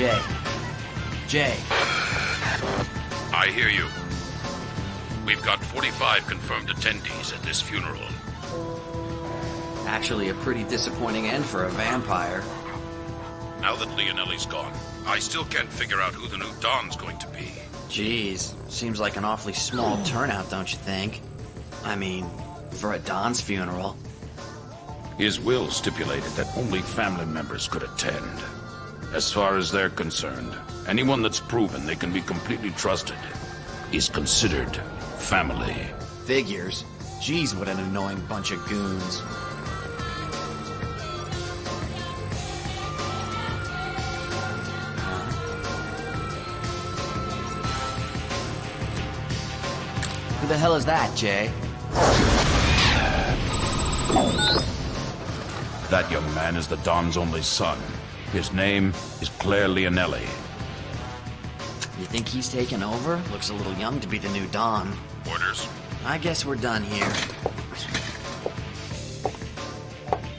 Jay. Jay. I hear you. We've got 45 confirmed attendees at this funeral. Actually, a pretty disappointing end for a vampire. Now that Leonelli's gone, I still can't figure out who the new Don's going to be. Jeez, seems like an awfully small turnout, don't you think? I mean, for a Don's funeral. His will stipulated that only family members could attend. As far as they're concerned, anyone that's proven they can be completely trusted is considered family. Figures. Jeez, what an annoying bunch of goons. Who the hell is that, Jay? That young man is the Don's only son. His name is Claire Leonelli. You think he's taken over? Looks a little young to be the new Don. Orders? I guess we're done here.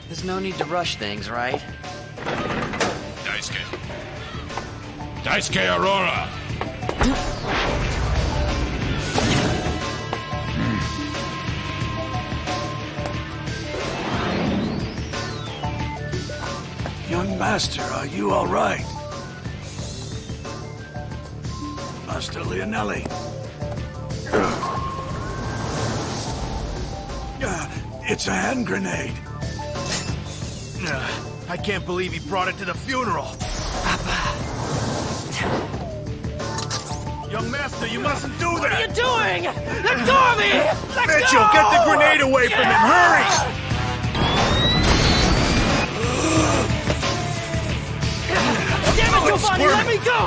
There's no need to rush things, right? Daisuke. Daisuke Aurora! Young Master, are you all right? Master Leonelli. It's a hand grenade. I can't believe he brought it to the funeral. Young Master, you mustn't do that! What are you doing? Let go of me! Let Mitchell, go! get the grenade away from him! Hurry! Damn it, Giovanni, let me go!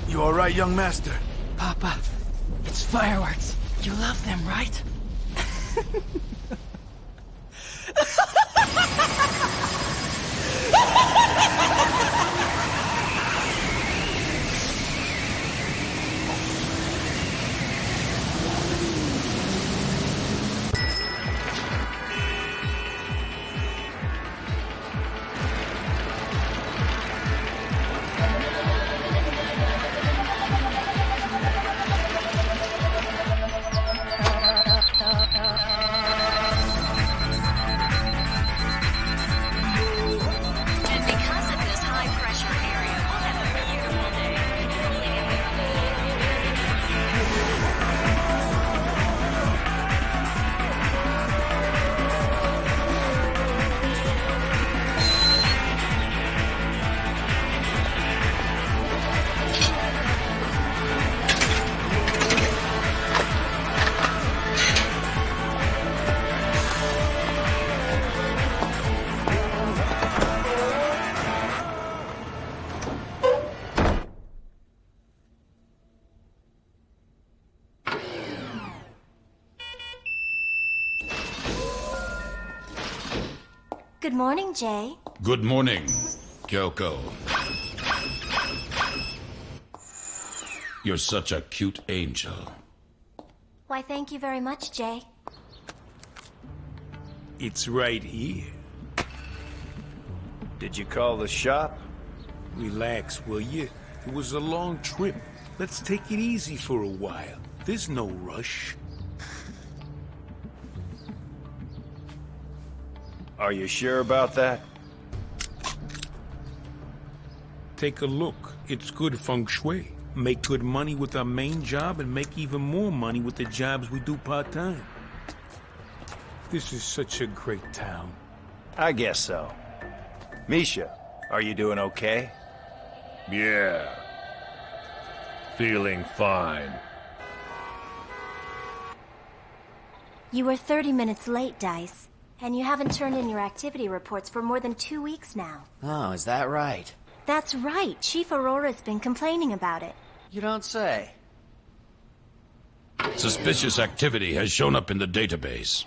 You all right, young Master? Papa, it's fireworks. You love them, right? And because of this high-pressure area, we'll have a beautiful day. Good morning, Jay. Good morning, Kyoko. You're such a cute angel. Why, thank you very much, Jay. It's right here. Did you call the shop? Relax, will you? It was a long trip. Let's take it easy for a while. There's no rush. Are you sure about that? Take a look. It's good feng shui. Make good money with our main job and make even more money with the jobs we do part-time. This is such a great town. I guess so. Misha, are you doing okay? Yeah. Feeling fine. You were 30 minutes late, Dice. And you haven't turned in your activity reports for more than 2 weeks now. Oh, is that right? That's right. Chief Aurora's been complaining about it. You don't say. Suspicious activity has shown up in the database.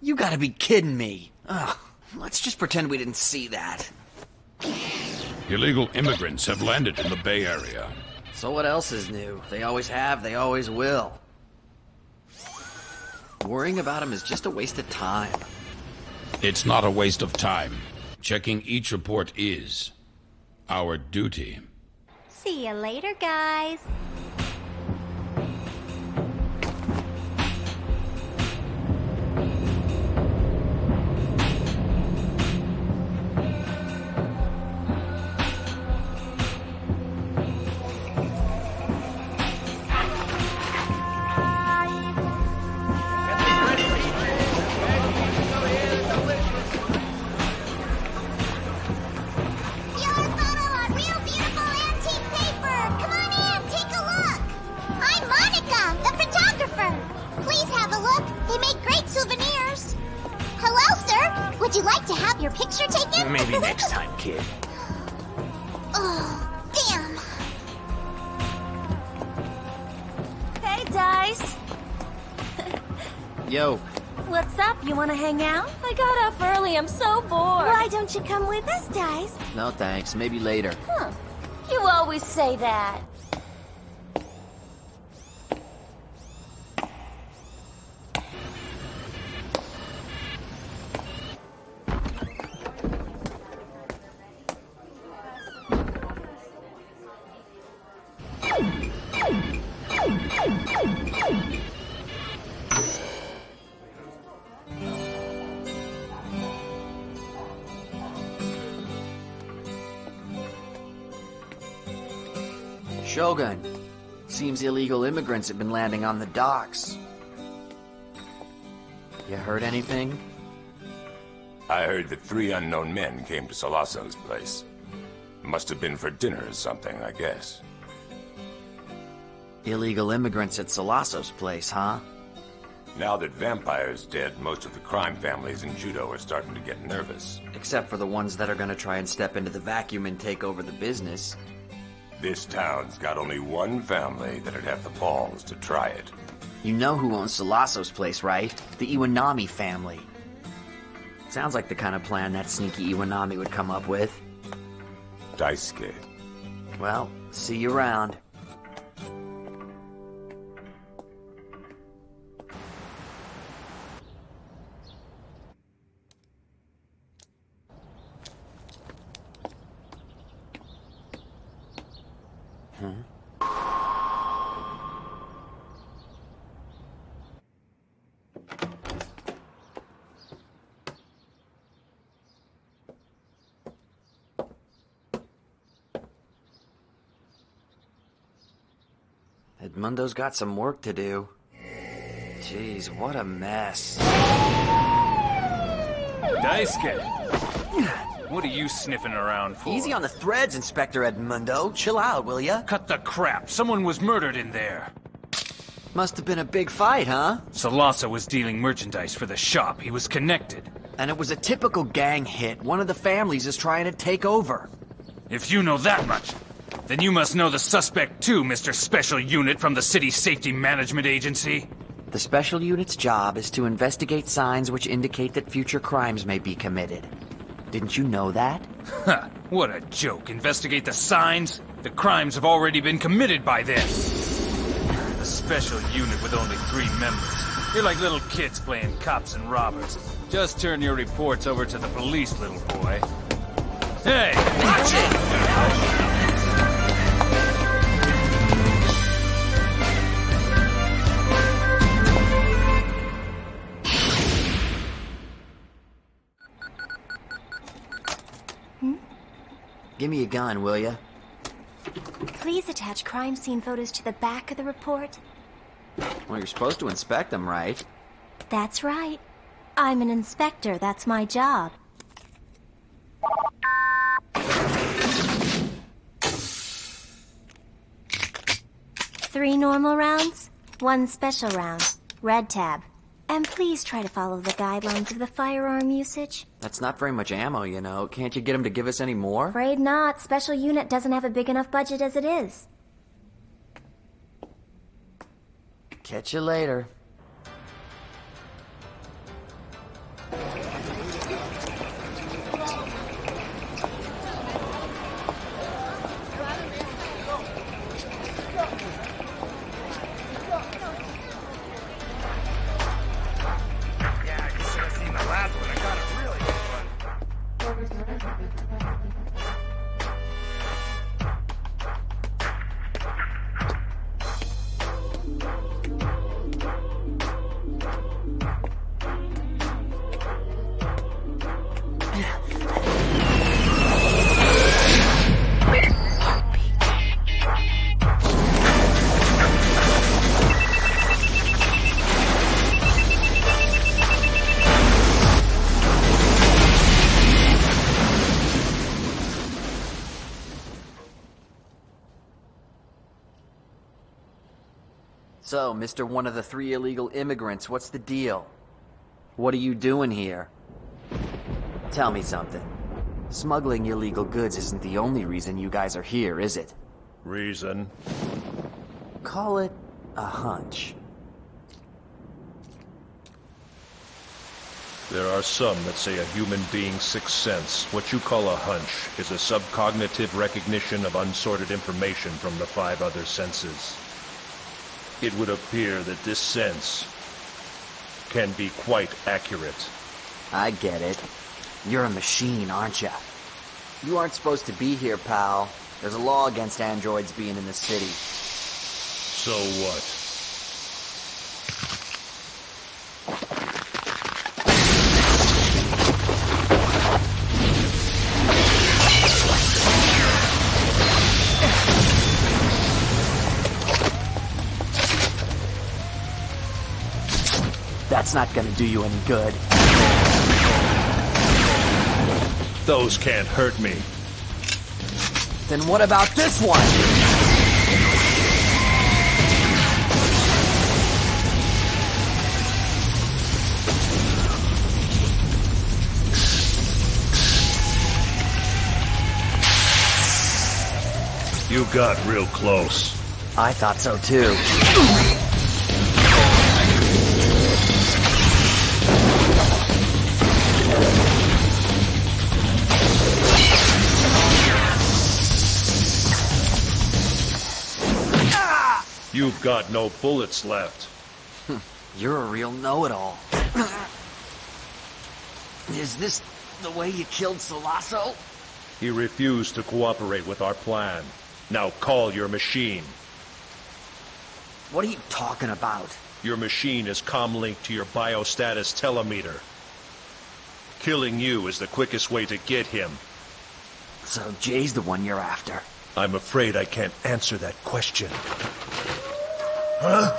You gotta be kidding me. Ugh, let's just pretend we didn't see that. Illegal immigrants have landed in the Bay Area. So what else is new? They always have, they always will. Worrying about them is just a waste of time. It's not a waste of time. Checking each report is our duty. See you later, guys. Would you like to have your picture taken? Maybe next time, kid. Oh, damn. Hey, Dice. Yo. What's up? You want to hang out? I got off early. I'm so bored. Why don't you come with us, Dice? No thanks, maybe later. Huh. You always say that. Shogun. Seems illegal immigrants have been landing on the docks. You heard anything? I heard that 3 unknown men came to Solasso's place. Must have been for dinner or something, I guess. Illegal immigrants at Solasso's place, huh? Now that Vampire's dead, most of the crime families in Judo are starting to get nervous. Except for the ones that are gonna try and step into the vacuum and take over the business. This town's got only one family that'd have the balls to try it. You know who owns Solasso's place, right? The Iwanami family. Sounds like the kind of plan that sneaky Iwanami would come up with. Daisuke. Well, see you around. Edmundo's got some work to do. Jeez, what a mess. Daisuke! What are you sniffing around for? Easy on the threads, Inspector Edmundo. Chill out, will ya? Cut the crap. Someone was murdered in there. Must have been a big fight, huh? Solasso was dealing merchandise for the shop. He was connected. And it was a typical gang hit. One of the families is trying to take over. If you know that much, then you must know the suspect too, Mr. Special Unit from the City Safety Management Agency. The Special Unit's job is to investigate signs which indicate that future crimes may be committed. Didn't you know that? Huh, what a joke. Investigate the signs? The crimes have already been committed by then. The Special Unit with only 3 members. You're like little kids playing cops and robbers. Just turn your reports over to the police, little boy. Hey! Watch it! Give me a gun, will ya? Please attach crime scene photos to the back of the report. Well, you're supposed to inspect them, right? That's right. I'm an inspector. That's my job. Three normal rounds, 1 special round. Red tab. And please try to follow the guidelines of the firearm usage. That's not very much ammo, you know. Can't you get him to give us any more? Afraid not. Special Unit doesn't have a big enough budget as it is. Catch you later. So, Mr. One of the 3 illegal immigrants, what's the deal? What are you doing here? Tell me something. Smuggling illegal goods isn't the only reason you guys are here, is it? Reason? Call it a hunch. There are some that say a human being's sixth sense, what you call a hunch, is a subcognitive recognition of unsorted information from the 5 other senses. It would appear that this sense can be quite accurate. I get it. You're a machine, aren't you? You aren't supposed to be here, pal. There's a law against androids being in the city. So what? That's not gonna do you any good. Those can't hurt me. Then what about this one? You got real close. I thought so too. You've got no bullets left. You're a real know-it-all. Is this the way you killed Sollaso? He refused to cooperate with our plan. Now call your machine. What are you talking about? Your machine is comlinked to your biostatus telemeter. Killing you is the quickest way to get him. So Jay's the one you're after. I'm afraid I can't answer that question. Huh?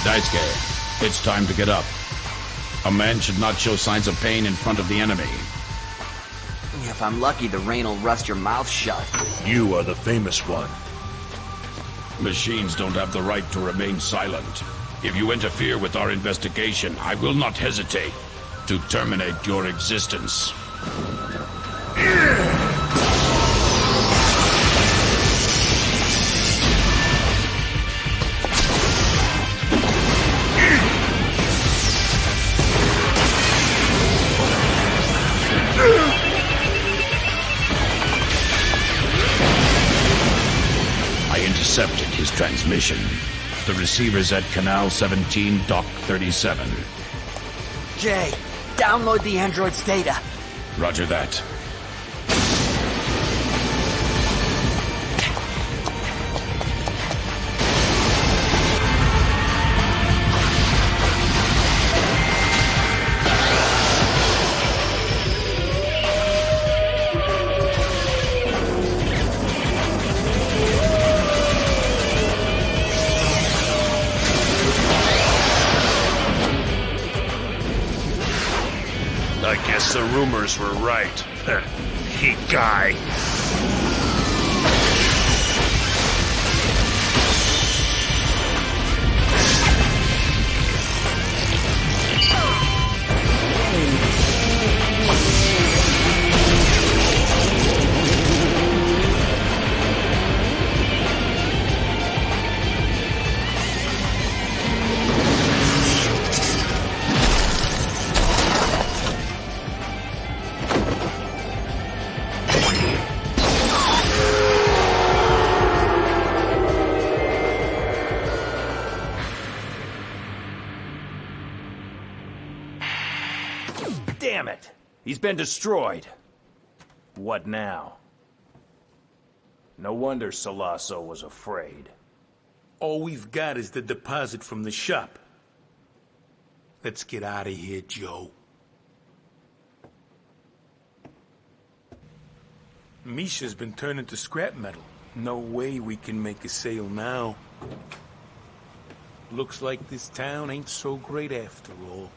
Daisuke, it's time to get up. A man should not show signs of pain in front of the enemy. If I'm lucky, the rain will rust your mouth shut. You are the famous one. Machines don't have the right to remain silent. If you interfere with our investigation, I will not hesitate to terminate your existence. Intercepted his transmission. The receiver's at Canal 17, Dock 37. Jay, download the android's data. Roger that. I guess the rumors were right. He guy. Damn it! He's been destroyed. What now? No wonder Solosso was afraid. All we've got is the deposit from the shop. Let's get out of here, Joe. Misha's been turned into scrap metal. No way we can make a sale now. Looks like this town ain't so great after all.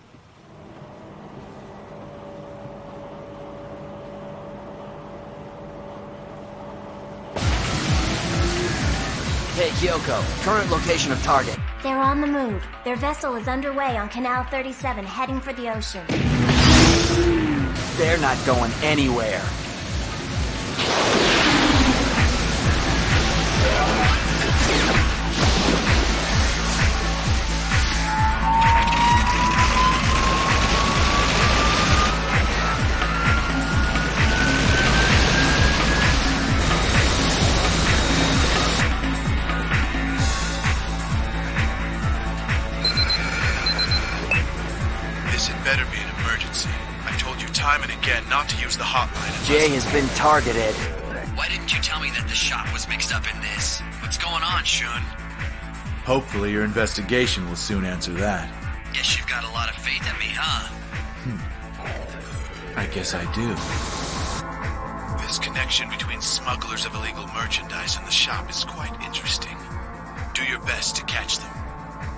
Hey, Kyoko. Current location of target. They're on the move. Their vessel is underway on Canal 37, heading for the ocean. They're not going anywhere. This had better be an emergency. I told you time and again not to use the hotline. Jay has been targeted. Why didn't you tell me that the shop was mixed up in this? What's going on, Shun? Hopefully your investigation will soon answer that. Guess you've got a lot of faith in me, huh? I guess I do. This connection between smugglers of illegal merchandise and the shop is quite interesting. Do your best to catch them.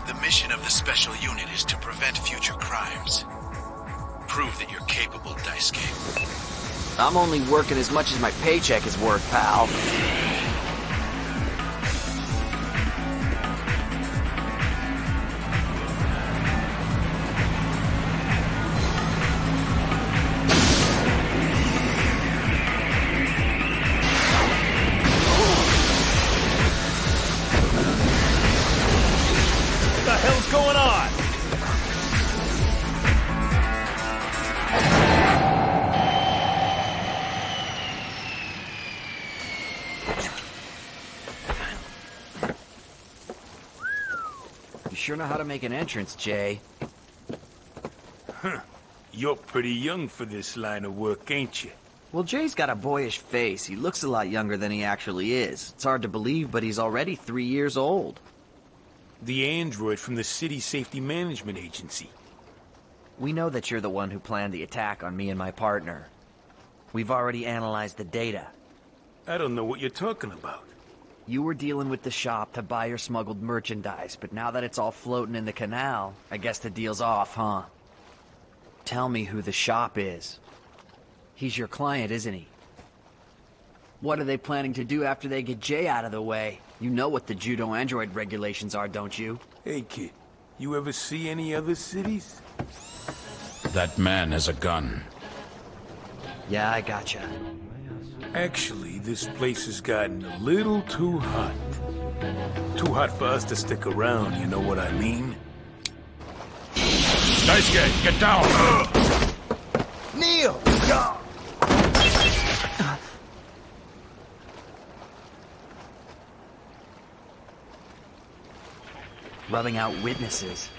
The mission of the special unit is to prevent future crimes. Prove that you're capable, Daisuke. I'm only working as much as my paycheck is worth, pal. What the hell's going on? You sure know how to make an entrance, Jay. Huh. You're pretty young for this line of work, ain't you? Well, Jay's got a boyish face. He looks a lot younger than he actually is. It's hard to believe, but he's already 3 years old. The android from the City Safety Management Agency. We know that you're the one who planned the attack on me and my partner. We've already analyzed the data. I don't know what you're talking about. You were dealing with the shop to buy your smuggled merchandise, but now that it's all floating in the canal, I guess the deal's off, huh? Tell me who the shop is. He's your client, isn't he? What are they planning to do after they get Jay out of the way? You know what the Judo Android regulations are, don't you? Hey, kid. You ever see any other cities? That man has a gun. Yeah, I gotcha. Actually, this place has gotten a little too hot. Too hot for us to stick around, you know what I mean? Daisuke, get down! Neil! Rubbing out witnesses.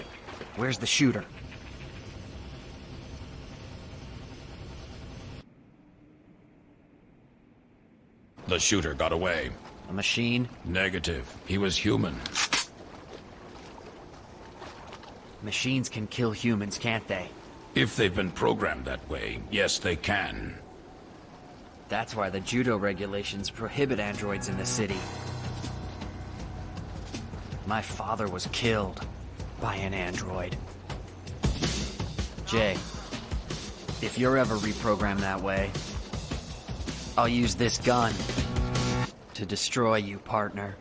Where's the shooter? The shooter got away. A machine? Negative. He was human. Machines can kill humans, can't they? If they've been programmed that way, yes, they can. That's why the Judo regulations prohibit androids in the city. My father was killed by an android. Jay, if you're ever reprogrammed that way, I'll use this gun to destroy you, partner.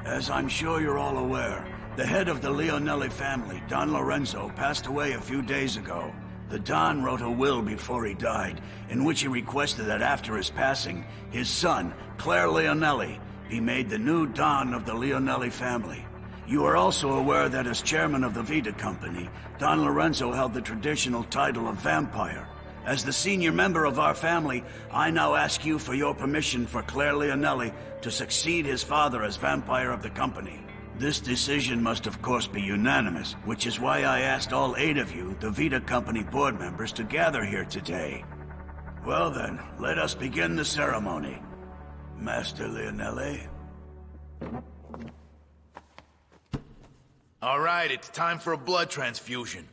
As I'm sure you're all aware, The head of the Leonelli family, Don Lorenzo, passed away a few days ago. The Don wrote a will before he died, in which he requested that after his passing, his son, Claire Leonelli, be made the new Don of the Leonelli family. You are also aware that as chairman of the Vita Company, Don Lorenzo held the traditional title of vampire. As the senior member of our family, I now ask you for your permission for Claire Leonelli to succeed his father as vampire of the company. This decision must of course be unanimous, which is why I asked all 8 of you, the Vita Company board members, to gather here today. Well then, let us begin the ceremony. Master Leonelli? All right, it's time for a blood transfusion.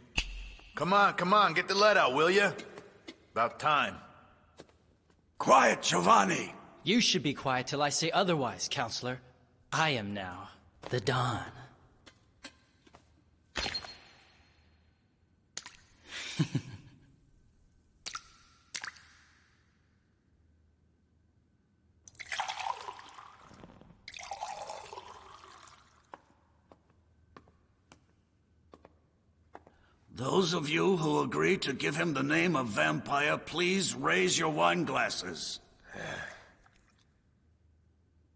Come on, get the lead out, will ya? About time. Quiet, Giovanni! You should be quiet till I say otherwise, Counselor. I am now the Don. Those of you who agree to give him the name of vampire, please raise your wine glasses.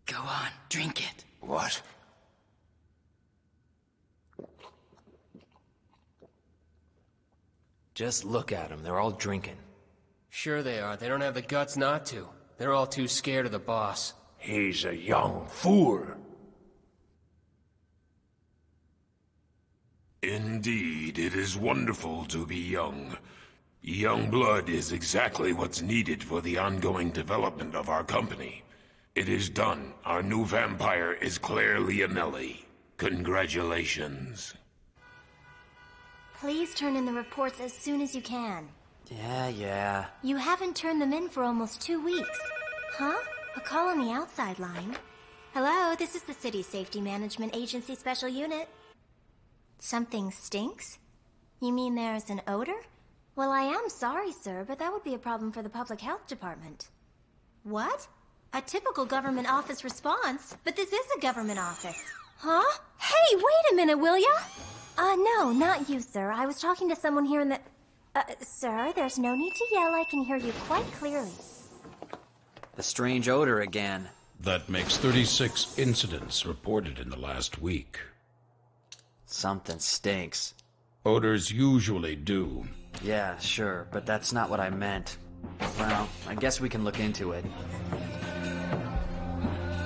Go on, drink it. What? Just look at them. They're all drinking. Sure they are. They don't have the guts not to. They're all too scared of the boss. He's a young fool. Indeed, it is wonderful to be young. Young blood is exactly what's needed for the ongoing development of our company. It is done. Our new vampire is Claire Leonelli. Congratulations. Please turn in the reports as soon as you can. Yeah. You haven't turned them in for almost 2 weeks. Huh? A call on the outside line. Hello, this is the City Safety Management Agency Special Unit. Something stinks? You mean there's an odor? Well, I am sorry, sir, but that would be a problem for the Public Health Department. What? A typical government office response? But this is a government office. Huh? Hey, wait a minute, will ya? No, not you, sir. I was talking to someone here in the... sir, there's no need to yell. I can hear you quite clearly. The strange odor again. That makes 36 incidents reported in the last week. Something stinks. Odors usually do. Yeah, sure, but that's not what I meant. Well, I guess we can look into it.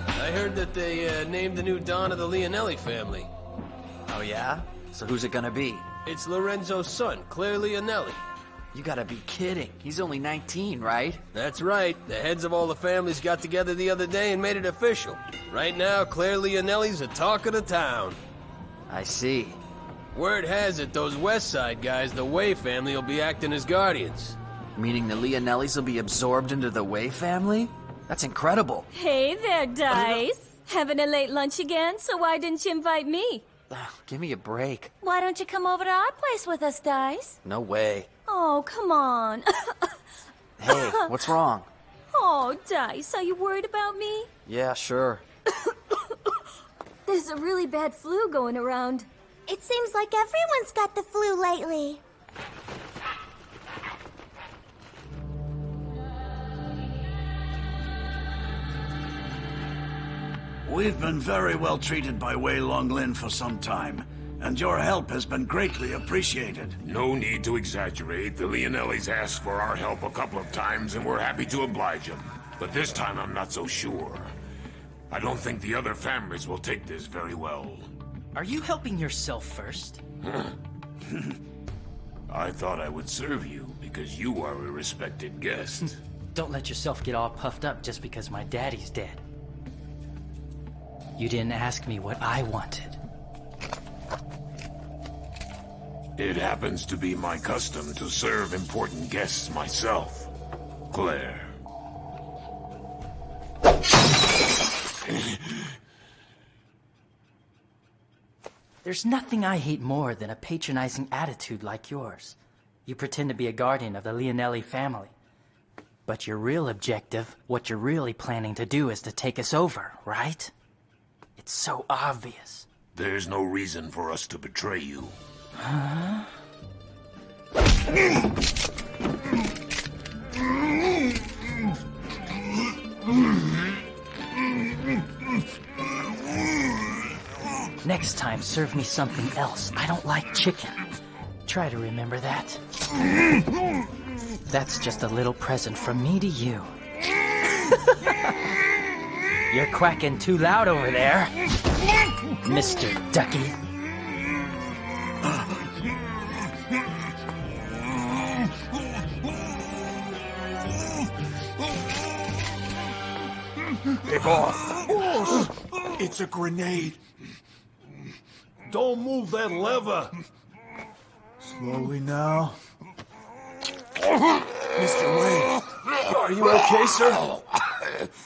I heard that they named the new Don of the Leonelli family. Oh yeah? So who's it gonna be? It's Lorenzo's son, Claire Leonelli. You gotta be kidding. He's only 19, right? That's right. The heads of all the families got together the other day and made it official. Right now, Claire Leonelli's the talk of the town. I see. Word has it, those West Side guys, the Way family, will be acting as guardians. Meaning the Leonellis will be absorbed into the Way family? That's incredible. Hey there, Dice. Having a late lunch again, so why didn't you invite me? Give me a break. Why don't you come over to our place with us, Dice? No way. Oh, come on. Hey, what's wrong? Oh, Dice, are you worried about me? Yeah, sure. There's a really bad flu going around. It seems like everyone's got the flu lately. We've been very well treated by Wei Longlin for some time, and your help has been greatly appreciated. No need to exaggerate. The Leonellis asked for our help a couple of times, and we're happy to oblige them. But this time I'm not so sure. I don't think the other families will take this very well. Are you helping yourself first? I thought I would serve you, because you are a respected guest. Don't let yourself get all puffed up just because my daddy's dead. You didn't ask me what I wanted. It happens to be my custom to serve important guests myself. Claire. There's nothing I hate more than a patronizing attitude like yours. You pretend to be a guardian of the Leonelli family. But your real objective, what you're really planning to do, is to take us over, right? It's so obvious. There's no reason for us to betray you. Huh? Next time, serve me something else. I don't like chicken. Try to remember that. That's just a little present from me to you. You're quacking too loud over there, Mr. Ducky. Hey, boss. It's a grenade. Don't move that lever. Slowly now. Mr. Wayne, are you okay, sir?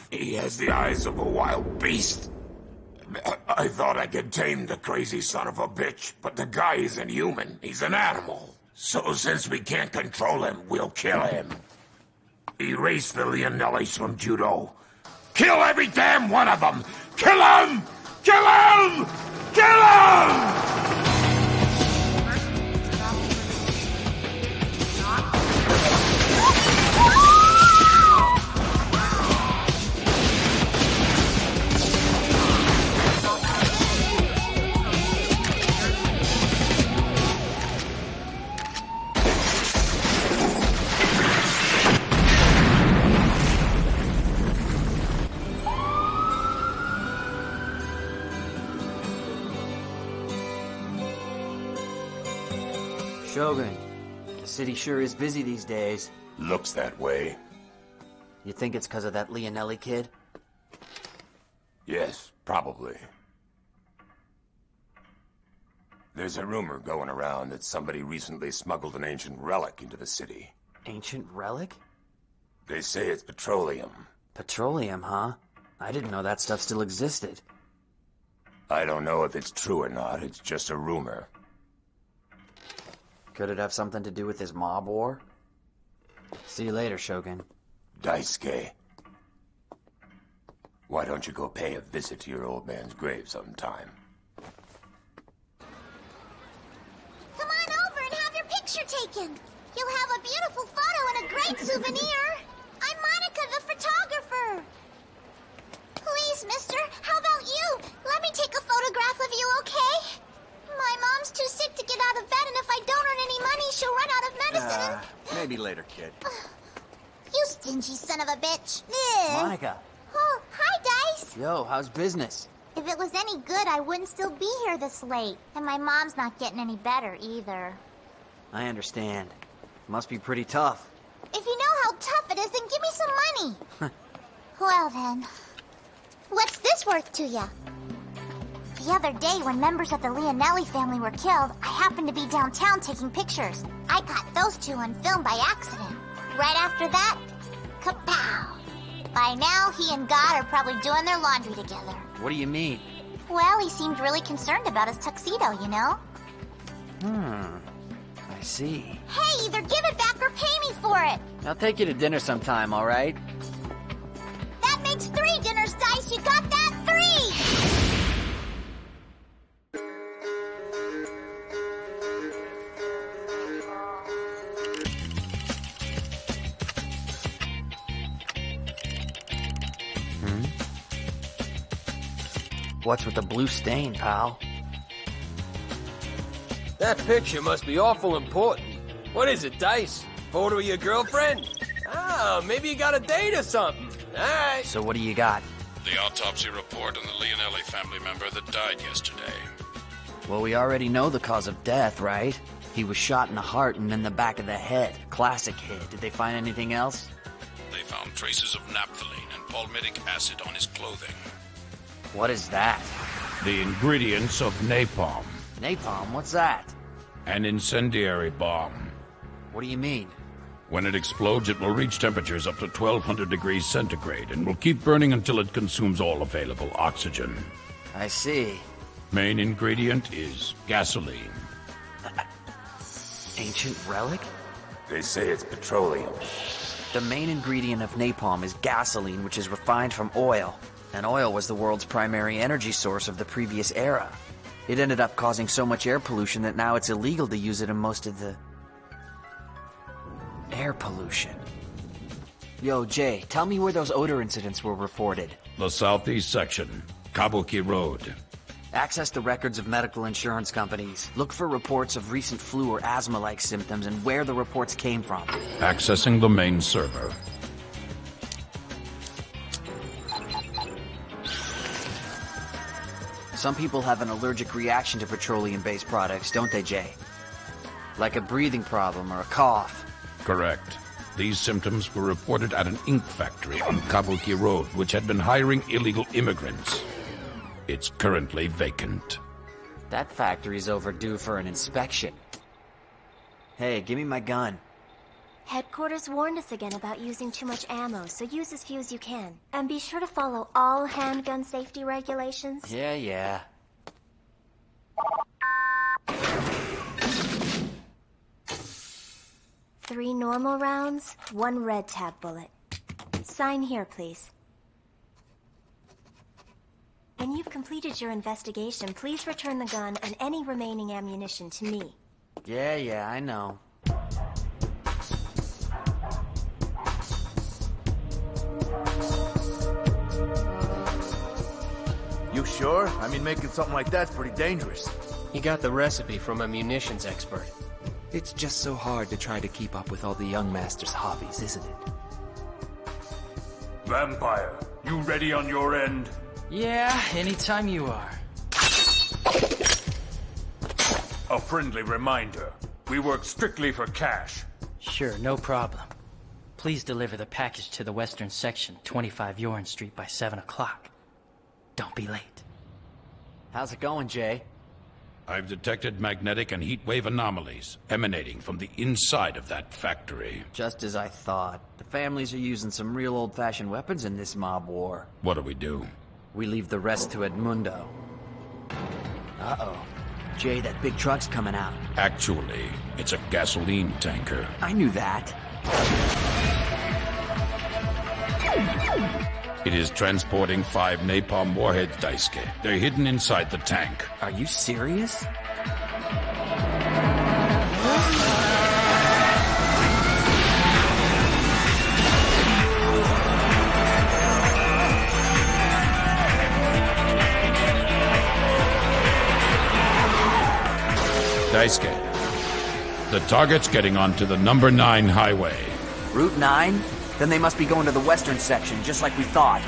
He has the eyes of a wild beast. I thought I could tame the crazy son of a bitch, but the guy isn't human. He's an animal. So since we can't control him, we'll kill him. Erase the Leonellis from judo. Kill every damn one of them! Kill him! Kill him! Kill him! Shogun, the city sure is busy these days. Looks that way. You think it's because of that Leonelli kid? Yes, probably. There's a rumor going around that somebody recently smuggled an ancient relic into the city. Ancient relic? They say it's petroleum. Petroleum, huh? I didn't know that stuff still existed. I don't know if it's true or not, it's just a rumor. Could it have something to do with this mob war? See you later, Shogun. Daisuke. Why don't you go pay a visit to your old man's grave sometime? Come on over and have your picture taken. You'll have a beautiful photo and a great souvenir. I'm Monica, the photographer. Please, mister, how about you? Let me take a photograph of you, okay? My mom's too sick to get out of bed, and if I don't earn any money, she'll run out of medicine Maybe later, kid. You stingy son of a bitch. Monica. Oh, hi, Dice. Yo, how's business? If it was any good, I wouldn't still be here this late. And my mom's not getting any better, either. I understand. Must be pretty tough. If you know how tough it is, then give me some money. Well, then. What's this worth to you? The other day, when members of the Leonelli family were killed, I happened to be downtown taking pictures. I got those two on film by accident. Right after that, kapow! By now, he and God are probably doing their laundry together. What do you mean? Well, he seemed really concerned about his tuxedo, you know? I see. Hey, either give it back or pay me for it! I'll take you to dinner sometime, all right? That makes 3 dinners, Dice! You got that? 3! What's with the blue stain, pal? That picture must be awful important. What is it, Dice? Photo of your girlfriend? Oh, maybe you got a date or something. All right. So what do you got? The autopsy report on the Leonelli family member that died yesterday. Well, we already know the cause of death, right? He was shot in the heart and in the back of the head. Classic hit. Did they find anything else? They found traces of naphthalene and palmitic acid on his clothing. What is that? The ingredients of napalm. Napalm? What's that? An incendiary bomb. What do you mean? When it explodes, it will reach temperatures up to 1200 degrees centigrade and will keep burning until it consumes all available oxygen. I see. Main ingredient is gasoline. Ancient relic? They say it's petroleum. The main ingredient of napalm is gasoline, which is refined from oil. And oil was the world's primary energy source of the previous era. It ended up causing so much air pollution that now it's illegal to use it in most of the... air pollution. Yo, Jay, tell me where those odor incidents were reported. The southeast section, Kabuki Road. Access the records of medical insurance companies. Look for reports of recent flu or asthma-like symptoms and where the reports came from. Accessing the main server. Some people have an allergic reaction to petroleum-based products, don't they, Jay? Like a breathing problem or a cough. Correct. These symptoms were reported at an ink factory on Kabuki Road, which had been hiring illegal immigrants. It's currently vacant. That factory's overdue for an inspection. Hey, give me my gun. Headquarters warned us again about using too much ammo, so use as few as you can. And be sure to follow all handgun safety regulations. Yeah. 3 normal rounds, 1 red tab bullet. Sign here, please. When you've completed your investigation, please return the gun and any remaining ammunition to me. Yeah, I know. You sure? I mean, making something like that's pretty dangerous. He got the recipe from a munitions expert. It's just so hard to try to keep up with all the young master's hobbies, isn't it? Vampire, you ready on your end? Yeah, anytime you are. A friendly reminder. We work strictly for cash. Sure, no problem. Please deliver the package to the western section, 25 Yorn Street by 7 o'clock. Don't be late. How's it going, Jay? I've detected magnetic and heat wave anomalies emanating from the inside of that factory. Just as I thought. The families are using some real old-fashioned weapons in this mob war. What do we do? We leave the rest to Edmundo. Uh-oh. Jay, that big truck's coming out. Actually, it's a gasoline tanker. I knew that. It is transporting 5 napalm warheads, Daisuke. They're hidden inside the tank. Are you serious? Daisuke, the target's getting onto the number 9 highway. Route 9? Then they must be going to the western section, just like we thought.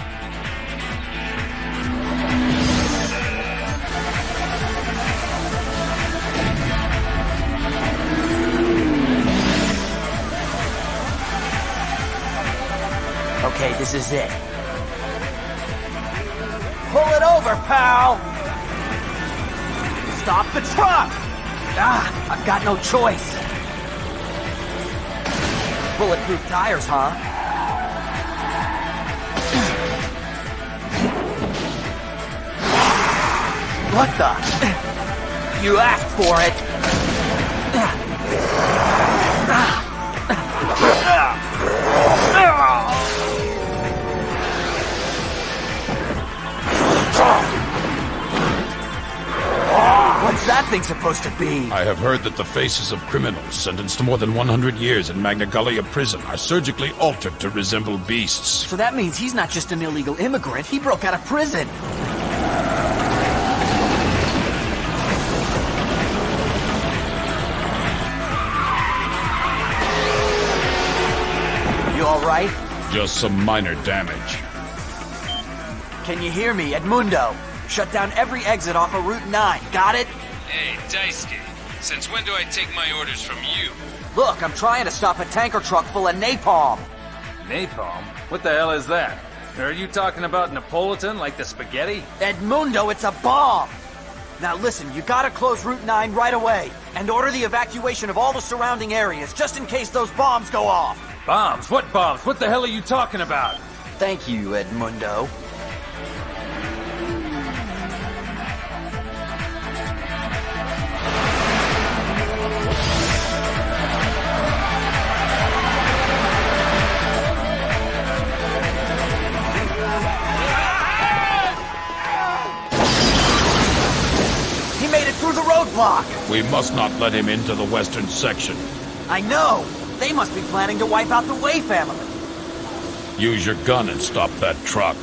Okay, this is it. Pull it over, pal! Stop the truck! I've got no choice. Bulletproof tires, huh? What the? You asked for it! What's that thing supposed to be? I have heard that the faces of criminals sentenced to more than 100 years in Magna Gullia prison are surgically altered to resemble beasts. So that means he's not just an illegal immigrant, he broke out of prison! You alright? Just some minor damage. Can you hear me, Edmundo? Shut down every exit off of Route 9, got it? Hey, Daisuke, since when do I take my orders from you? Look, I'm trying to stop a tanker truck full of napalm. Napalm? What the hell is that? Are you talking about Napolitan like the spaghetti? Edmundo, it's a bomb! Now listen, you gotta close Route 9 right away, and order the evacuation of all the surrounding areas, just in case those bombs go off. Bombs? What bombs? What the hell are you talking about? Thank you, Edmundo. We must not let him into the western section. I know! They must be planning to wipe out the Wei family. Use your gun and stop that truck.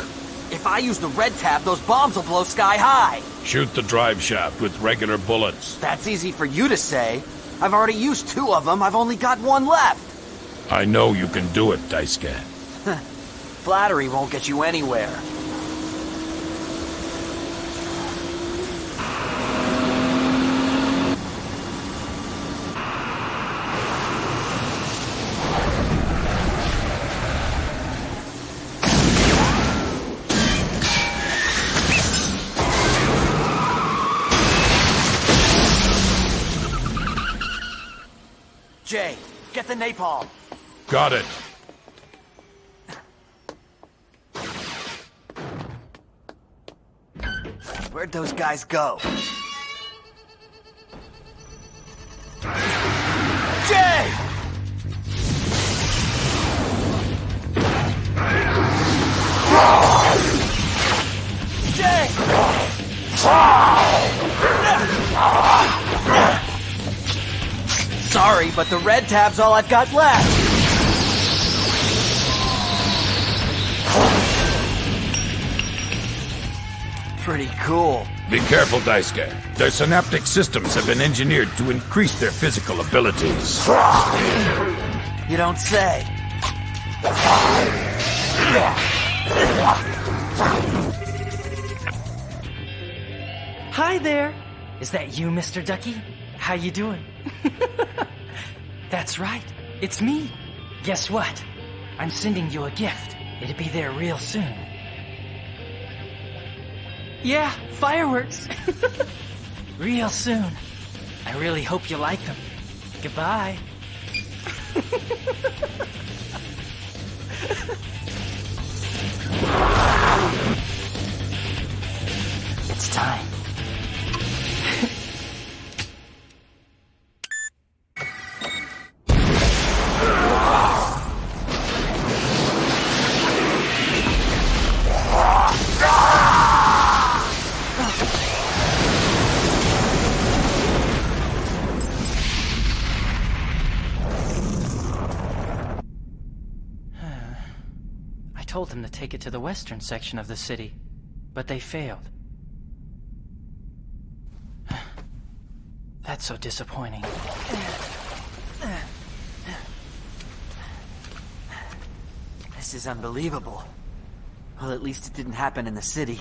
If I use the red tab, those bombs will blow sky high. Shoot the drive shaft with regular bullets. That's easy for you to say. I've already used 2 of them. I've only got 1 left. I know you can do it, Daisuke. Flattery won't get you anywhere. Jay, get the napalm. Got it. Where'd those guys go? Jay! Jay! Sorry, but the red tab's all I've got left. Pretty cool. Be careful, Daisuke. Their synaptic systems have been engineered to increase their physical abilities. You don't say. Hi there. Is that you, Mr. Ducky? How you doing? That's right. It's me. Guess what? I'm sending you a gift. It'll be there real soon. Yeah, fireworks. Real soon. I really hope you like them. Goodbye. It's time. I told them to take it to the western section of the city, but they failed. That's so disappointing. This is unbelievable. Well, at least it didn't happen in the city.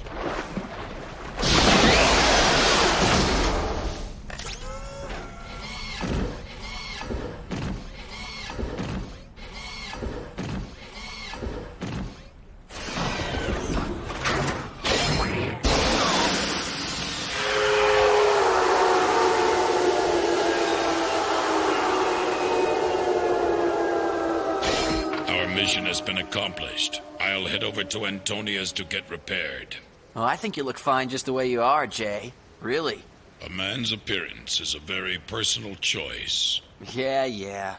Mission has been accomplished. I'll head over to Antonia's to get repaired. Oh, I think you look fine just the way you are, Jay. Really. A man's appearance is a very personal choice. Yeah.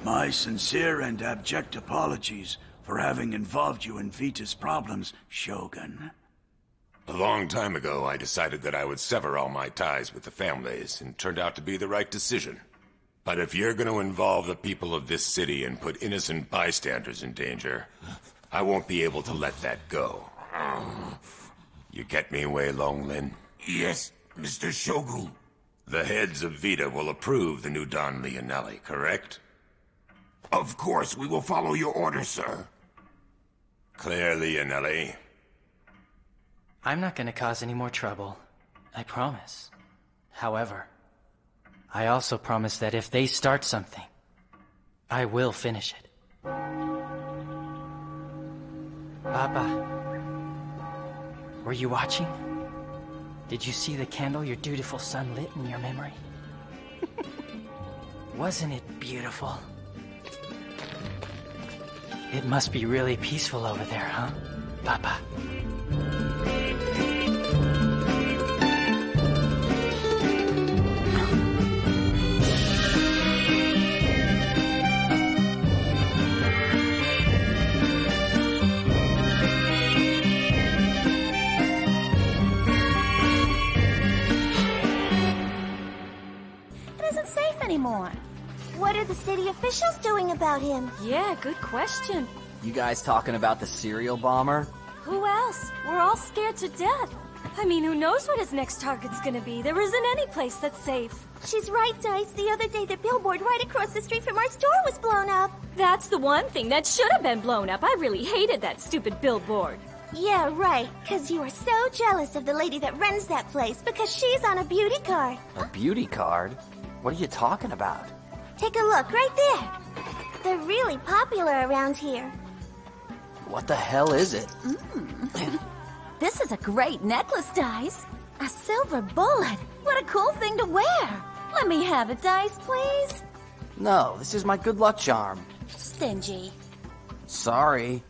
My sincere and abject apologies for having involved you in Vita's problems, Shogun. A long time ago, I decided that I would sever all my ties with the families, and turned out to be the right decision. But if you're going to involve the people of this city and put innocent bystanders in danger, I won't be able to let that go. You get me, Wei Longlin? Yes, Mr. Shogun. The heads of Vita will approve the new Don Leonelli, correct? Of course, we will follow your orders, sir. Claire Leonelli. I'm not going to cause any more trouble. I promise. However, I also promise that if they start something, I will finish it. Papa, were you watching? Did you see the candle your dutiful son lit in your memory? Wasn't it beautiful? It must be really peaceful over there, huh, Papa? anymore. What are the city officials doing about him? Yeah, good question. You guys talking about the serial bomber? Who else? We're all scared to death. I mean, who knows what his next target's gonna be? There isn't any place that's safe. She's right, Dice. The other day, the billboard right across the street from our store was blown up. That's the one thing that should have been blown up. I really hated that stupid billboard. Yeah, right. Because you are so jealous of the lady that runs that place because she's on a beauty card. A beauty card? What are you talking about? Take a look right there. They're really popular around here. What the hell is it? This is a great necklace, Dice. A silver bullet. What a cool thing to wear. Let me have it, Dice, please. No, this is my good luck charm. Stingy. Sorry.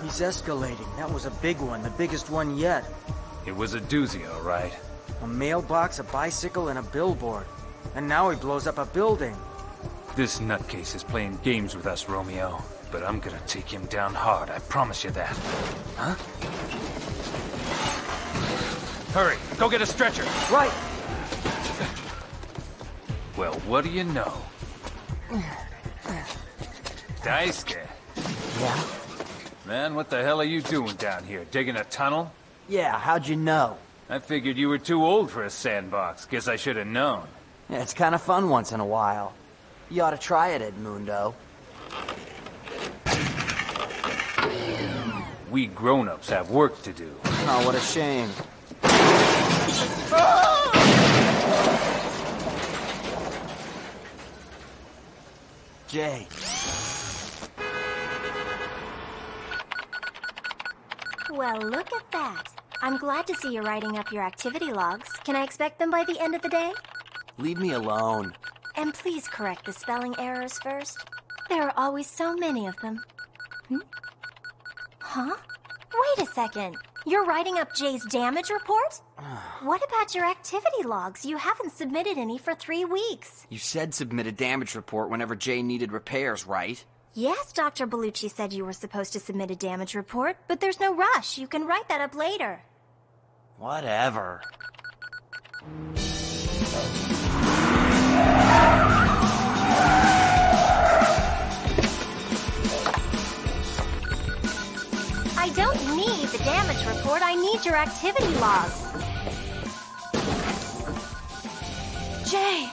He's escalating. That was a big one, the biggest one yet. It was a doozy, all right. A mailbox, a bicycle, and a billboard. And now he blows up a building. This nutcase is playing games with us, Romeo. But I'm gonna take him down hard, I promise you that. Huh? Hurry, go get a stretcher. Right. Well, what do you know? Daisuke. Yeah? Man, what the hell are you doing down here? Digging a tunnel? Yeah, how'd you know? I figured you were too old for a sandbox. Guess I should have known. Yeah, it's kind of fun once in a while. You ought to try it, Edmundo. We grown-ups have work to do. Oh, what a shame. Jay. Well, look at that. I'm glad to see you're writing up your activity logs. Can I expect them by the end of the day? Leave me alone. And please correct the spelling errors first. There are always so many of them. Huh? Wait a second. You're writing up Jay's damage report? What about your activity logs? You haven't submitted any for 3 weeks. You said submit a damage report whenever Jay needed repairs, right? Yes, Dr. Bellucci said you were supposed to submit a damage report, but there's no rush. You can write that up later. Whatever. I don't need the damage report. I need your activity logs. Jay!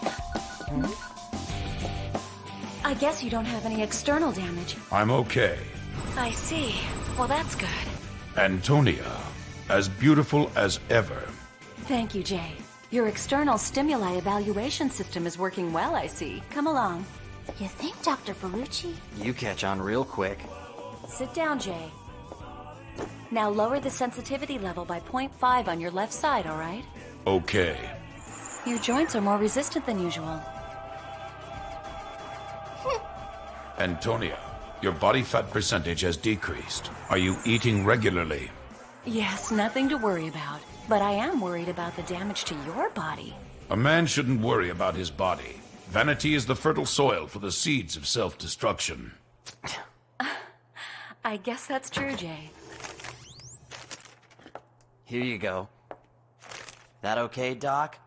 I guess you don't have any external damage. I'm okay. I see. Well, that's good. Antonia, as beautiful as ever. Thank you, Jay. Your external stimuli evaluation system is working well, I see. Come along. You think, Dr. Bellucci? You catch on real quick. Sit down, Jay. Now lower the sensitivity level by 0.5 on your left side, all right? Okay. Your joints are more resistant than usual. Antonia, your body fat percentage has decreased. Are you eating regularly? Yes, nothing to worry about. But I am worried about the damage to your body. A man shouldn't worry about his body. Vanity is the fertile soil for the seeds of self-destruction. I guess that's true, Jay. Here you go. That okay, Doc?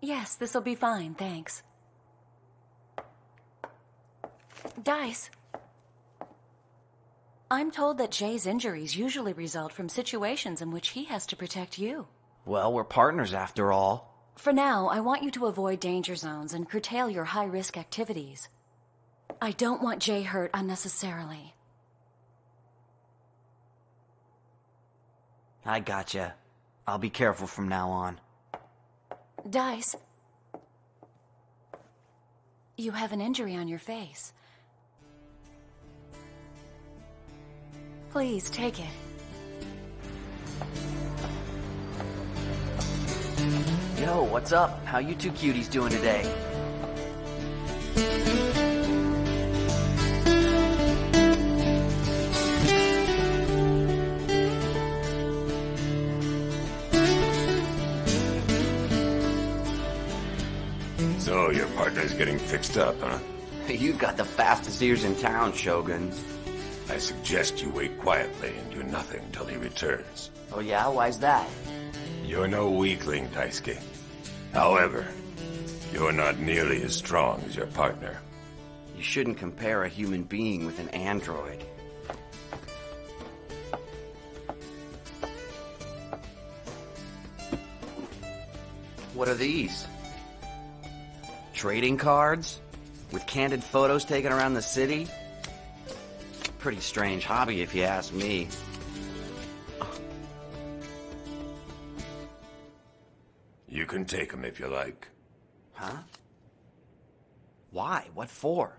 Yes, this'll be fine, thanks. Dice. I'm told that Jay's injuries usually result from situations in which he has to protect you. Well, we're partners after all. For now, I want you to avoid danger zones and curtail your high-risk activities. I don't want Jay hurt unnecessarily. I gotcha. I'll be careful from now on. Dice. You have an injury on your face. Please, take it. Yo, what's up? How you two cuties doing today? So, your partner's getting fixed up, huh? You've got the fastest ears in town, Shogun. I suggest you wait quietly and do nothing till he returns. Oh yeah? Why's that? You're no weakling, Daisuke. However, you're not nearly as strong as your partner. You shouldn't compare a human being with an android. What are these? Trading cards? With candid photos taken around the city? Pretty strange hobby if you ask me. You can take them if you like. Huh? Why? What for?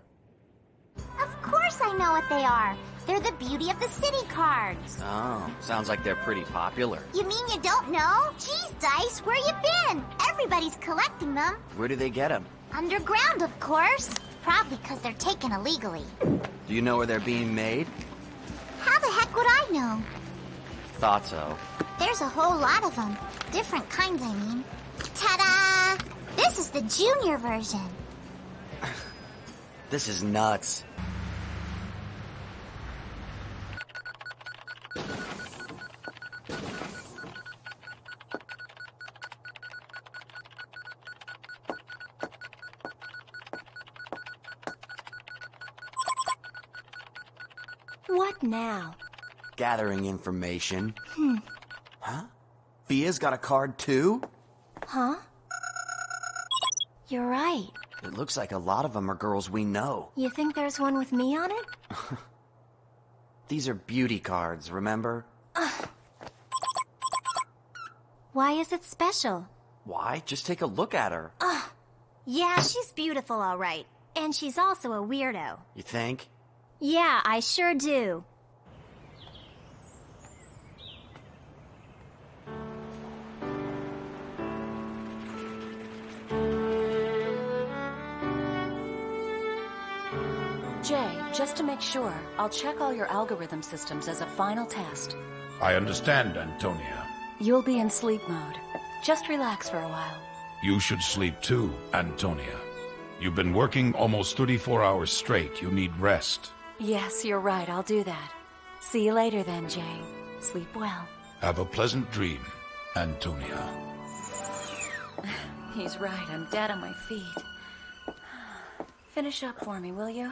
Of course I know what they are. They're the beauty of the city cards. Oh, sounds like they're pretty popular. You mean you don't know? Jeez, Dice, where you been? Everybody's collecting them. Where do they get them? Underground, of course. Probably because they're taken illegally. Do you know where they're being made? How the heck would I know? Thought so. There's a whole lot of them. Different kinds, I mean. Ta-da! This is the junior version. This is nuts. What now? Gathering information. Huh? Via's got a card too? Huh? You're right. It looks like a lot of them are girls we know. You think there's one with me on it? These are beauty cards, remember? Why is it special? Why? Just take a look at her. Yeah, she's beautiful, all right. And she's also a weirdo. You think? Yeah, I sure do. Jay, just to make sure, I'll check all your algorithm systems as a final test. I understand, Antonia. You'll be in sleep mode. Just relax for a while. You should sleep too, Antonia. You've been working almost 34 hours straight. You need rest. Yes, you're right. I'll do that. See you later then, Jay. Sleep well. Have a pleasant dream, Antonia. He's right. I'm dead on my feet. Finish up for me, will you?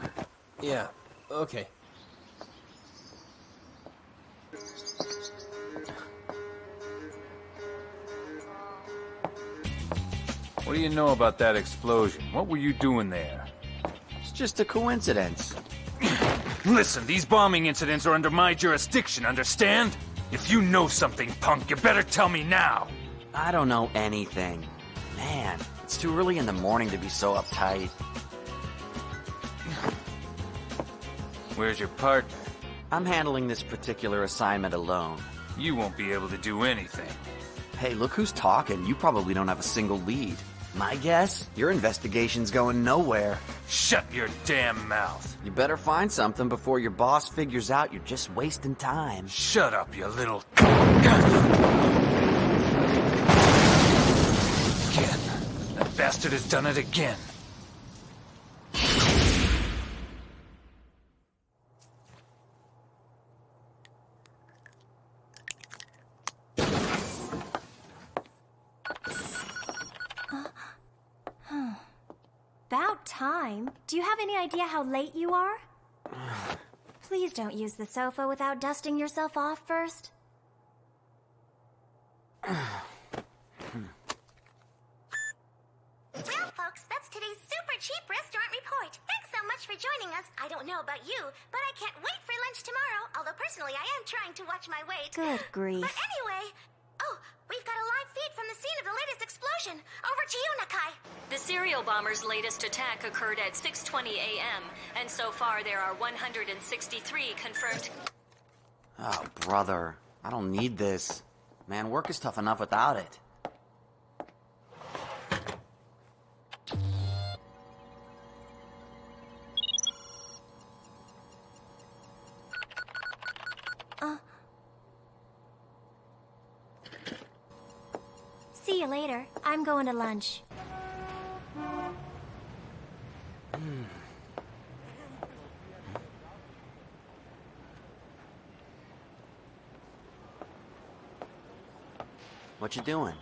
Yeah, okay. What do you know about that explosion? What were you doing there? It's just a coincidence. Listen, these bombing incidents are under my jurisdiction, understand? If you know something, punk, you better tell me now. I don't know anything. Man, it's too early in the morning to be so uptight. Where's your partner? I'm handling this particular assignment alone. You won't be able to do anything. Hey, look who's talking. You probably don't have a single lead. My guess? Your investigation's going nowhere. Shut your damn mouth. You better find something before your boss figures out you're just wasting time. Shut up, you little... Again. That bastard has done it again. About time. Do you have any idea how late you are? Please don't use the sofa without dusting yourself off first. Well, folks, that's today's super cheap restaurant report. Thanks so much for joining us. I don't know about you, but I can't wait for lunch tomorrow, although personally I am trying to watch my weight. Good grief. But anyway, oh, we've got a live feed from the scene of the latest explosion. explosion. Over to you, Nakai. The serial bomber's latest attack occurred at 6:20 a.m., and so far there are 163 confirmed... Oh, brother. I don't need this. Man, work is tough enough without it. See you later. I'm going to lunch. What you doing?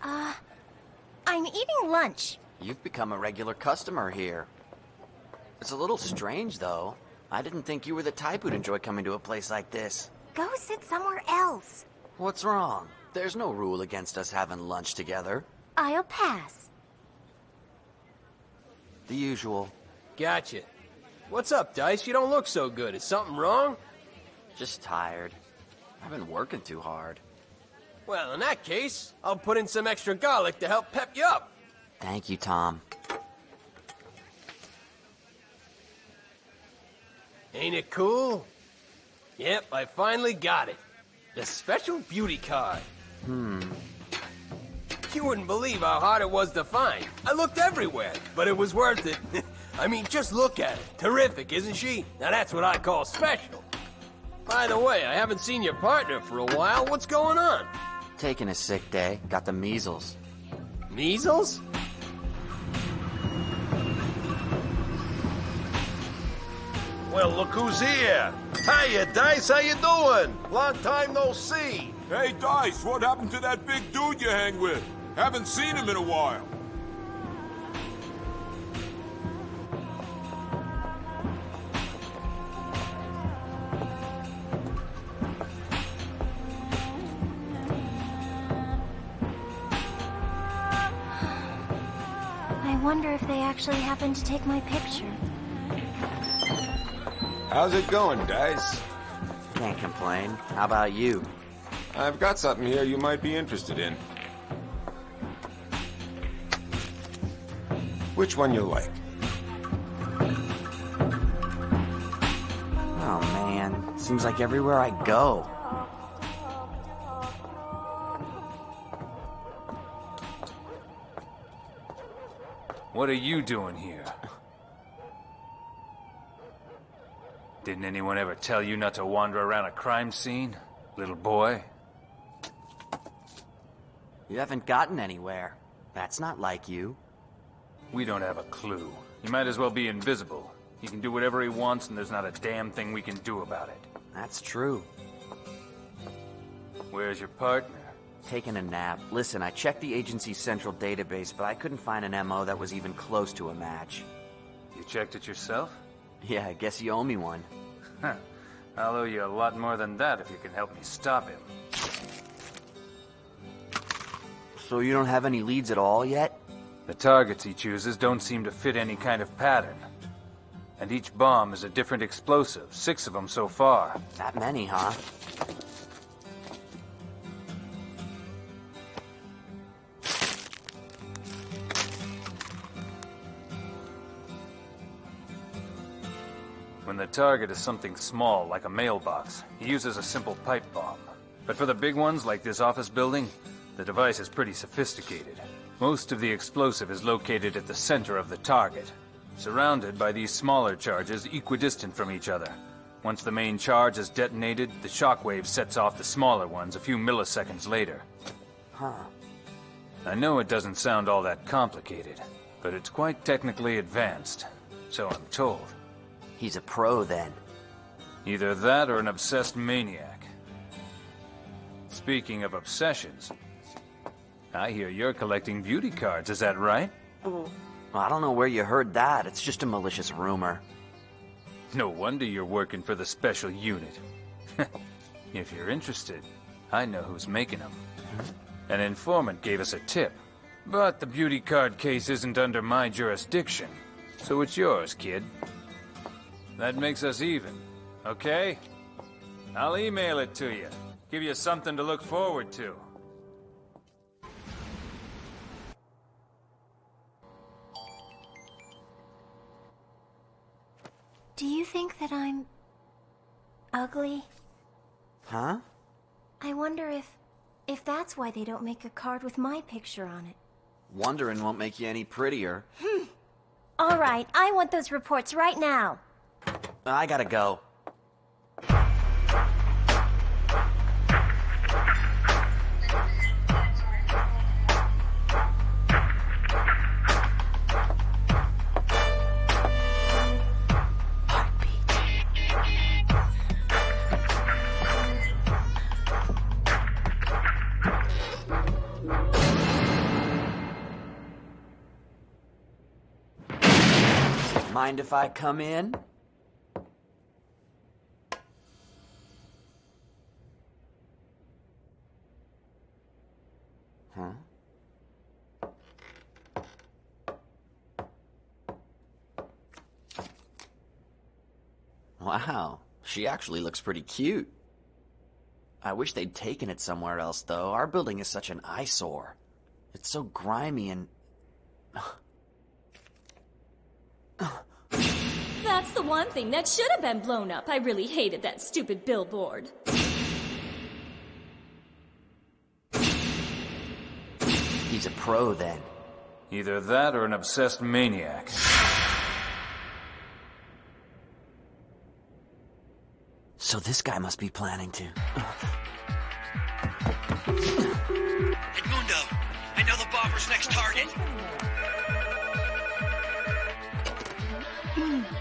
I'm eating lunch. You've become a regular customer here. It's a little strange, though. I didn't think you were the type who'd enjoy coming to a place like this. Go sit somewhere else. What's wrong? There's no rule against us having lunch together. I'll pass. The usual. Gotcha. What's up, Dice? You don't look so good. Is something wrong? Just tired. I've been working too hard. Well, in that case, I'll put in some extra garlic to help pep you up. Thank you, Tom. Ain't it cool? Yep, I finally got it. The special beauty card. You wouldn't believe how hard it was to find. I looked everywhere, but it was worth it. I mean, just look at it. Terrific, isn't she? Now that's what I call special. By the way, I haven't seen your partner for a while. What's going on? Taking a sick day. Got the measles. Measles? Well, look who's here. Hiya, Dice, how you doing? Long time no see. Hey, Dice, what happened to that big dude you hang with? Haven't seen him in a while. I wonder if they actually happened to take my picture. How's it going, Dice? Can't complain. How about you? I've got something here you might be interested in. Which one you like? Oh, man. Seems like everywhere I go. What are you doing here? Didn't anyone ever tell you not to wander around a crime scene, little boy? You haven't gotten anywhere. That's not like you. We don't have a clue. He might as well be invisible. He can do whatever he wants, and there's not a damn thing we can do about it. That's true. Where's your partner? Taking a nap. Listen, I checked the agency's central database, but I couldn't find an MO that was even close to a match. You checked it yourself? Yeah, I guess you owe me one. Huh. I'll owe you a lot more than that if you can help me stop him. So you don't have any leads at all yet? The targets he chooses don't seem to fit any kind of pattern. And each bomb is a different explosive, 6 of them so far. That many, huh? When the target is something small, like a mailbox, he uses a simple pipe bomb. But for the big ones, like this office building, the device is pretty sophisticated. Most of the explosive is located at the center of the target, surrounded by these smaller charges equidistant from each other. Once the main charge is detonated, the shockwave sets off the smaller ones a few milliseconds later. Huh. I know it doesn't sound all that complicated, but it's quite technically advanced, so I'm told. He's a pro, then. Either that or an obsessed maniac. Speaking of obsessions, I hear you're collecting beauty cards, is that right? Well, I don't know where you heard that. It's just a malicious rumor. No wonder you're working for the special unit. If you're interested, I know who's making them. An informant gave us a tip. But the beauty card case isn't under my jurisdiction, so it's yours, kid. That makes us even, okay? I'll email it to you. Give you something to look forward to. Do you think that I'm... ugly? Huh? I wonder if that's why they don't make a card with my picture on it. Wondering won't make you any prettier. All right, I want those reports right now. I gotta go. Mind if I come in? Huh? Wow, she actually looks pretty cute. I wish they'd taken it somewhere else, though. Our building is such an eyesore. It's so grimy and... That's the one thing that should have been blown up. I really hated that stupid billboard. He's a pro, then. Either that or an obsessed maniac. So this guy must be planning to... Edmundo, I know the bomber's next target.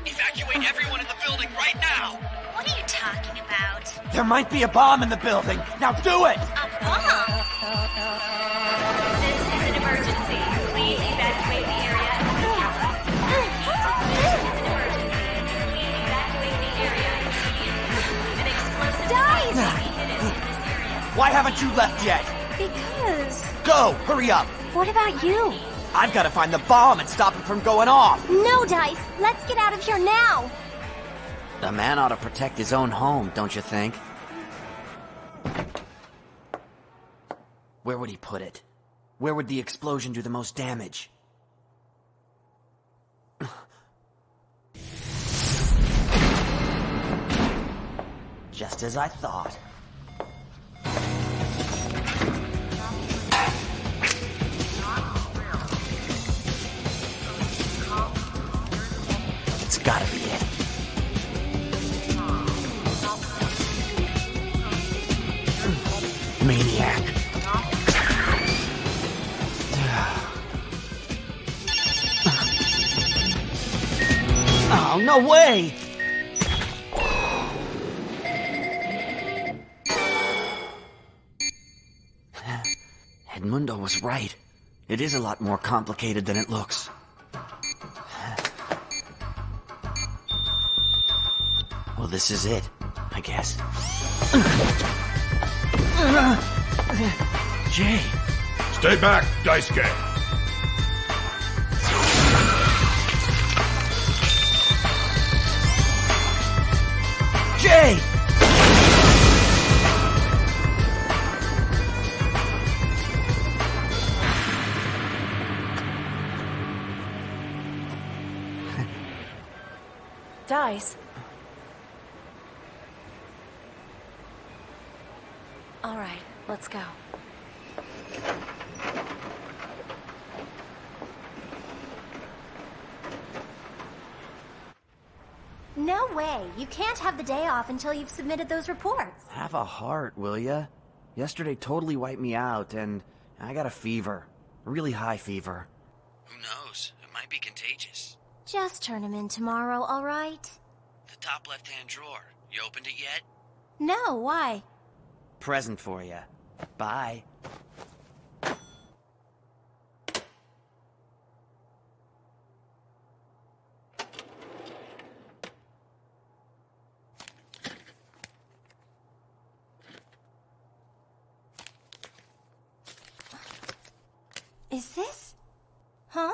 Evacuate everyone in the building right now! What are you talking about? There might be a bomb in the building. Now do it! A bomb? This is an emergency. Please evacuate the area immediately. This is an emergency. Please evacuate the area immediately. An explosive device may be hidden in this area. Why haven't you left yet? Because... Go! Hurry up! What about you? I've got to find the bomb and stop it from going off! No, Dice! Let's get out of here now! A man ought to protect his own home, don't you think? Where would he put it? Where would the explosion do the most damage? Just as I thought. It's gotta be it. Maniac. Oh, no way! Edmundo was right. It is a lot more complicated than it looks. Well, this is it, I guess. Jay! Stay back, Daisuke! Jay! Dice. All right, let's go. No way! You can't have the day off until you've submitted those reports. Have a heart, will ya? Yesterday totally wiped me out, and I got a fever. A really high fever. Who knows? It might be contagious. Just turn him in tomorrow, alright? The top left-hand drawer. You opened it yet? No, why? Present for ya. Bye. Is this? Huh?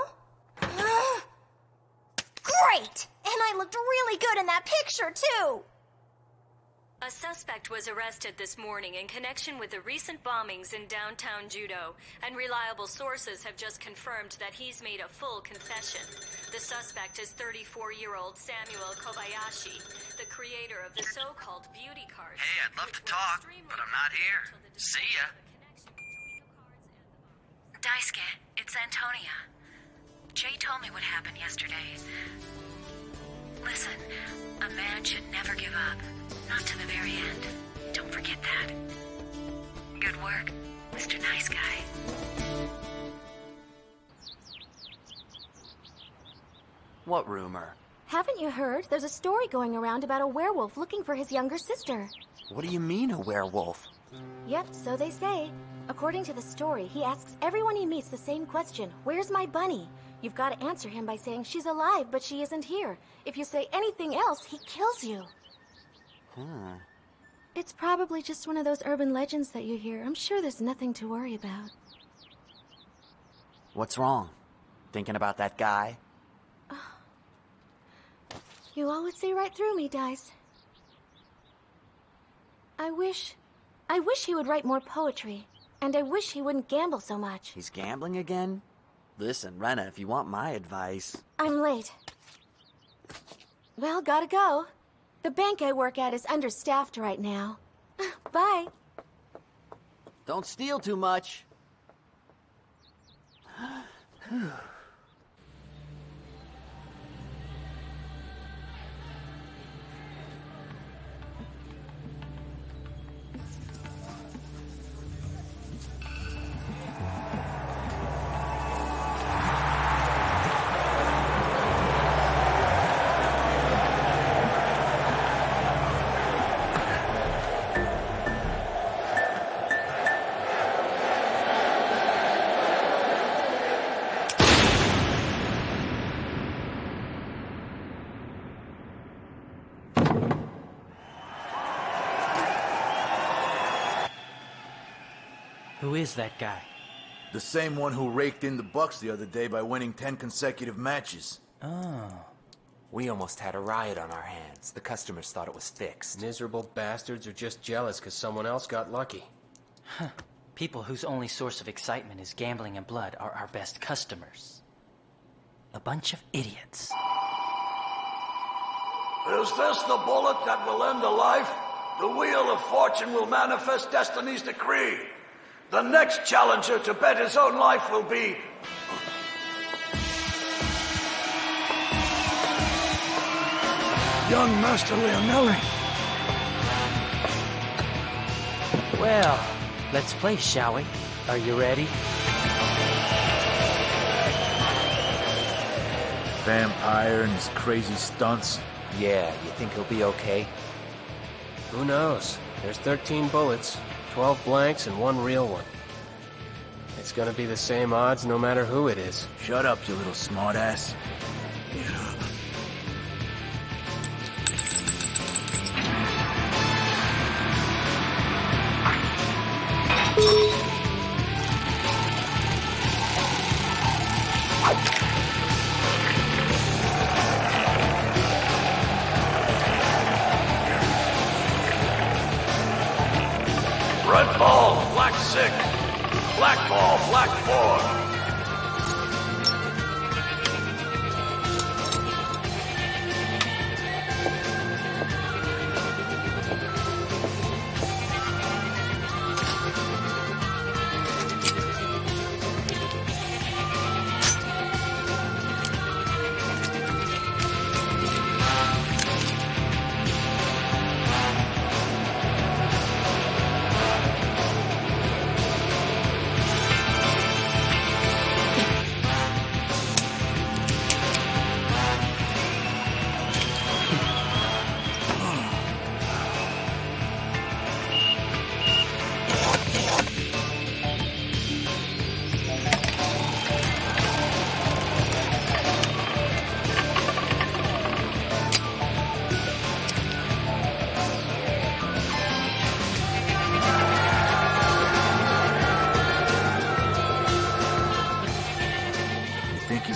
Great! And I looked really good in that picture, too! A suspect was arrested this morning in connection with the recent bombings in downtown Judo, and reliable sources have just confirmed that he's made a full confession. The suspect is 34-year-old Samuel Kobayashi, the creator of the so-called beauty cards. Hey, I'd love to talk, but I'm not here. See ya. Daisuke, it's Antonia. Jay told me what happened yesterday. Listen, a man should never give up. Not to the very end. Don't forget that. Good work, Mr. Nice Guy. What rumor? Haven't you heard? There's a story going around about a werewolf looking for his younger sister. What do you mean, a werewolf? Yep, so they say. According to the story, he asks everyone he meets the same question. Where's my bunny? You've got to answer him by saying she's alive, but she isn't here. If you say anything else, he kills you. It's probably just one of those urban legends that you hear. I'm sure there's nothing to worry about. What's wrong? Thinking about that guy? You always see right through me, Dice. I wish he would write more poetry. And I wish he wouldn't gamble so much. He's gambling again? Listen, Rena, if you want my advice... I'm late. Well, gotta go. The bank I work at is understaffed right now. Bye. Don't steal too much. Who is that guy? The same one who raked in the bucks the other day by winning 10 consecutive matches. Oh. We almost had a riot on our hands. The customers thought it was fixed. Miserable bastards are just jealous because someone else got lucky. Huh. People whose only source of excitement is gambling and blood are our best customers. A bunch of idiots. Is this the bullet that will end a life? The wheel of fortune will manifest destiny's decree. The next challenger to bet his own life will be... young Master Leonelli. Well, let's play, shall we? Are you ready? Vampire and his crazy stunts. Yeah, you think he'll be okay? Who knows? There's 13 bullets, 12 blanks, and 1 real one. It's gonna be the same odds no matter who it is. Shut up, you little smartass. Red ball, black 6. Black ball, black 4.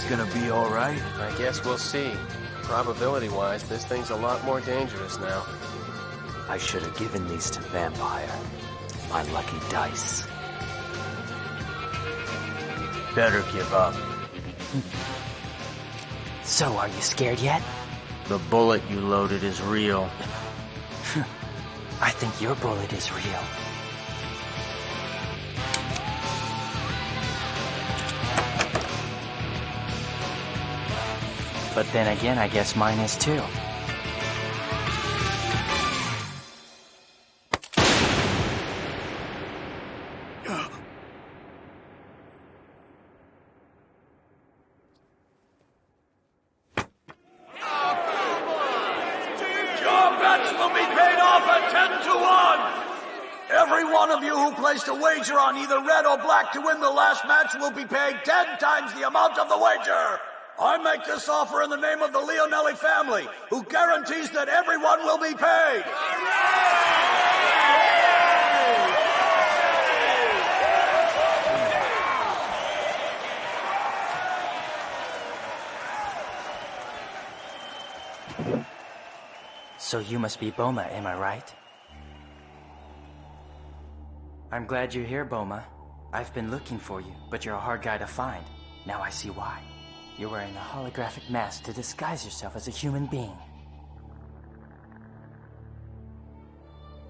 Gonna be all right? I guess we'll see. Probability-wise, this thing's a lot more dangerous now. I should have given these to Vampire. My lucky dice. Better give up. So, are you scared yet? The bullet you loaded is real. I think your bullet is real. But then again, I guess mine is too. Placed a wager on either red or black to win the last match will be paid 10 times the amount of the wager. I make this offer in the name of the Leonelli family, who guarantees that everyone will be paid. So you must be Boma, am I right? I'm glad you're here, Boma. I've been looking for you, but you're a hard guy to find. Now I see why. You're wearing a holographic mask to disguise yourself as a human being.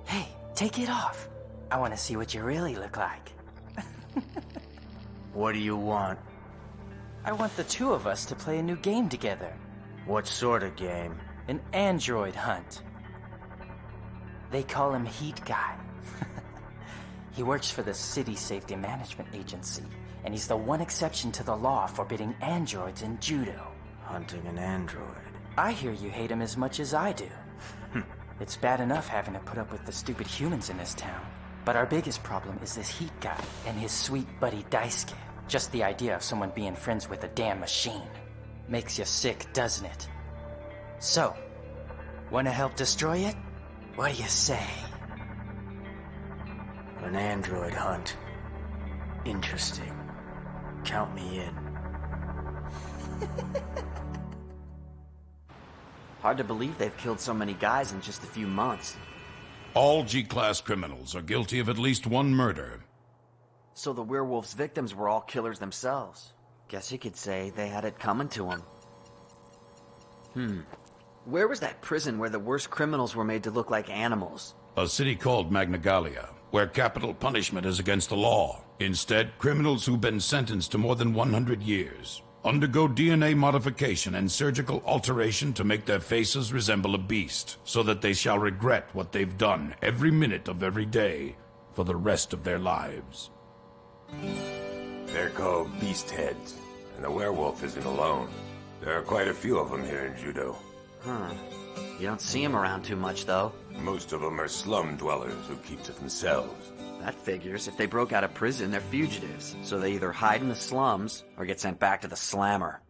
Hey, take it off. I want to see what you really look like. What do you want? I want the two of us to play a new game together. What sort of game? An android hunt. They call him Heat Guy. He works for the City Safety Management Agency, and he's the one exception to the law forbidding androids in judo. Hunting an android. I hear you hate him as much as I do. It's bad enough having to put up with the stupid humans in this town. But our biggest problem is this Heat Guy and his sweet buddy Daisuke. Just the idea of someone being friends with a damn machine. Makes you sick, doesn't it? So, wanna help destroy it? What do you say? An android hunt. Interesting. Count me in. Hard to believe they've killed so many guys in just a few months. All G-Class criminals are guilty of at least one murder. So the werewolf's victims were all killers themselves. Guess you could say they had it coming to them. Where was that prison where the worst criminals were made to look like animals? A city called Magnagalia, where capital punishment is against the law. Instead, criminals who've been sentenced to more than 100 years undergo DNA modification and surgical alteration to make their faces resemble a beast, so that they shall regret what they've done every minute of every day for the rest of their lives. They're called beast heads, and the werewolf isn't alone. There are quite a few of them here in Judo. You don't see them around too much, though. Most of them are slum dwellers who keep to themselves. That figures. If they broke out of prison, they're fugitives. So they either hide in the slums or get sent back to the slammer.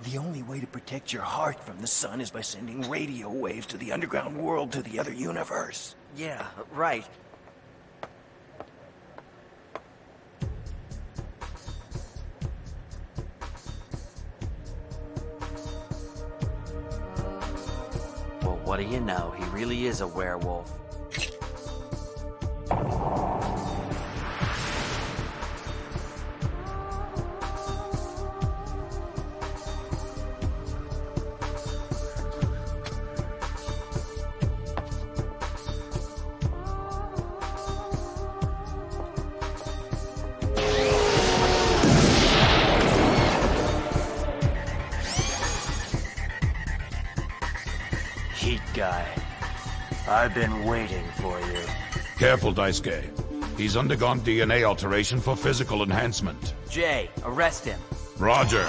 The only way to protect your heart from the sun is by sending radio waves to the underground world, to the other universe. Yeah, right. Well, what do you know? He really is a werewolf. Heat Guy. I've been waiting for you. Careful, Daisuke. He's undergone DNA alteration for physical enhancement. Jay, arrest him. Roger.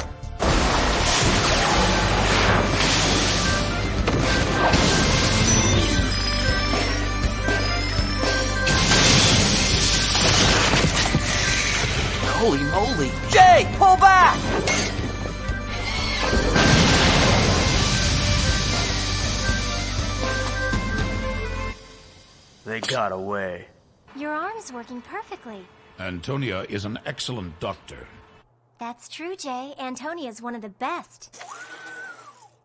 Holy moly! Jay, pull back! they got away. Your arm's working perfectly. Antonia is an excellent doctor. That's true, Jay. Antonia's one of the best.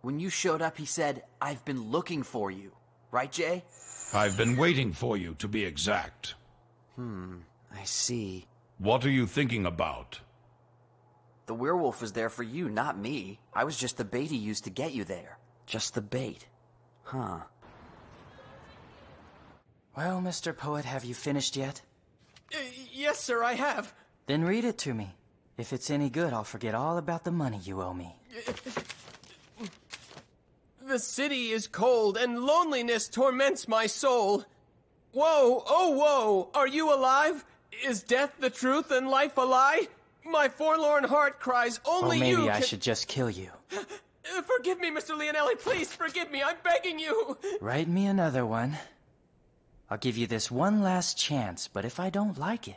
When you showed up, he said, "I've been looking for you." Right, Jay? I've been waiting for you, to be exact. I see. What are you thinking about? The werewolf was there for you, not me. I was just the bait he used to get you there. Just the bait. Huh. Well, Mr. Poet, have you finished yet? Yes, sir, I have. Then read it to me. If it's any good, I'll forget all about the money you owe me. The city is cold, and loneliness torments my soul. Whoa, oh whoa, are you alive? Is death the truth and life a lie? My forlorn heart cries, only you Or maybe can... I should just kill you. Forgive me, Mr. Leonelli, please forgive me, I'm begging you. Write me another one. I'll give you this one last chance, but if I don't like it...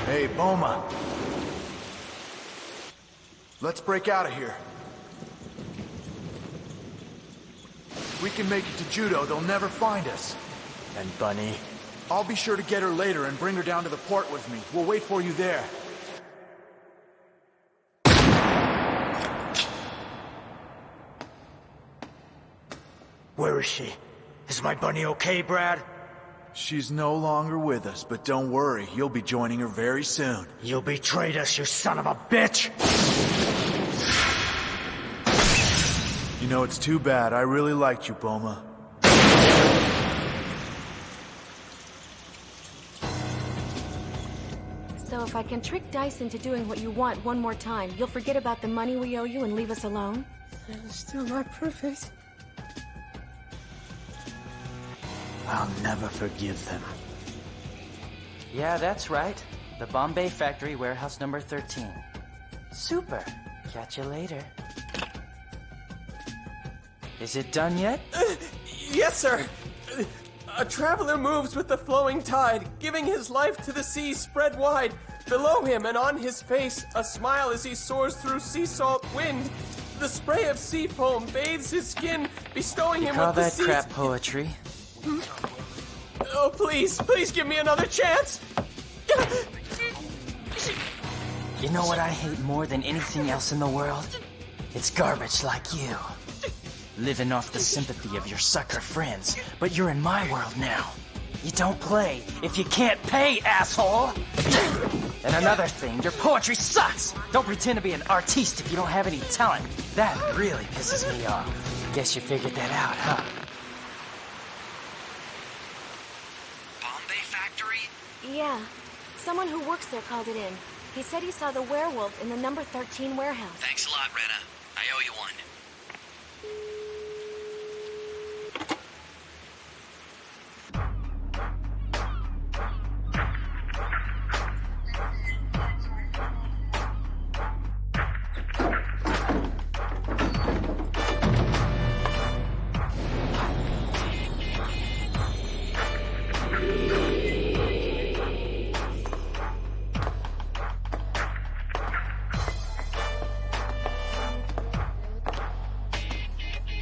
Hey, Boma. Let's break out of here. If we can make it to Judo, they'll never find us. And Bunny? I'll be sure to get her later and bring her down to the port with me. We'll wait for you there. Where is she? Is my Bunny okay, Brad? She's no longer with us, but don't worry, you'll be joining her very soon. You betrayed us, you son of a bitch! You know, it's too bad. I really liked you, Boma. So if I can trick Dice into doing what you want one more time, you'll forget about the money we owe you and leave us alone? Still not perfect. I'll never forgive them. Yeah, that's right. The Bombay Factory, warehouse number 13. Super. Catch you later. Is it done yet? Yes, sir. A traveler moves with the flowing tide, giving his life to the sea spread wide. Below him and on his face, a smile as he soars through sea salt wind. The spray of sea foam bathes his skin, bestowing him with the seas... Call that crap poetry? Oh, please, please give me another chance! You know what I hate more than anything else in the world? It's garbage like you. Living off the sympathy of your sucker friends, but you're in my world now. You don't play if you can't pay, asshole! And another thing, your poetry sucks! Don't pretend to be an artiste if you don't have any talent. That really pisses me off. Guess you figured that out, huh? Bombay Factory? Yeah. Someone who works there called it in. He said he saw the werewolf in the number 13 warehouse. Thanks a lot, Rena. I owe you one.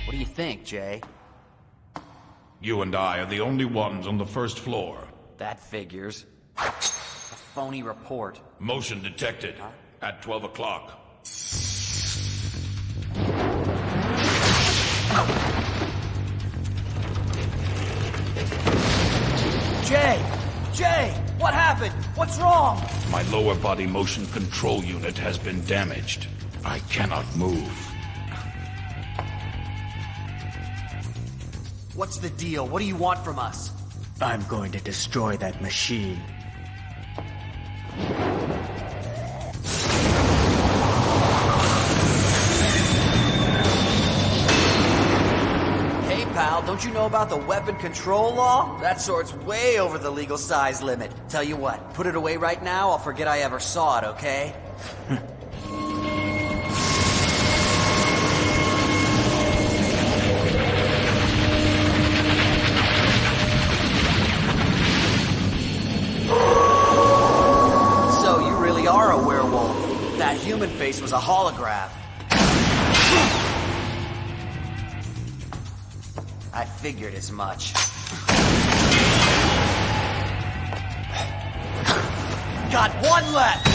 What do you think, Jay? You and I are the only ones on the first floor. That figures. A phony report. Motion detected. At 12 o'clock. Jay! Jay! What happened? What's wrong? My lower body motion control unit has been damaged. I cannot move. What's the deal? What do you want from us? I'm going to destroy that machine. Hey, pal, don't you know about the weapon control law? That sword's way over the legal size limit. Tell you what, put it away right now, I'll forget I ever saw it, okay? So, you really are human face was a holograph. I figured as much. Got one left!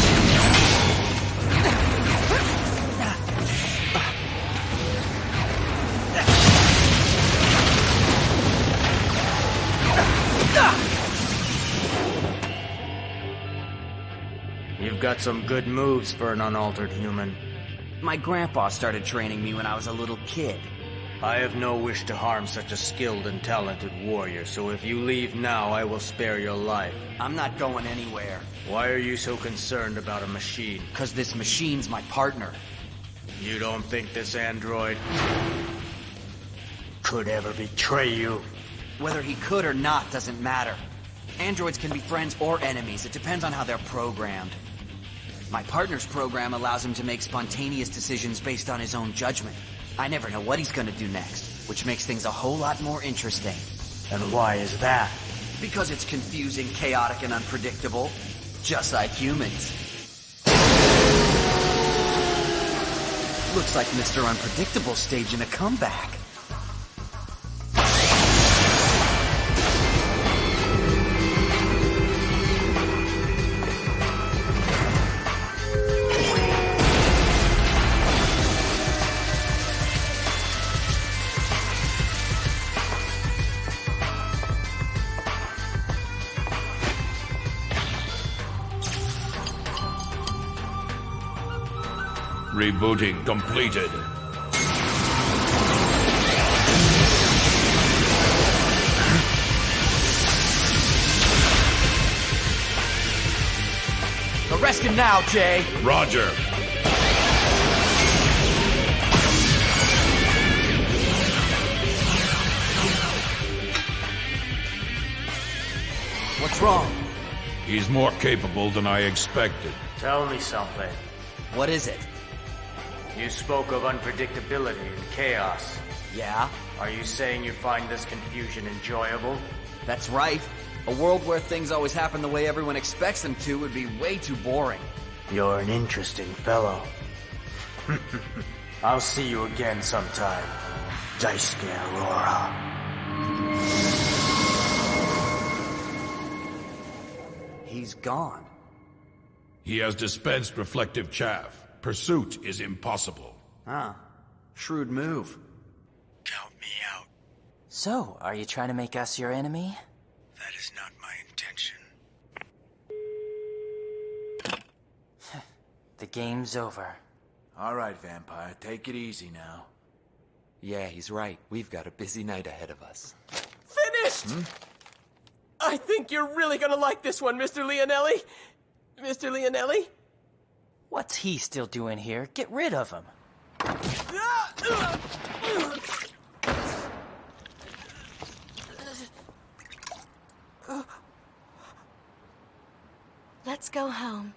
You've got some good moves for an unaltered human. My grandpa started training me when I was a little kid. I have no wish to harm such a skilled and talented warrior, so if you leave now, I will spare your life. I'm not going anywhere. Why are you so concerned about a machine? 'Cause this machine's my partner. You don't think this android could ever betray you? Whether he could or not doesn't matter. Androids can be friends or enemies. It depends on how they're programmed. My partner's program allows him to make spontaneous decisions based on his own judgment. I never know what he's gonna do next, which makes things a whole lot more interesting. And why is that? Because it's confusing, chaotic, and unpredictable. Just like humans. Looks like Mr. Unpredictable's staging a comeback. Rebooting completed. Arrest him now, Jay! Roger. What's wrong? He's more capable than I expected. Tell me something. What is it? You spoke of unpredictability and chaos. Yeah? Are you saying you find this confusion enjoyable? That's right. A world where things always happen the way everyone expects them to would be way too boring. You're an interesting fellow. I'll see you again sometime, Daisuke Aurora. He's gone. He has dispensed reflective chaff. Pursuit is impossible. Huh. Shrewd move. Count me out. So, are you trying to make us your enemy? That is not my intention. The game's over. All right, Vampire, take it easy now. Yeah, he's right. We've got a busy night ahead of us. Finished! I think you're really gonna like this one, Mr. Leonelli. Mr. Leonelli? What's he still doing here? Get rid of him. Let's go home.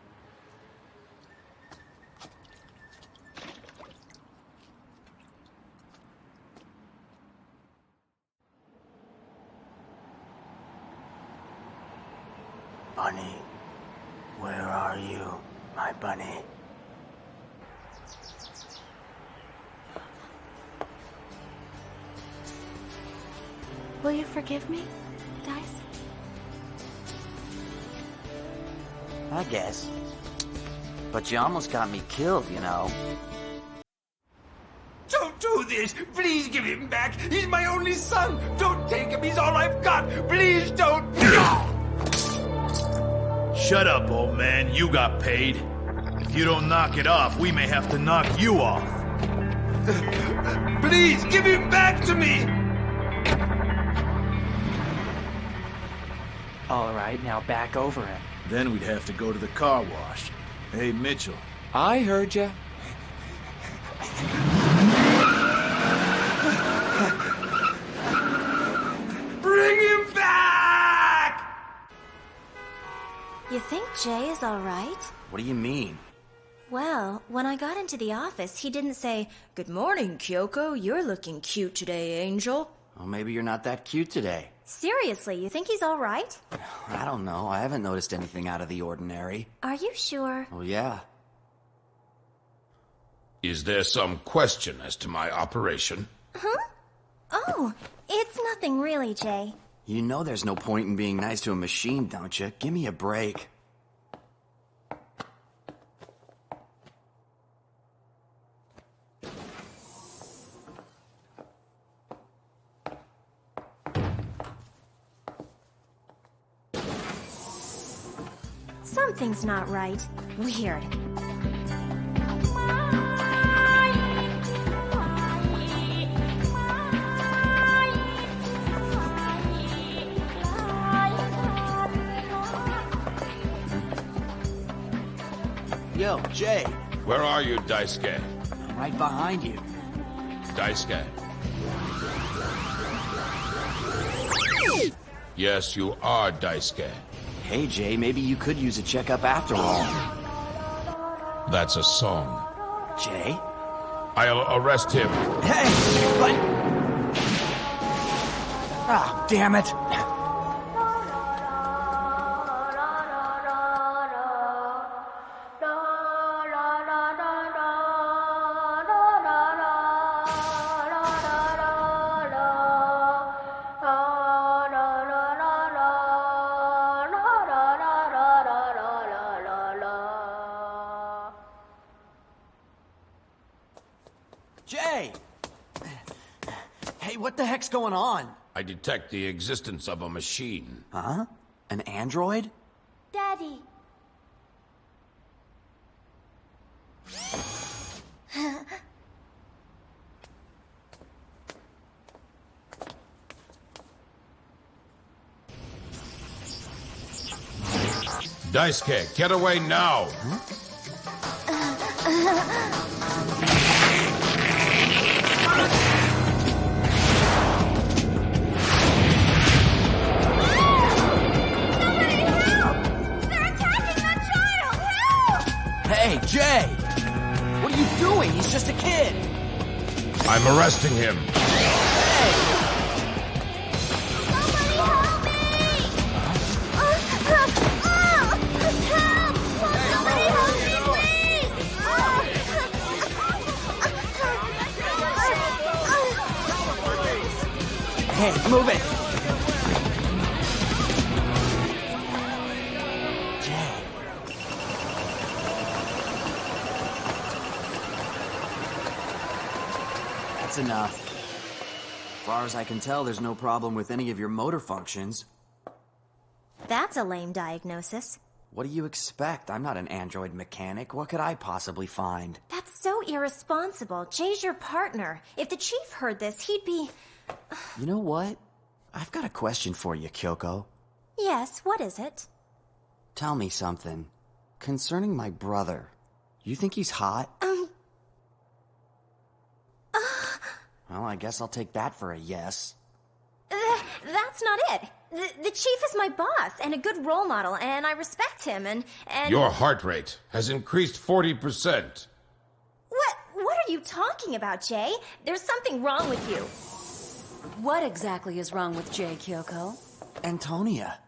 Bunny, where are you, my bunny? Will you forgive me, Dice? I guess. But you almost got me killed, you know. Don't do this! Please give him back! He's my only son! Don't take him! He's all I've got! Please don't! Shut up, old man. You got paid. If you don't knock it off, we may have to knock you off. Please, give him back to me! All right, now back over him. Then we'd have to go to the car wash. Hey, Mitchell. I heard ya. Bring him back! You think Jay is all right? What do you mean? Well, when I got into the office, he didn't say, "Good morning, Kyoko. You're looking cute today, Angel." Well, maybe you're not that cute today. Seriously, you think he's all right? I don't know. I haven't noticed anything out of the ordinary. Are you sure? Well, yeah. Is there some question as to my operation? Huh? Oh, it's nothing really, Jay. You know there's no point in being nice to a machine, don't you? Give me a break. Something's not right. Weird. Yo, Jay. Where are you, Daisuke? I'm right behind you. Daisuke. Yes, you are Daisuke. Hey, Jay, maybe you could use a checkup after all. That's a song. Jay? I'll arrest him. Hey! What? Ah, damn it! Jay! Hey, what the heck's going on? I detect the existence of a machine. Huh? An android? Daddy. Daisuke, get away now! Hey, Jay! What are you doing? He's just a kid! I'm arresting him. Hey, move it! Jay. That's enough. As far as I can tell, there's no problem with any of your motor functions. That's a lame diagnosis. What do you expect? I'm not an android mechanic. What could I possibly find? That's so irresponsible. Jay's your partner. If the chief heard this, he'd be... You know what? I've got a question for you, Kyoko. Yes, what is it? Tell me something. Concerning my brother, you think he's hot? Well, I guess I'll take that for a yes. That's not it. The chief is my boss and a good role model, and I respect him, and... Your heart rate has increased 40%. What are you talking about, Jay? There's something wrong with you. What exactly is wrong with Jay, Kyoko? Antonia,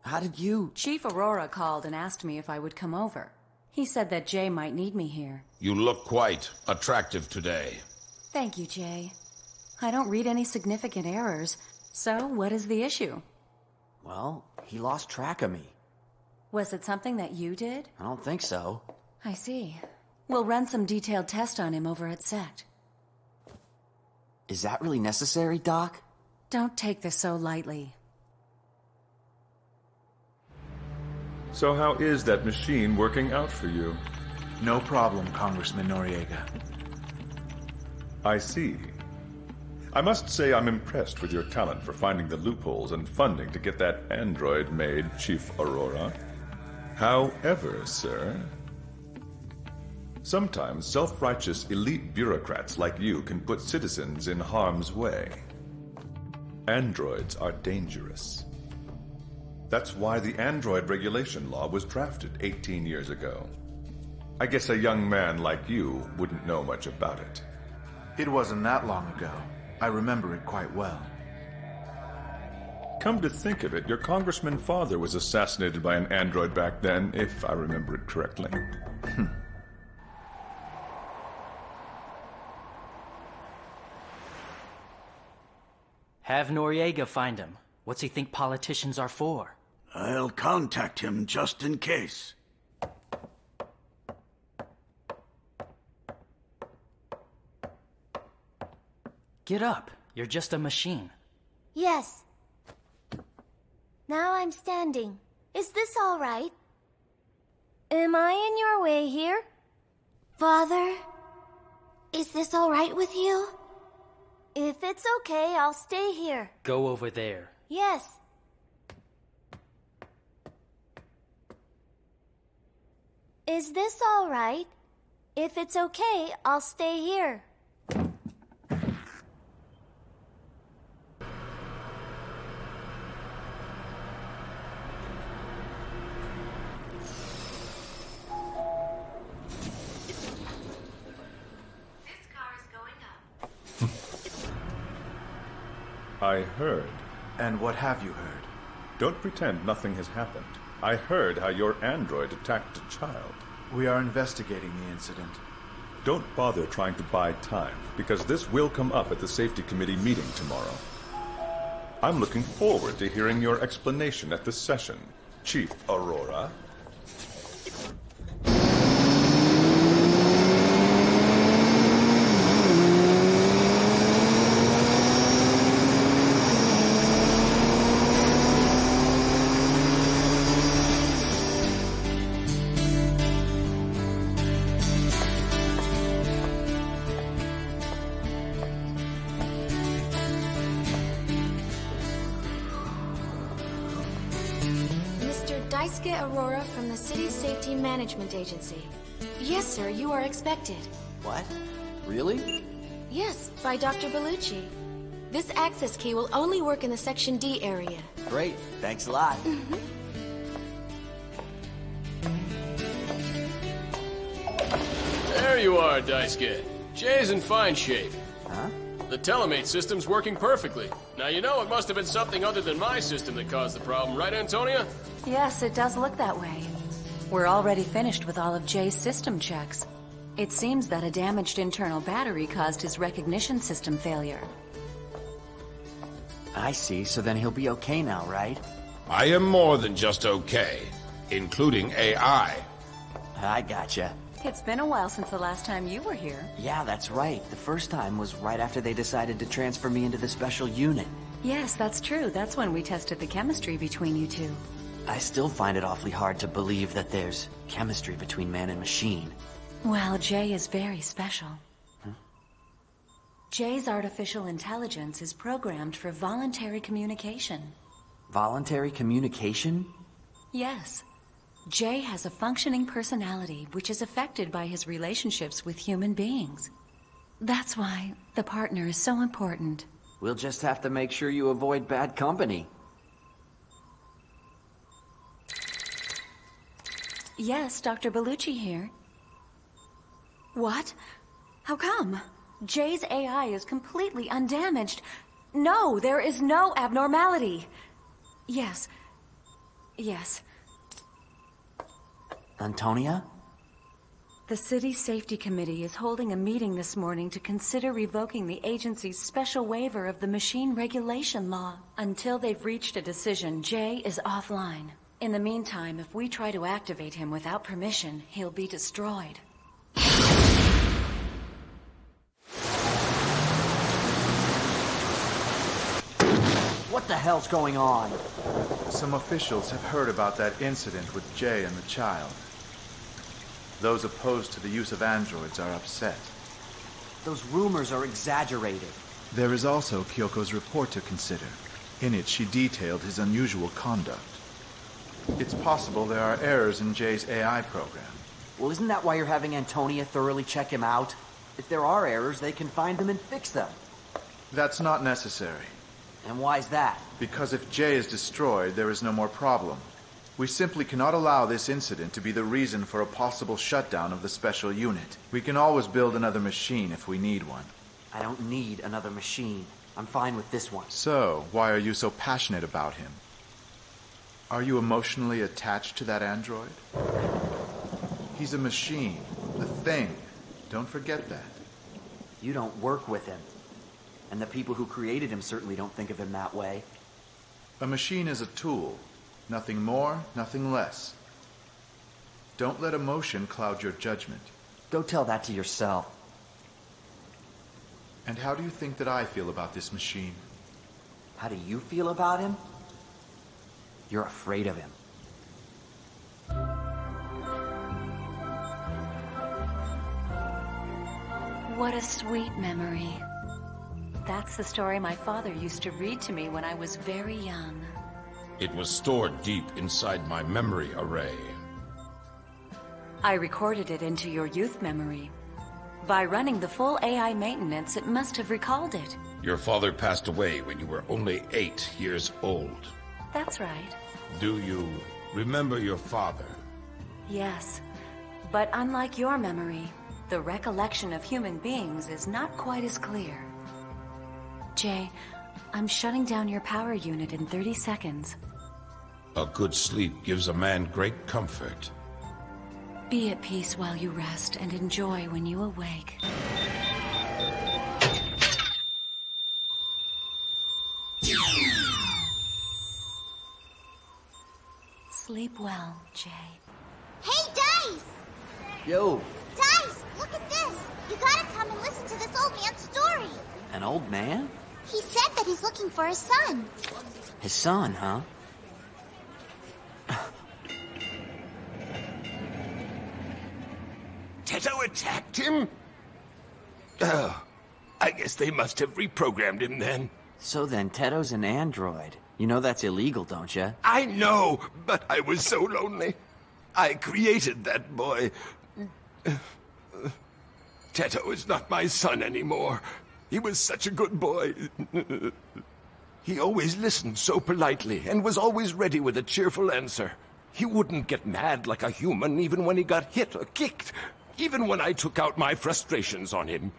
how did you... Chief Aurora called and asked me if I would come over. He said that Jay might need me here. You look quite attractive today. Thank you, Jay. I don't read any significant errors, so what is the issue? Well, he lost track of me. Was it something that you did? I don't think so. I see. We'll run some detailed tests on him over at SECT. Is that really necessary, Doc? Don't take this so lightly. So how is that machine working out for you? No problem, Congressman Noriega. I see. I must say I'm impressed with your talent for finding the loopholes and funding to get that android made, Chief Aurora. However, sir, sometimes self-righteous elite bureaucrats like you can put citizens in harm's way. Androids are dangerous. That's why the android regulation law was drafted 18 years ago. I guess a young man like you wouldn't know much about it. It wasn't that long ago. I remember it quite well. Come to think of it, your congressman father was assassinated by an android back then, if I remember it correctly. Have Noriega find him. What's he think politicians are for? I'll contact him just in case. Get up. You're just a machine. Yes. Now I'm standing. Is this all right? Am I in your way here? Father? Is this all right with you? If it's okay, I'll stay here. Go over there. Yes. Is this all right? If it's okay, I'll stay here. I heard. And what have you heard? Don't pretend nothing has happened. I heard how your android attacked a child. We are investigating the incident. Don't bother trying to buy time, because this will come up at the Safety Committee meeting tomorrow. I'm looking forward to hearing your explanation at the session, Chief Aurora. Daisuke Aurora from the City Safety Management Agency. Yes, sir, you are expected. What? Really? Yes, by Dr. Bellucci. This access key will only work in the Section D area. Great, thanks a lot. There you are, Daisuke. Jay's in fine shape. Huh? The telemate system's working perfectly. Now you know it must have been something other than my system that caused the problem, right, Antonia? Yes, it does look that way. We're already finished with all of Jay's system checks. It seems that a damaged internal battery caused his recognition system failure. I see, so then he'll be okay now, right? I am more than just okay, including AI. I gotcha. It's been a while since the last time you were here. Yeah, that's right. The first time was right after they decided to transfer me into the special unit. Yes, that's true. That's when we tested the chemistry between you two. I still find it awfully hard to believe that there's chemistry between man and machine. Well, Jay is very special. Jay's artificial intelligence is programmed for voluntary communication. Voluntary communication? Yes. Jay has a functioning personality which is affected by his relationships with human beings. That's why the partner is so important. We'll just have to make sure you avoid bad company. Yes, Dr. Bellucci here. What? How come? Jay's AI is completely undamaged. No, there is no abnormality. Yes. Yes. Antonia? The City Safety Committee is holding a meeting this morning to consider revoking the agency's special waiver of the machine regulation law. Until they've reached a decision, Jay is offline. In the meantime, if we try to activate him without permission, he'll be destroyed. What the hell's going on? Some officials have heard about that incident with Jay and the child. Those opposed to the use of androids are upset. Those rumors are exaggerated. There is also Kyoko's report to consider. In it, she detailed his unusual conduct. It's possible there are errors in Jay's AI program. Well, isn't that why you're having Antonia thoroughly check him out? If there are errors, they can find them and fix them. That's not necessary. And why's that? Because if Jay is destroyed, there is no more problem. We simply cannot allow this incident to be the reason for a possible shutdown of the special unit. We can always build another machine if we need one. I don't need another machine. I'm fine with this one. So, why are you so passionate about him? Are you emotionally attached to that android? He's a machine, a thing. Don't forget that. You don't work with him. And the people who created him certainly don't think of him that way. A machine is a tool. Nothing more, nothing less. Don't let emotion cloud your judgment. Go tell that to yourself. And how do you think that I feel about this machine? How do you feel about him? You're afraid of him. What a sweet memory. That's the story my father used to read to me when I was very young. It was stored deep inside my memory array. I recorded it into your youth memory. By running the full AI maintenance, it must have recalled it. Your father passed away when you were only 8 years old. That's right. Do you remember your father? Yes. But unlike your memory, the recollection of human beings is not quite as clear. Jay, I'm shutting down your power unit in 30 seconds. A good sleep gives a man great comfort. Be at peace while you rest and enjoy when you awake. Sleep well, Jay. Hey, Dice! Yo! Dice, look at this! You gotta come and listen to this old man's story! An old man? He said that he's looking for his son. His son, huh? Teto attacked him? Oh, I guess they must have reprogrammed him then. So then, Teto's an android. You know that's illegal, don't you? I know, but I was so lonely. I created that boy. Teto is not my son anymore. He was such a good boy. He always listened so politely and was always ready with a cheerful answer. He wouldn't get mad like a human even when he got hit or kicked. Even when I took out my frustrations on him.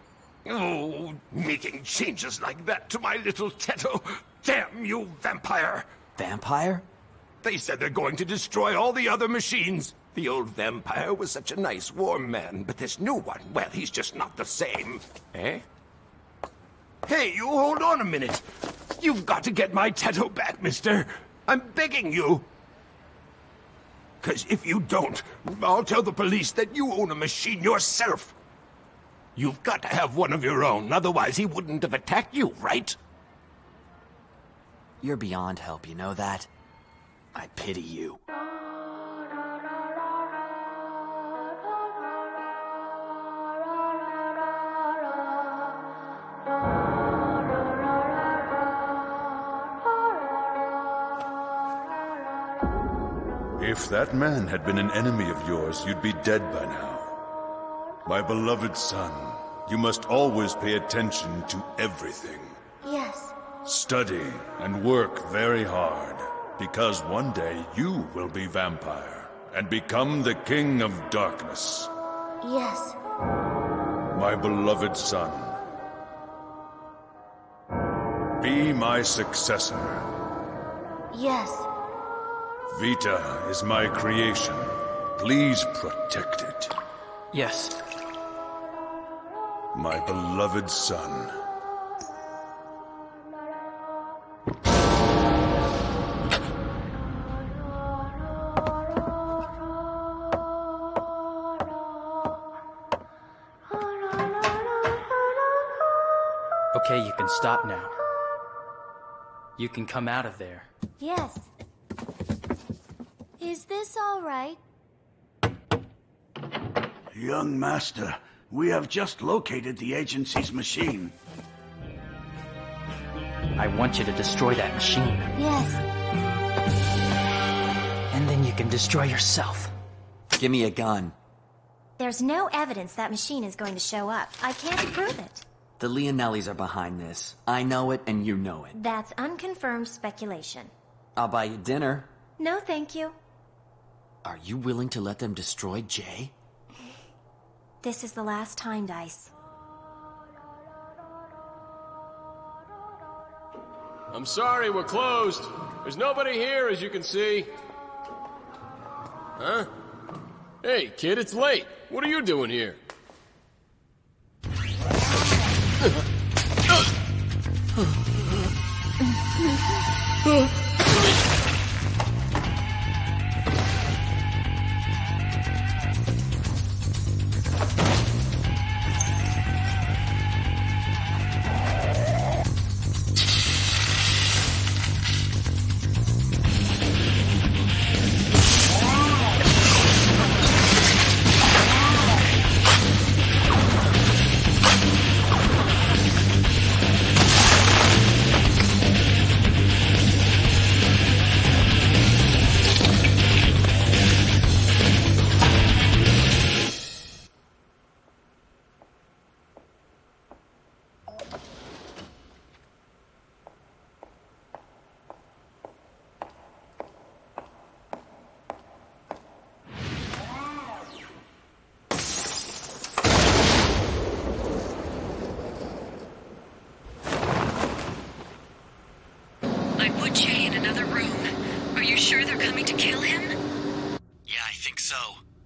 Oh, making changes like that to my little Teto. Damn you, vampire! Vampire? They said they're going to destroy all the other machines. The old vampire was such a nice, warm man, but this new one, well, he's just not the same. Eh? Hey, you hold on a minute. You've got to get my Teto back, mister. I'm begging you. 'Cause if you don't, I'll tell the police that you own a machine yourself. You've got to have one of your own, otherwise he wouldn't have attacked you, right? You're beyond help, you know that? I pity you. If that man had been an enemy of yours, you'd be dead by now. My beloved son, you must always pay attention to everything. Yes. Study and work very hard, because one day you will be vampire and become the king of darkness. Yes. My beloved son, be my successor. Yes. Vita is my creation. Please protect it. Yes. My beloved son. Okay, you can stop now. You can come out of there. Yes. Is this all right? Young master, we have just located the agency's machine. I want you to destroy that machine. Yes. And then you can destroy yourself. Give me a gun. There's no evidence that machine is going to show up. I can't prove it. The Leonellis are behind this. I know it, and you know it. That's unconfirmed speculation. I'll buy you dinner. No, thank you. Are you willing to let them destroy Jay? This is the last time, Dice. I'm sorry, we're closed. There's nobody here, as you can see. Huh? Hey, kid, it's late. What are you doing here? I put Jay in another room. Are you sure they're coming to kill him? Yeah, I think so.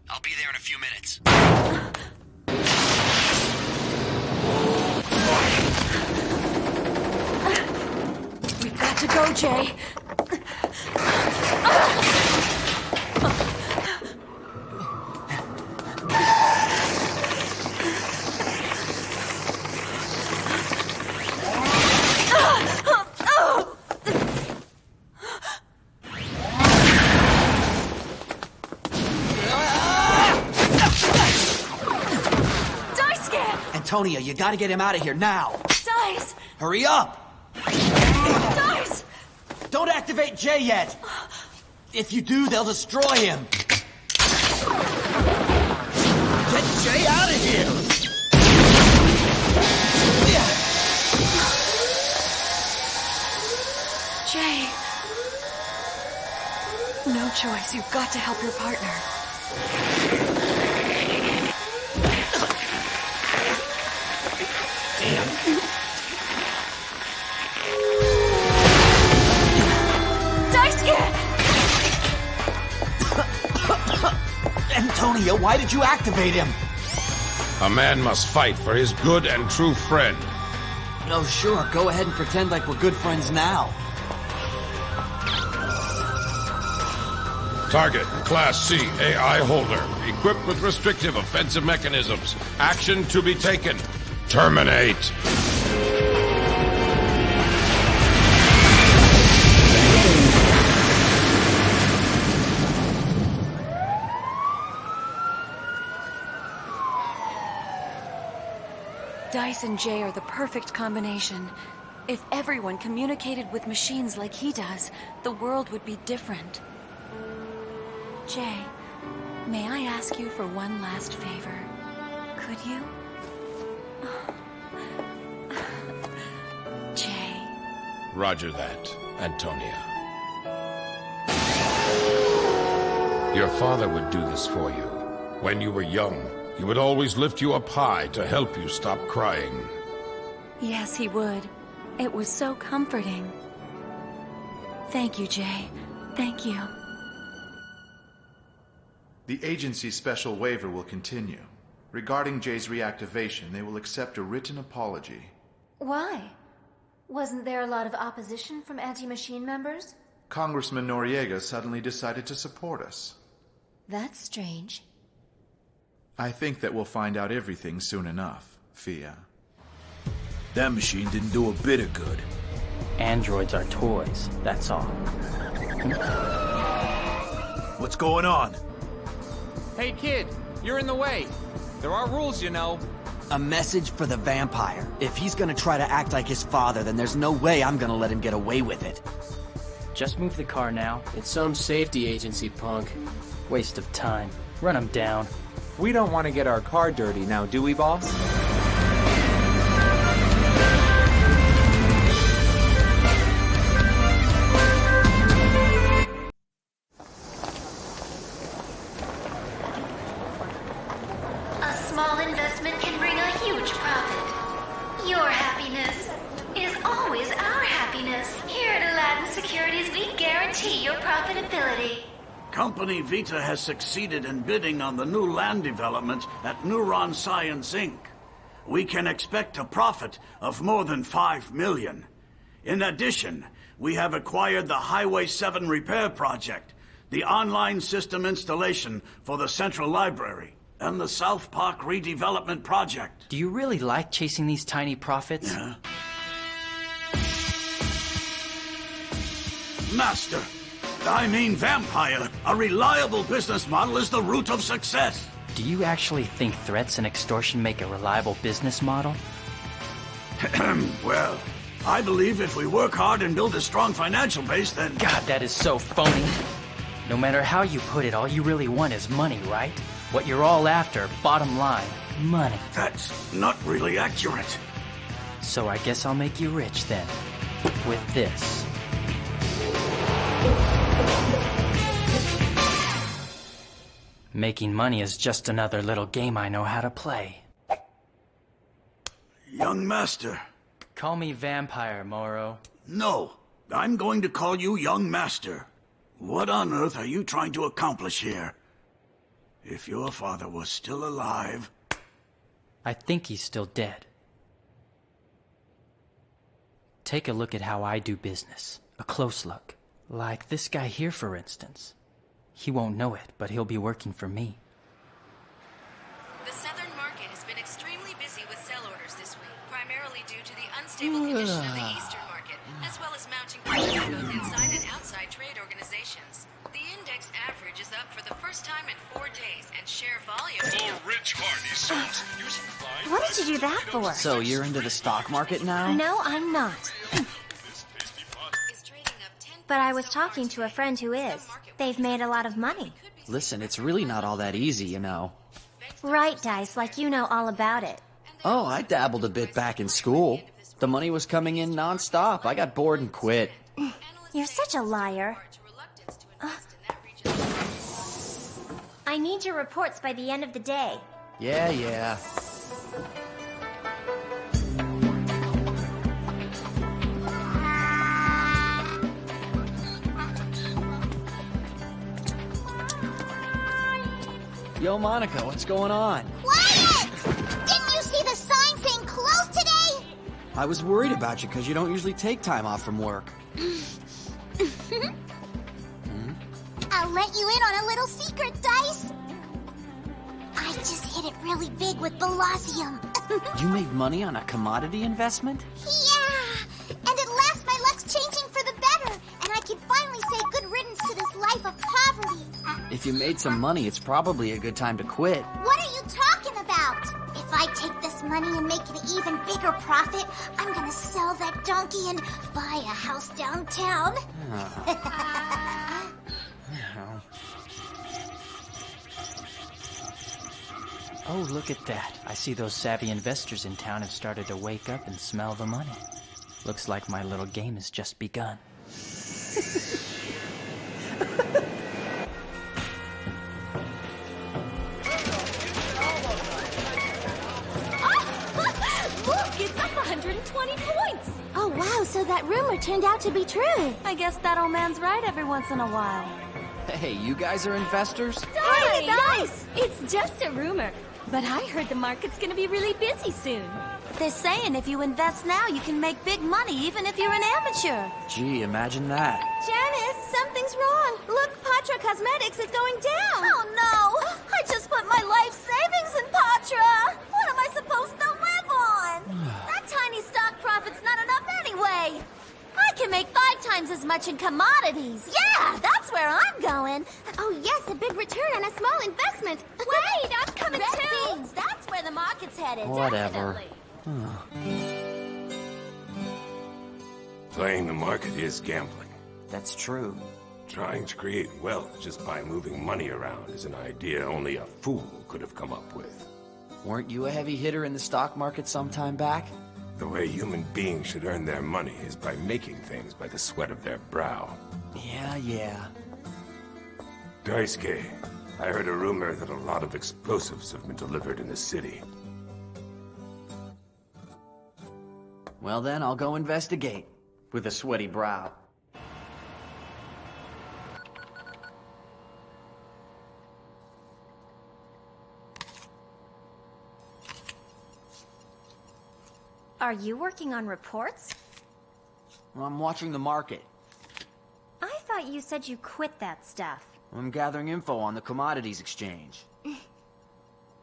I'll be there in a few minutes. We've got to go, Jay. Antonia, you gotta get him out of here now! Dice! Hurry up! Dice! Don't activate Jay yet! If you do, they'll destroy him! Get Jay out of here! Jay. No choice. You've got to help your partner. Antonia, why did you activate him? A man must fight for his good and true friend. Oh, sure. Go ahead and pretend like we're good friends now. Target, Class C AI holder. Equipped with restrictive offensive mechanisms. Action to be taken. Terminate. Dice and Jay are the perfect combination. If everyone communicated with machines like he does, the world would be different. Jay, may I ask you for one last favor? Could you? Jay. Roger that, Antonia. Your father would do this for you. When you were young, he would always lift you up high to help you stop crying. Yes, he would. It was so comforting. Thank you, Jay. Thank you. The agency's special waiver will continue. Regarding Jay's reactivation, they will accept a written apology. Why? Wasn't there a lot of opposition from anti-machine members? Congressman Noriega suddenly decided to support us. That's strange. I think that we'll find out everything soon enough, Fia. That machine didn't do a bit of good. Androids are toys, that's all. What's going on? Hey kid, you're in the way. There are rules, you know. A message for the vampire. If he's gonna try to act like his father, then there's no way I'm gonna let him get away with it. Just move the car now. It's some safety agency, punk. Waste of time. Run him down. We don't want to get our car dirty now, do we, boss? A small investment can bring a huge profit. Your happiness is always our happiness. Here at Aladdin Securities, we guarantee your profitability. Company Vita has succeeded in bidding on the new land development at Neuron Science Inc. We can expect a profit of more than $5 million. In addition, we have acquired the Highway 7 repair project, the online system installation for the Central Library, and the South Park redevelopment project. Do you really like chasing these tiny profits? Yeah. Master, I mean Vampire. A reliable business model is the root of success. Do you actually think threats and extortion make a reliable business model? Well, I believe if we work hard and build a strong financial base, then... God, that is so phony. No matter how you put it, all you really want is money, right? What you're all after, bottom line, money. That's not really accurate. So I guess I'll make you rich then. With this. Making money is just another little game I know how to play. Young Master. Call me Vampire, Moro. No, I'm going to call you Young Master. What on earth are you trying to accomplish here? If your father was still alive... I think he's still dead. Take a look at how I do business. A close look. Like this guy here, for instance. He won't know it, but he'll be working for me. The southern market has been extremely busy with sell orders this week, primarily due to the unstable condition of the eastern market, as well as mounting pressure both inside and outside trade organizations. The index average is up for the first time in 4 days, and share volume... Oh, Rich Hardy sauce. What did you do that for? So you're into the stock market now? No, I'm not. But I was talking to a friend who is. They've made a lot of money. Listen, it's really not all that easy, you know. Right, Dice, like you know all about it. Oh, I dabbled a bit back in school. The money was coming in non-stop. I got bored and quit. You're such a liar. I need your reports by the end of the day. Yeah. Yo, Monica, what's going on? Quiet! Didn't you see the sign saying closed today? I was worried about you because you don't usually take time off from work. I'll let you in on a little secret, Dice. I just hit it really big with Bellasium. You made money on a commodity investment? Yeah! And at last my luck's changing for the better, and I can finally say good riddance to this life of poverty. If you made some money, it's probably a good time to quit. What are you talking about? If I take this money and make an even bigger profit, I'm gonna sell that donkey and buy a house downtown. Oh, look at that. I see those savvy investors in town have started to wake up and smell the money. Looks like my little game has just begun. Look, it's up 120 points! Oh, wow, so that rumor turned out to be true. I guess that old man's right every once in a while. Hey, you guys are investors? Dice! It's just a rumor. But I heard the market's gonna be really busy soon. They're saying if you invest now, you can make big money even if you're an amateur. Gee, imagine that. Janice, something's wrong. Look, Patra Cosmetics is going down. Oh, no. I just put my life savings in Patra. What am I supposed to live on? That tiny stock profit's not enough anyway. I can make 5 times as much in commodities. Yeah, that's where I'm going. Oh, yes, a big return on a small investment. Wait, I'm coming too. Things. That's where the market's headed. Whatever. Playing the market is gambling. That's true. Trying to create wealth just by moving money around is an idea only a fool could have come up with. Weren't you a heavy hitter in the stock market some time back? The way human beings should earn their money is by making things by the sweat of their brow. Yeah. Daisuke, I heard a rumor that a lot of explosives have been delivered in the city. Well then, I'll go investigate. With a sweaty brow. Are you working on reports? I'm watching the market. I thought you said you quit that stuff. I'm gathering info on the commodities exchange.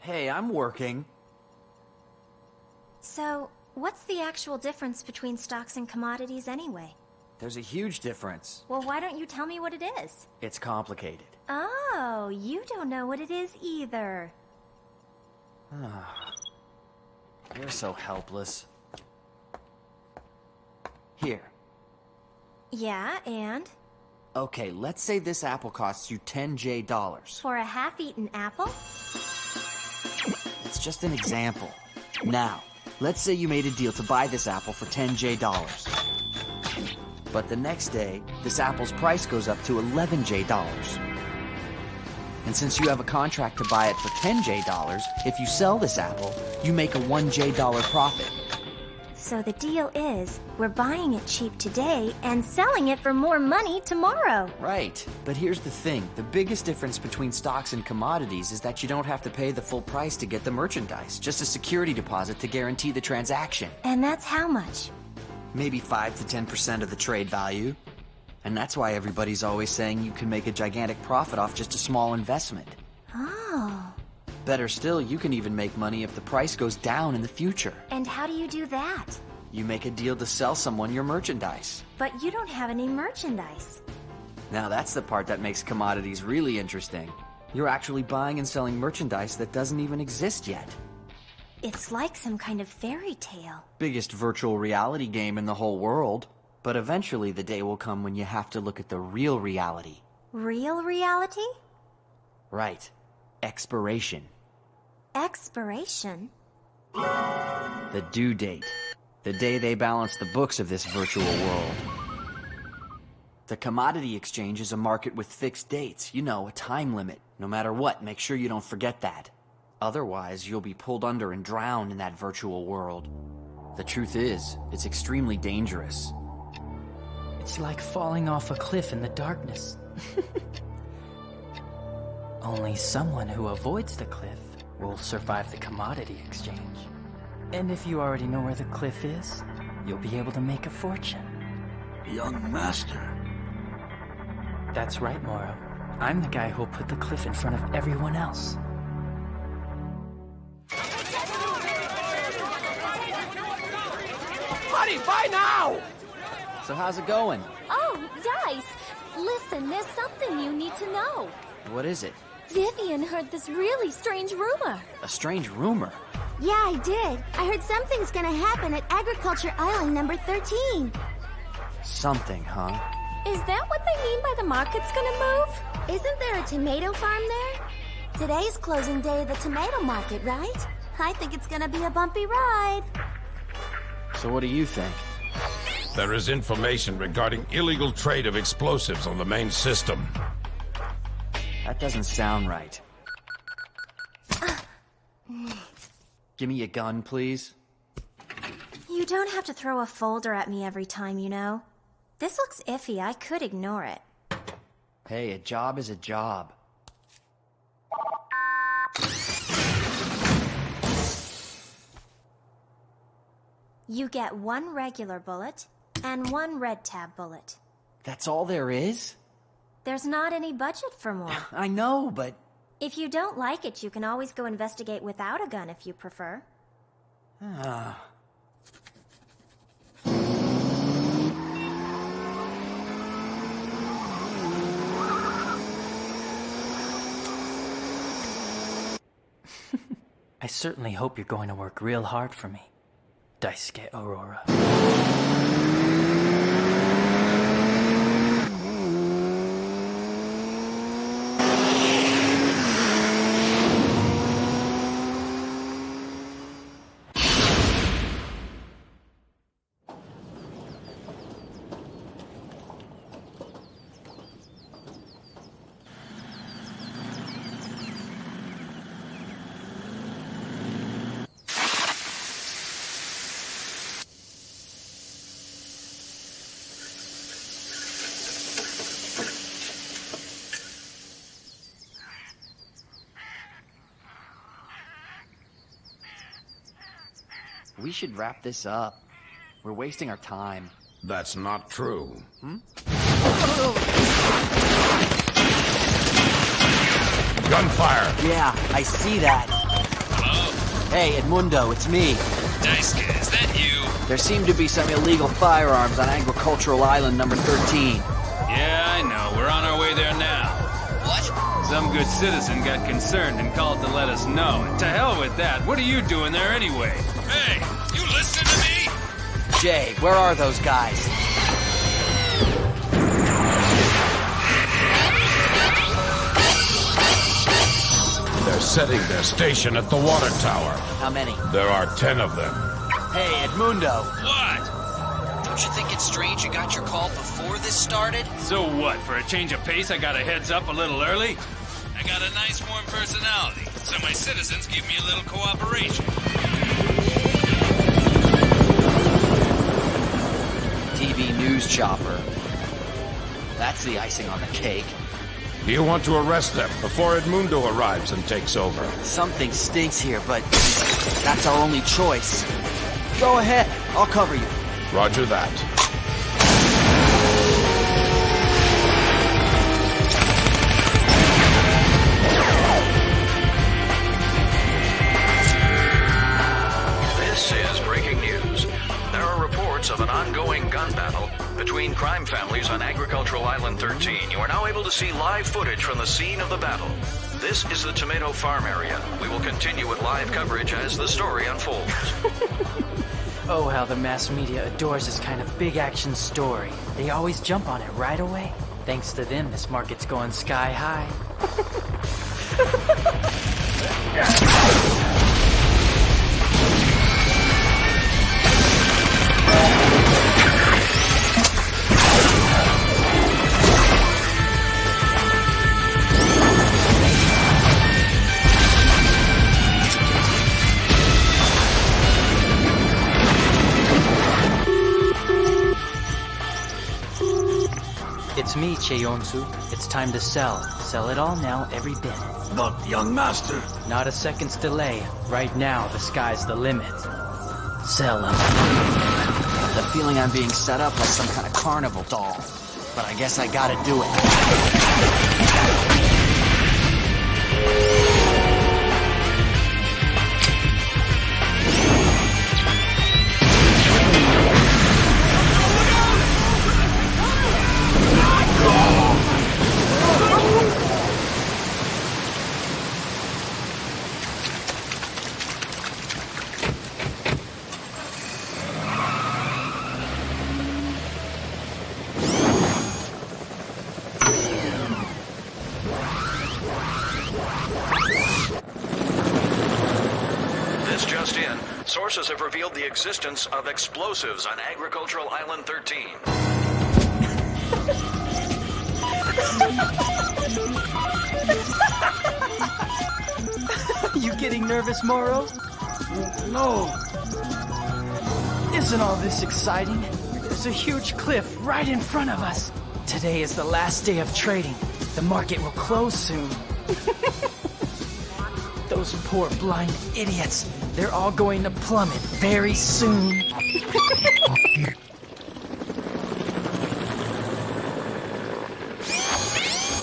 Hey, I'm working. So, what's the actual difference between stocks and commodities anyway? There's a huge difference. Well, why don't you tell me what it is? It's complicated. Oh, you don't know what it is either. You're so helpless. Here. Yeah, and? Okay, let's say this apple costs you $10J. For a half-eaten apple? It's just an example. Now, let's say you made a deal to buy this apple for $10J. But the next day, this apple's price goes up to $11J. And since you have a contract to buy it for $10J, if you sell this apple, you make a $1J profit. So the deal is, we're buying it cheap today and selling it for more money tomorrow. Right. But here's the thing. The biggest difference between stocks and commodities is that you don't have to pay the full price to get the merchandise. Just a security deposit to guarantee the transaction. And that's how much? Maybe 5 to 10% of the trade value. And that's why everybody's always saying you can make a gigantic profit off just a small investment. Oh. Better still, you can even make money if the price goes down in the future. And how do you do that? You make a deal to sell someone your merchandise. But you don't have any merchandise. Now that's the part that makes commodities really interesting. You're actually buying and selling merchandise that doesn't even exist yet. It's like some kind of fairy tale. Biggest virtual reality game in the whole world. But eventually the day will come when you have to look at the real reality. Real reality? Right. Expiration. Expiration? The due date. The day they balance the books of this virtual world. The commodity exchange is a market with fixed dates. You know, a time limit. No matter what, make sure you don't forget that. Otherwise, you'll be pulled under and drowned in that virtual world. The truth is, it's extremely dangerous. It's like falling off a cliff in the darkness. Only someone who avoids the cliff will survive the commodity exchange. And if you already know where the cliff is, you'll be able to make a fortune. Young master. That's right, Moro. I'm the guy who'll put the cliff in front of everyone else. Buddy, buy now! So how's it going? Oh, Dice! Listen, there's something you need to know. What is it? Vivian heard this really strange rumor. A strange rumor? Yeah, I did. I heard something's gonna happen at Agriculture Island number 13. Something, huh? Is that what they mean by the market's gonna move? Isn't there a tomato farm there? Today's closing day of the tomato market, right? I think it's gonna be a bumpy ride. So what do you think? There is information regarding illegal trade of explosives on the main system. That doesn't sound right. Give me a gun, please. You don't have to throw a folder at me every time, you know. This looks iffy. I could ignore it. Hey, a job is a job. You get 1 regular bullet and 1 red tab bullet. That's all there is? There's not any budget for more. I know, but... If you don't like it, you can always go investigate without a gun if you prefer. I certainly hope you're going to work real hard for me, Daisuke Aurora. We should wrap this up. We're wasting our time. That's not true. Gunfire! Yeah, I see that. Hello? Hey, Edmundo, it's me. Daisuke, is that you? There seem to be some illegal firearms on Agricultural Island number 13. Yeah, I know. We're on our way there now. What? Some good citizen got concerned and called to let us know. And to hell with that. What are you doing there anyway? Hey, you listen to me? Jay, where are those guys? They're setting their station at the water tower. How many? There are 10 of them. Hey, Edmundo. What? Don't you think it's strange you got your call before this started? So what? For a change of pace, I got a heads up a little early? I got a nice warm personality, so my citizens give me a little cooperation. TV news chopper. That's the icing on the cake. Do you want to arrest them before Edmundo arrives and takes over? Something stinks here, but that's our only choice. Go ahead, I'll cover you. Roger that. This is breaking news. There are reports of an ongoing gun battle between crime families on Agricultural Island 13. You are now able to see live footage from the scene of the battle. This is the Tomato Farm area. We will continue with live coverage as the story unfolds. Oh, how the mass media adores this kind of big action story. They always jump on it right away. Thanks to them, this market's going sky high. It's me, Cheonsu. It's time to sell. Sell it all now, every bit. But, young master... Not a second's delay. Right now, the sky's the limit. Sell them. The feeling I'm being set up like some kind of carnival doll. But I guess I gotta do it. Just in, sources have revealed the existence of explosives on Agricultural Island 13. You getting nervous, Moro? No. Isn't all this exciting? There's a huge cliff right in front of us. Today is the last day of trading. The market will close soon. Those poor blind idiots. They're all going to plummet very soon.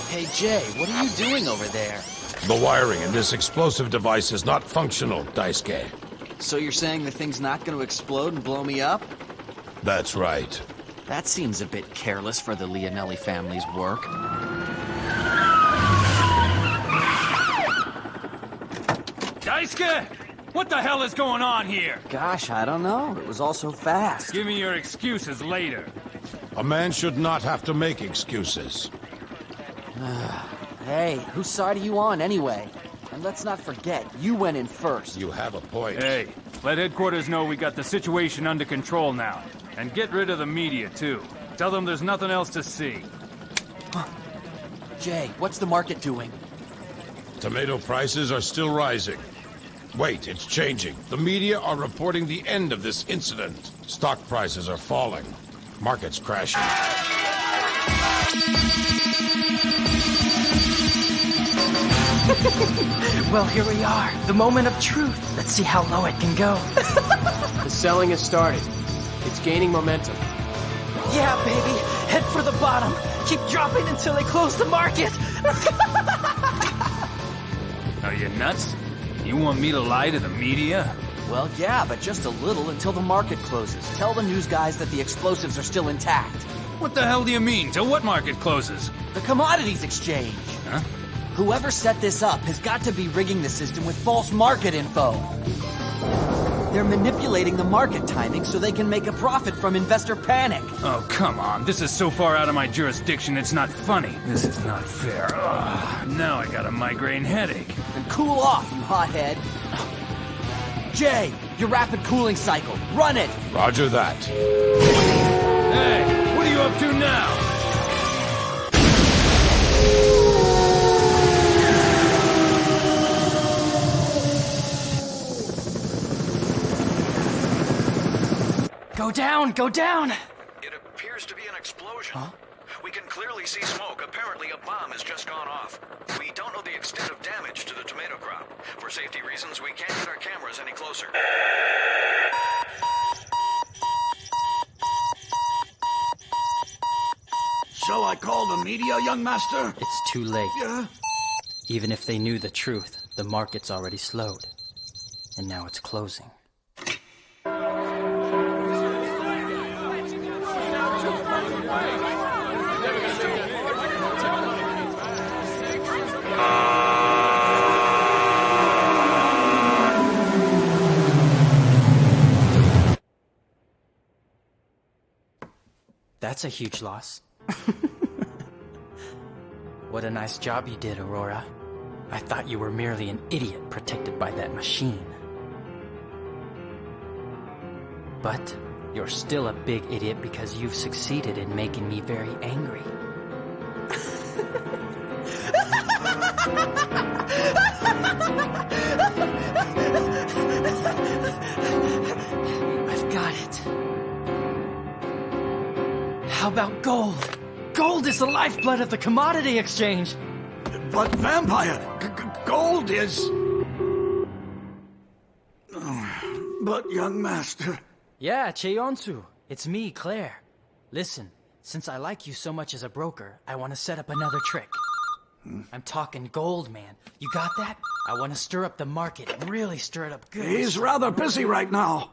Hey, Jay, what are you doing over there? The wiring in this explosive device is not functional, Daisuke. So you're saying the thing's not going to explode and blow me up? That's right. That seems a bit careless for the Leonelli family's work. Daisuke! What the hell is going on here? Gosh, I don't know. It was all so fast. Give me your excuses later. A man should not have to make excuses. Hey, whose side are you on anyway? And let's not forget, you went in first. You have a point. Hey, let headquarters know we got the situation under control now. And get rid of the media, too. Tell them there's nothing else to see. Jay, what's the market doing? Tomato prices are still rising. Wait, it's changing. The media are reporting the end of this incident. Stock prices are falling. Market's crashing. Well, here we are. The moment of truth. Let's see how low it can go. The selling has started. It's gaining momentum. Yeah, baby. Head for the bottom. Keep dropping until they close the market. Are you nuts? You want me to lie to the media? Well, yeah, but just a little until the market closes. Tell the news guys that the explosives are still intact. What the hell do you mean? Till what market closes? The commodities exchange. Huh? Whoever set this up has got to be rigging the system with false market info. They're manipulating the market timing so they can make a profit from investor panic. Oh, come on. This is so far out of my jurisdiction, it's not funny. This is not fair. Ugh, now I got a migraine headache. Then cool off, you hothead. Jay, your rapid cooling cycle. Run it! Roger that. Hey, what are you up to now? Go down! Go down! It appears to be an explosion. Huh? We can clearly see smoke. Apparently a bomb has just gone off. We don't know the extent of damage to the tomato crop. For safety reasons, we can't get our cameras any closer. Shall I call the media, young master? It's too late. Yeah? Even if they knew the truth, the market's already slowed. And now it's closing. That's a huge loss. What a nice job you did, Aurora. I thought you were merely an idiot protected by that machine. But you're still a big idiot because you've succeeded in making me very angry. I've got it. How about gold? Gold is the lifeblood of the commodity exchange. But vampire, gold is... But young master... Yeah, Cheonsu. It's me, Claire. Listen, since I like you so much as a broker, I want to set up another trick. I'm talking gold, man. You got that? I want to stir up the market and really stir it up good. He's rather busy right now.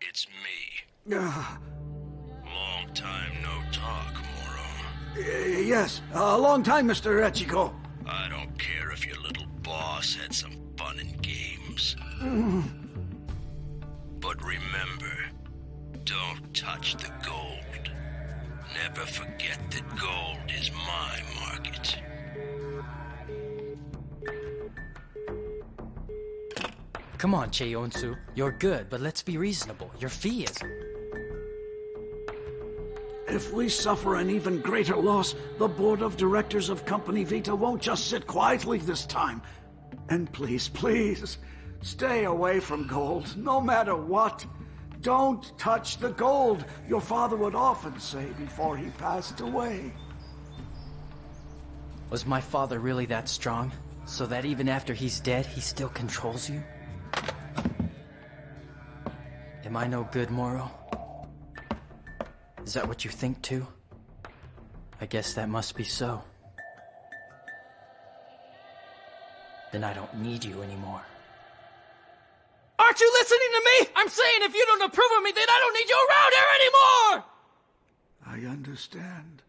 It's me. Long time no talk, Moro. Yes, a long time, Mr. Echiko. I don't care if your little boss had some fun and games. But remember, don't touch the gold. Never forget that gold is my market. Come on, Cheonsu. You're good, but let's be reasonable. Your fee is... If we suffer an even greater loss, the board of directors of Company Vita won't just sit quietly this time. And please, please, stay away from gold, no matter what. Don't touch the gold, your father would often say before he passed away. Was my father really that strong? So that even after he's dead, he still controls you? Am I no good, Moro? Is that what you think, too? I guess that must be so. Then I don't need you anymore. Aren't you listening to me? I'm saying if you don't approve of me, then I don't need you around here anymore! I understand.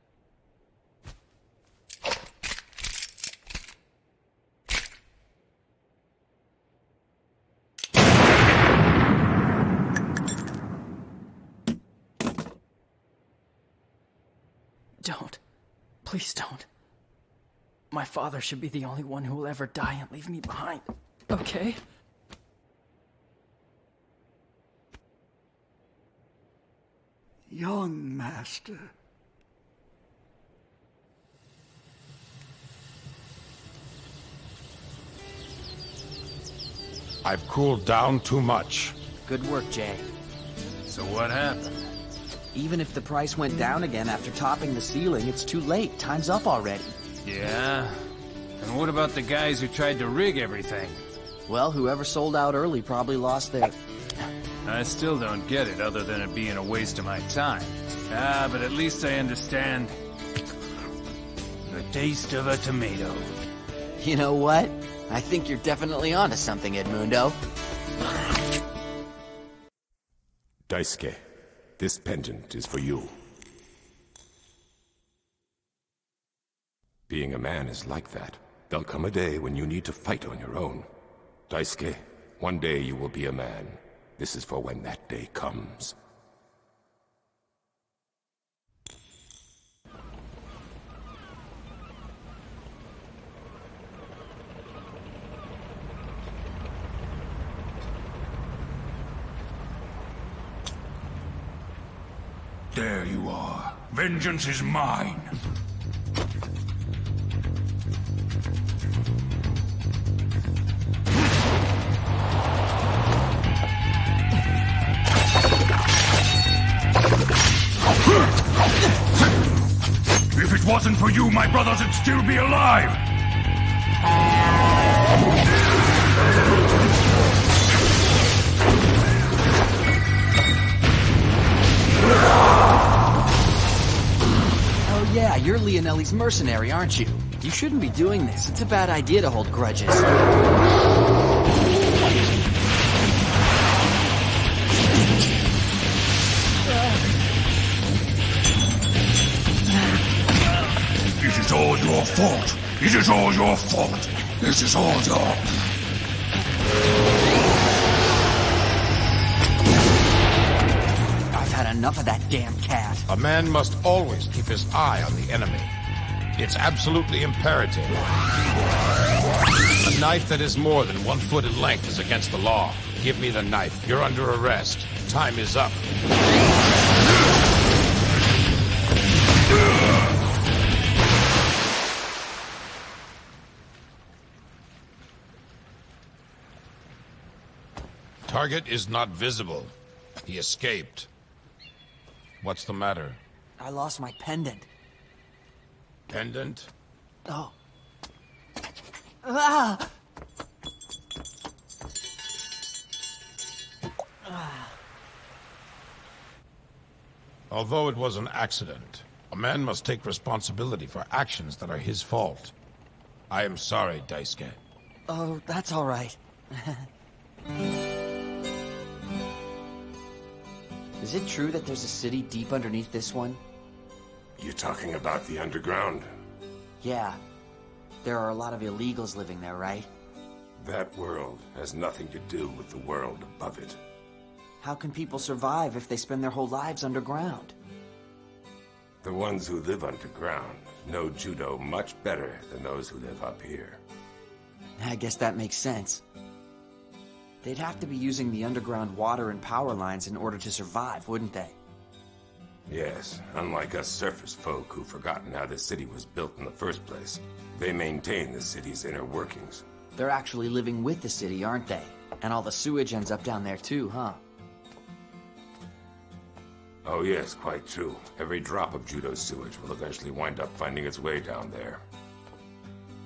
Don't. Please don't. My father should be the only one who will ever die and leave me behind. Okay? Young master. I've cooled down too much. Good work, Jay. So what happened? Even if the price went down again after topping the ceiling, it's too late. Time's up already. Yeah? And what about the guys who tried to rig everything? Well, whoever sold out early probably lost their... I still don't get it other than it being a waste of my time. Ah, but at least I understand the taste of a tomato. You know what? I think you're definitely onto something, Edmundo. Daisuke, this pendant is for you. Being a man is like that. There'll come a day when you need to fight on your own. Daisuke, one day you will be a man. This is for when that day comes. There you are. Vengeance is mine. If it wasn't for you, my brothers would still be alive! Oh yeah, you're Leonelli's mercenary, aren't you? You shouldn't be doing this. It's a bad idea to hold grudges. It is all your fault. It is all your fault. This is all your... I've had enough of that damn cat. A man must always keep his eye on the enemy. It's absolutely imperative. A knife that is more than 1 foot in length is against the law. Give me the knife. You're under arrest. Time is up. Target is not visible. He escaped. What's the matter? I lost my pendant. Pendant? Oh. Ah! Although it was an accident, a man must take responsibility for actions that are his fault. I am sorry, Daisuke. Oh, that's all right. Is it true that there's a city deep underneath this one? You talking about the underground? Yeah. There are a lot of illegals living there, right? That world has nothing to do with the world above it. How can people survive if they spend their whole lives underground? The ones who live underground know judo much better than those who live up here. I guess that makes sense. They'd have to be using the underground water and power lines in order to survive, wouldn't they? Yes, unlike us surface folk who've forgotten how the city was built in the first place. They maintain the city's inner workings. They're actually living with the city, aren't they? And all the sewage ends up down there too, huh? Oh yes, quite true. Every drop of judo sewage will eventually wind up finding its way down there.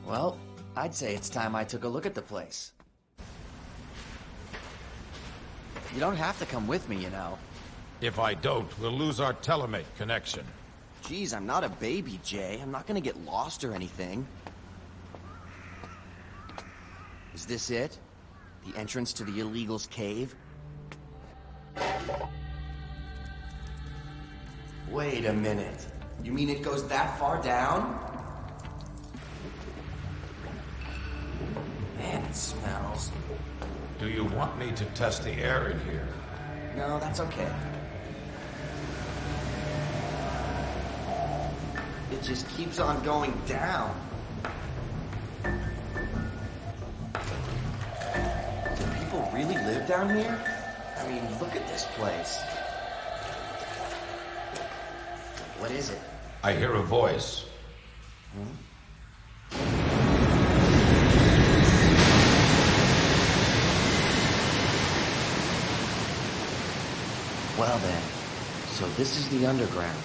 Well, I'd say it's time I took a look at the place. You don't have to come with me, you know. If I don't, we'll lose our telemate connection. Geez, I'm not a baby, Jay. I'm not gonna get lost or anything. Is this it? The entrance to the illegals' cave? Wait a minute. You mean it goes that far down? Man, it smells. Do you want me to test the air in here? No, that's okay. It just keeps on going down. Do people really live down here? I mean, look at this place. What is it? I hear a voice. Well then, so this is the underground.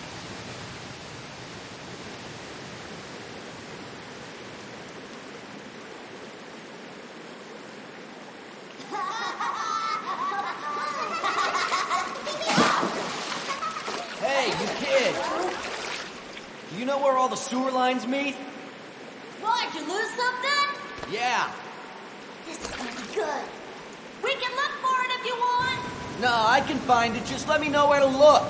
you know where all the sewer lines meet? Why'd you lose something? Yeah. This is gonna be good. We can look for it if you want. No, I can find it. Just let me know where to look.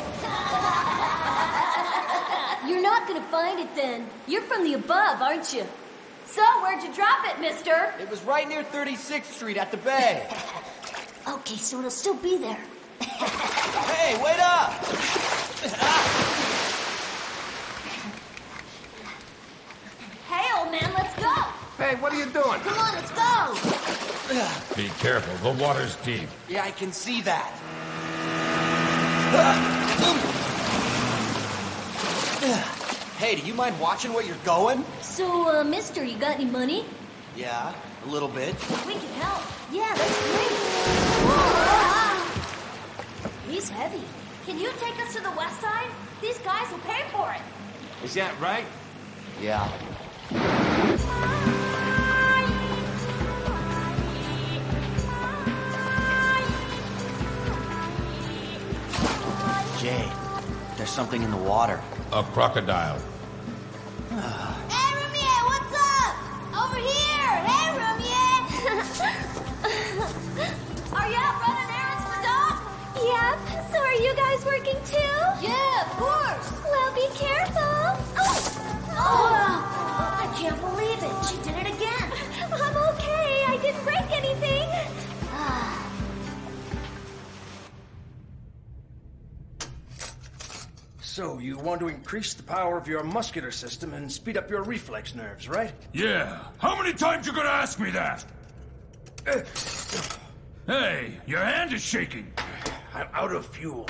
You're not gonna find it then. You're from the above, aren't you? So, where'd you drop it, mister? It was right near 36th Street at the bay. Okay, so it'll still be there. Hey, wait up! Hey, old man, let's go! Hey, what are you doing? Come on, let's go! Be careful, the water's deep. Yeah, I can see that. Hey, do you mind watching where you're going? So, mister, you got any money? Yeah, a little bit. We can help. Yeah, that's great. Whoa. He's heavy. Can you take us to the west side? These guys will pay for it. Is that right? Yeah. Jay, there's something in the water. A crocodile. Hey, Rumie, what's up? Over here! Hey, Rumie! Are you out running errands for Doc? Yep. So are you guys working too? Yeah, of course. Well, be careful. I can't believe it. She did it again. I'm okay. I didn't break anything. So, you want to increase the power of your muscular system and speed up your reflex nerves, right? Yeah. How many times you gonna ask me that? Hey, your hand is shaking. I'm out of fuel.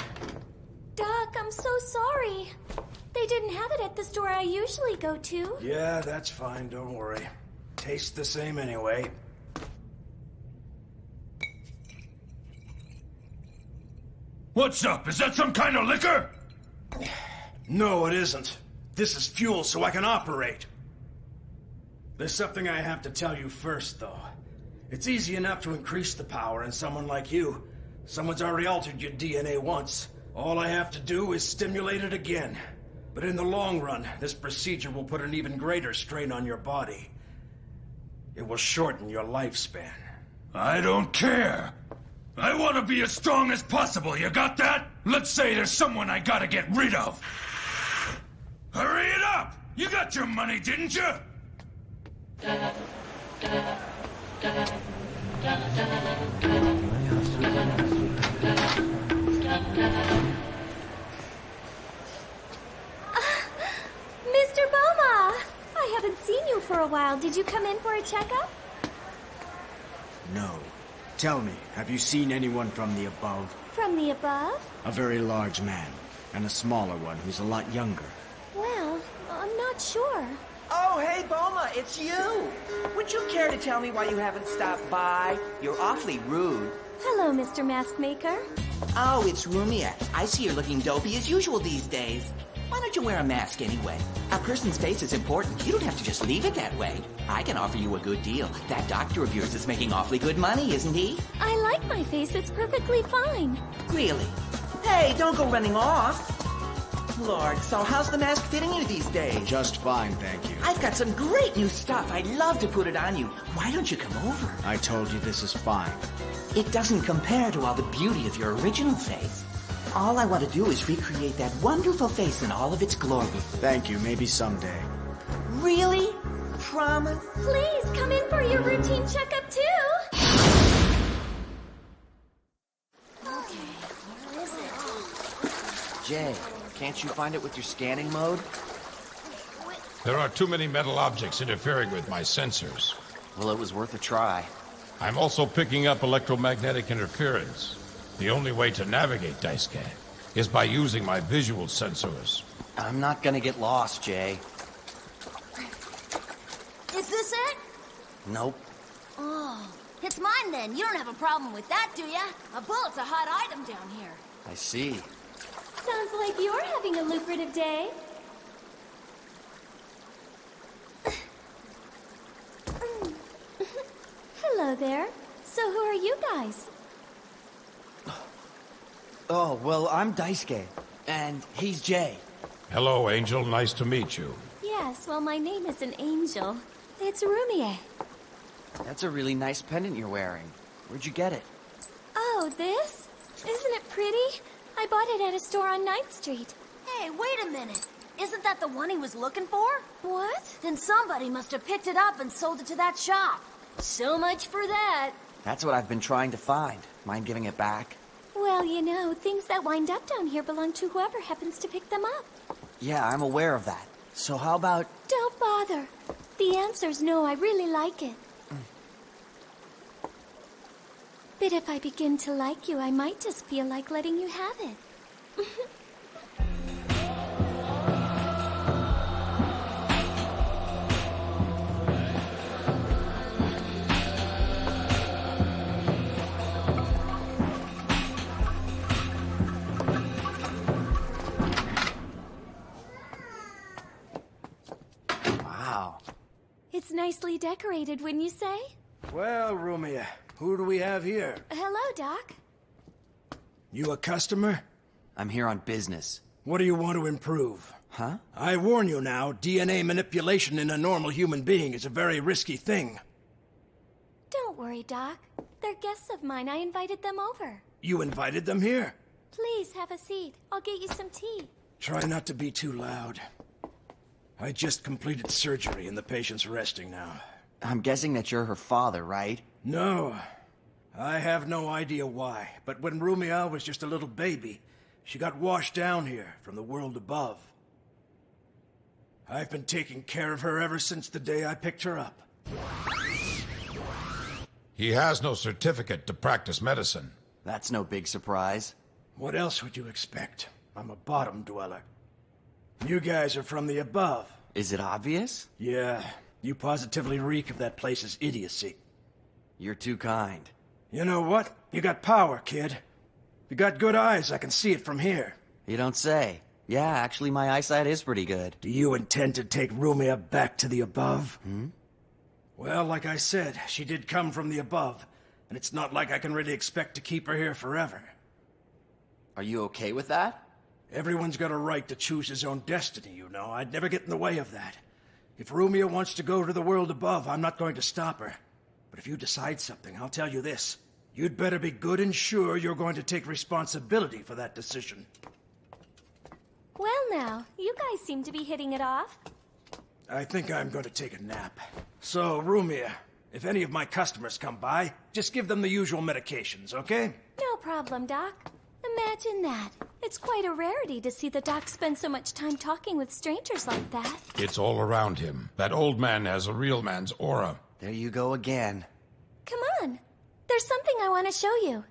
Doc, I'm so sorry. They didn't have it at the store I usually go to. Yeah, that's fine. Don't worry. Tastes the same anyway. What's up? Is that some kind of liquor? No, it isn't. This is fuel so I can operate. There's something I have to tell you first, though. It's easy enough to increase the power in someone like you. Someone's already altered your DNA once. All I have to do is stimulate it again. But in the long run, this procedure will put an even greater strain on your body. It will shorten your lifespan. I don't care. I want to be as strong as possible, you got that? Let's say there's someone I gotta get rid of. Hurry it up! You got your money, didn't you? Mr. Boma! I haven't seen you for a while. Did you come in for a checkup? No. Tell me, have you seen anyone from the above? From the above? A very large man, and a smaller one who's a lot younger. Well, I'm not sure. Oh, hey, Boma, it's you! Would you care to tell me why you haven't stopped by? You're awfully rude. Hello, Mr. Mask Maker. Oh, it's Rumia. I see you're looking dopey as usual these days. Why don't you wear a mask anyway? A person's face is important. You don't have to just leave it that way. I can offer you a good deal. That doctor of yours is making awfully good money, isn't he? I like my face. It's perfectly fine. Really? Hey, don't go running off. Lord, so how's the mask fitting you these days? Just fine, thank you. I've got some great new stuff. I'd love to put it on you. Why don't you come over? I told you this is fine. It doesn't compare to all the beauty of your original face. All I want to do is recreate that wonderful face in all of its glory. Thank you, maybe someday. Really? Promise? Please, come in for your routine checkup, too. Okay, where is it? Jay, can't you find it with your scanning mode? There are too many metal objects interfering with my sensors. Well, it was worth a try. I'm also picking up electromagnetic interference. The only way to navigate Daisuke is by using my visual sensors. I'm not gonna get lost, Jay. Is this it? Nope. Oh, it's mine then. You don't have a problem with that, do ya? A bullet's a hot item down here. I see. Sounds like you're having a lucrative day. Hello there. So who are you guys? Oh, well, I'm Daisuke, and he's Jay. Hello, Angel. Nice to meet you. Yes, well, my name isn't Angel. It's Rumie. That's a really nice pendant you're wearing. Where'd you get it? Oh, this? Isn't it pretty? I bought it at a store on 9th Street. Hey, wait a minute. Isn't that the one he was looking for? What? Then somebody must have picked it up and sold it to that shop. So much for that. That's what I've been trying to find. Mind giving it back? Well, you know, things that wind up down here belong to whoever happens to pick them up. Yeah, I'm aware of that. So how about... Don't bother. The answer's no, I really like it. But if I begin to like you, I might just feel like letting you have it. Wow. It's nicely decorated, wouldn't you say? Well, Rumia, who do we have here? Hello, Doc. You a customer? I'm here on business. What do you want to improve? Huh? I warn you now, DNA manipulation in a normal human being is a very risky thing. Don't worry, Doc. They're guests of mine. I invited them over. You invited them here? Please, have a seat. I'll get you some tea. Try not to be too loud. I just completed surgery and the patient's resting now. I'm guessing that you're her father, right? No. I have no idea why, but when Rumia was just a little baby, she got washed down here from the world above. I've been taking care of her ever since the day I picked her up. He has no certificate to practice medicine. That's no big surprise. What else would you expect? I'm a bottom dweller. You guys are from the above. Is it obvious? Yeah. You positively reek of that place's idiocy. You're too kind. You know what? You got power, kid. You got good eyes, I can see it from here. You don't say. Yeah, actually my eyesight is pretty good. Do you intend to take Rumia back to the above? Hmm? Well, like I said, she did come from the above, and it's not like I can really expect to keep her here forever. Are you okay with that? Everyone's got a right to choose his own destiny, you know. I'd never get in the way of that. If Rumia wants to go to the world above, I'm not going to stop her. But if you decide something, I'll tell you this. You'd better be good and sure you're going to take responsibility for that decision. Well now, you guys seem to be hitting it off. I think I'm going to take a nap. So, Rumia, if any of my customers come by, just give them the usual medications, okay? No problem, Doc. Imagine that. It's quite a rarity to see the Doc spend so much time talking with strangers like that. It's all around him. That old man has a real man's aura. There you go again. Come on. There's something I want to show you.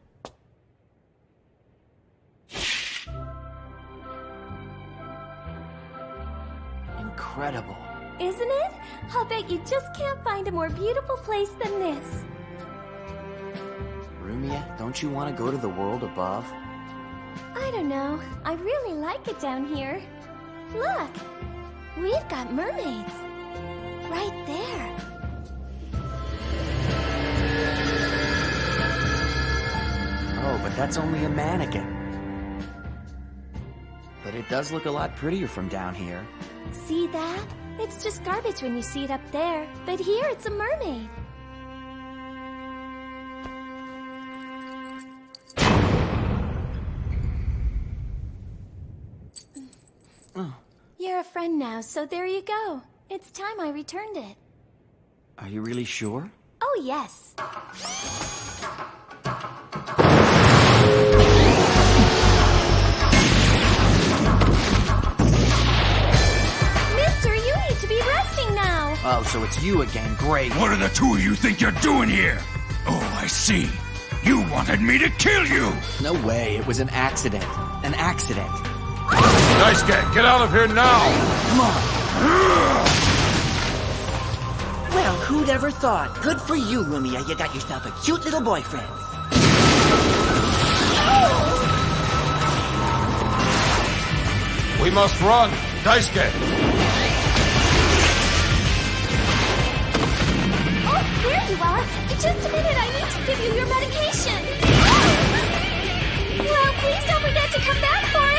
Incredible. Isn't it? I'll bet you just can't find a more beautiful place than this. Rumia, don't you want to go to the world above? I don't know. I really like it down here. Look! We've got mermaids. Right there. Oh, but that's only a mannequin. But it does look a lot prettier from down here. See that? It's just garbage when you see it up there. But here it's a mermaid. Oh. You're a friend now, so there you go. It's time I returned it. Are you really sure? Oh, yes. Mister, you need to be resting now. Oh, so it's you again. Great. What do the two of you think you're doing here? Oh, I see. You wanted me to kill you! No way. It was an accident. An accident. Daisuke, get out of here now! Come on. Well, who'd ever thought? Good for you, Rumia. You got yourself a cute little boyfriend. We must run! Daisuke! Oh, there you are! Just a minute, I need to give you your medication! Well, please don't forget to come back for it!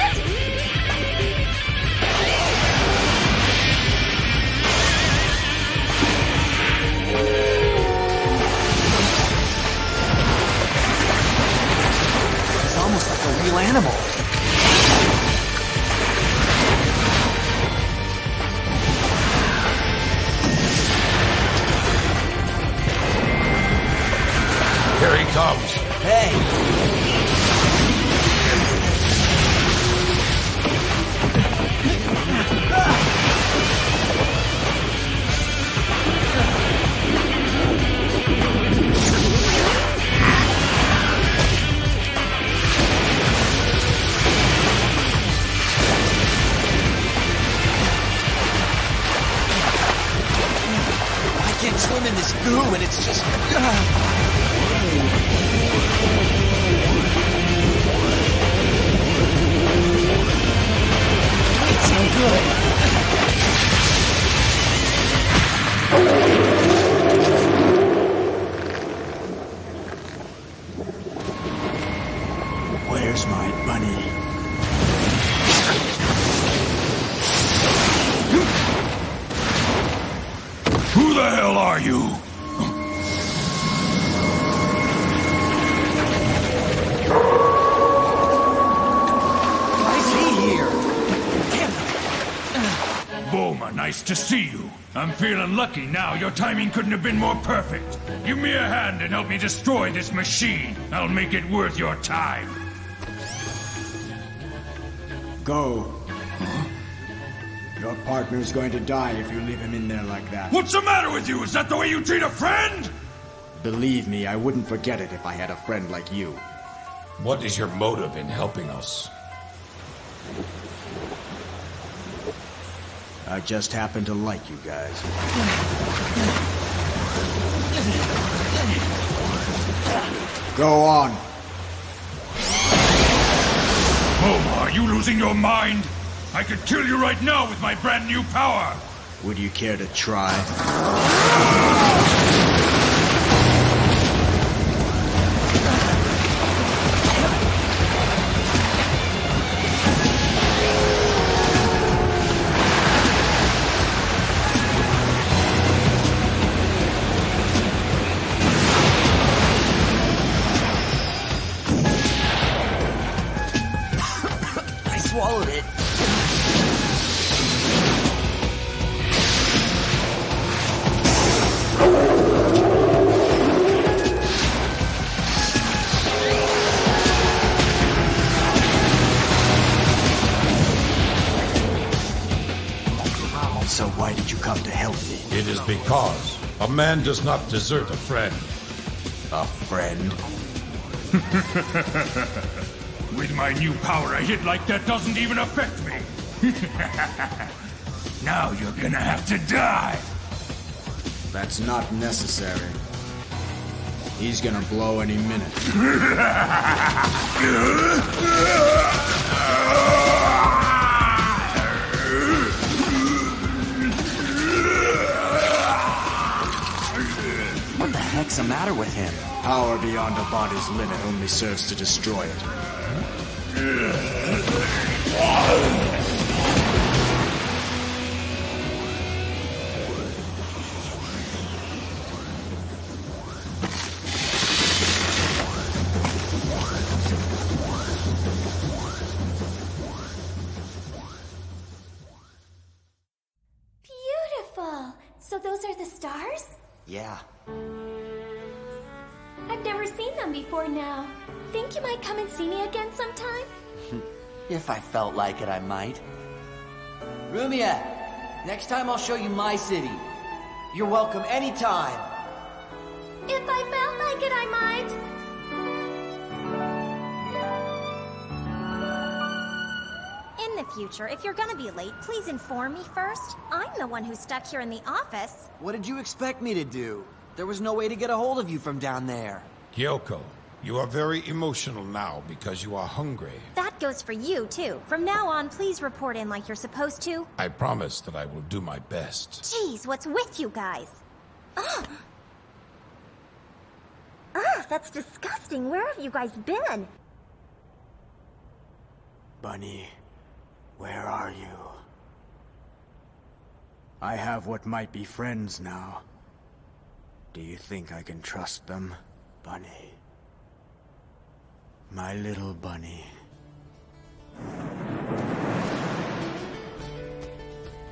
this goo and it's just... It's no good. Where's my bunny? Who the hell are you? Why is he here? Bulma, nice to see you. I'm feeling lucky now. Your timing couldn't have been more perfect. Give me a hand and help me destroy this machine. I'll make it worth your time. Go. Your partner's going to die if you leave him in there like that. What's the matter with you? Is that the way you treat a friend? Believe me, I wouldn't forget it if I had a friend like you. What is your motive in helping us? I just happen to like you guys. Go on. Bulma, are you losing your mind? I could kill you right now with my brand new power! Would you care to try? I swallowed it. So why did you come to help me? It is because a man does not desert a friend. A friend? With my new power, a hit like that doesn't even affect me. Now you're gonna have to die. That's not necessary. He's gonna blow any minute. What the heck's the matter with him? Power beyond a body's limit only serves to destroy it. Beautiful. So those are the stars? Yeah. I've never seen them before now. Think you might come and see me again sometime? If I felt like it, I might. Rumia, next time I'll show you my city. You're welcome anytime. If I felt like it, I might. In the future, if you're gonna be late, please inform me first. I'm the one who's stuck here in the office. What did you expect me to do? There was no way to get a hold of you from down there. Kyoko, you are very emotional now because you are hungry. That goes for you, too. From now on, please report in like you're supposed to. I promise that I will do my best. Jeez, what's with you guys? Ugh, that's disgusting. Where have you guys been? Bunny, where are you? I have what might be friends now. Do you think I can trust them, Bunny? My little bunny.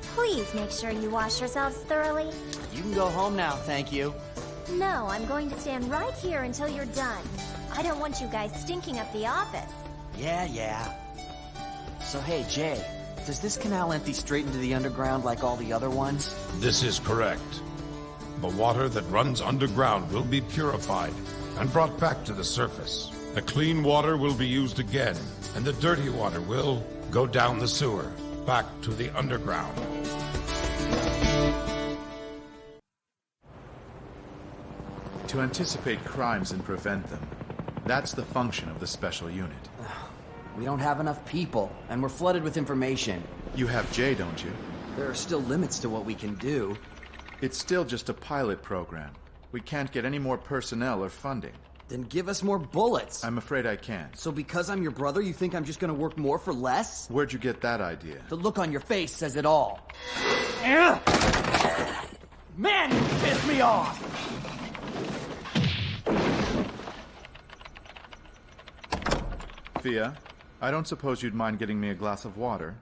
Please make sure you wash yourselves thoroughly. You can go home now, thank you. No, I'm going to stand right here until you're done. I don't want you guys stinking up the office. Yeah. So hey, Jay, does this canal empty straight into the underground like all the other ones? This is correct. The water that runs underground will be purified and brought back to the surface. The clean water will be used again, and the dirty water will go down the sewer, back to the underground. To anticipate crimes and prevent them. That's the function of the special unit. We don't have enough people, and we're flooded with information. You have Jay, don't you? There are still limits to what we can do. It's still just a pilot program. We can't get any more personnel or funding. Then give us more bullets. I'm afraid I can't. So because I'm your brother, you think I'm just gonna work more for less? Where'd you get that idea? The look on your face says it all. Man, you pissed me off! Fia, I don't suppose you'd mind getting me a glass of water?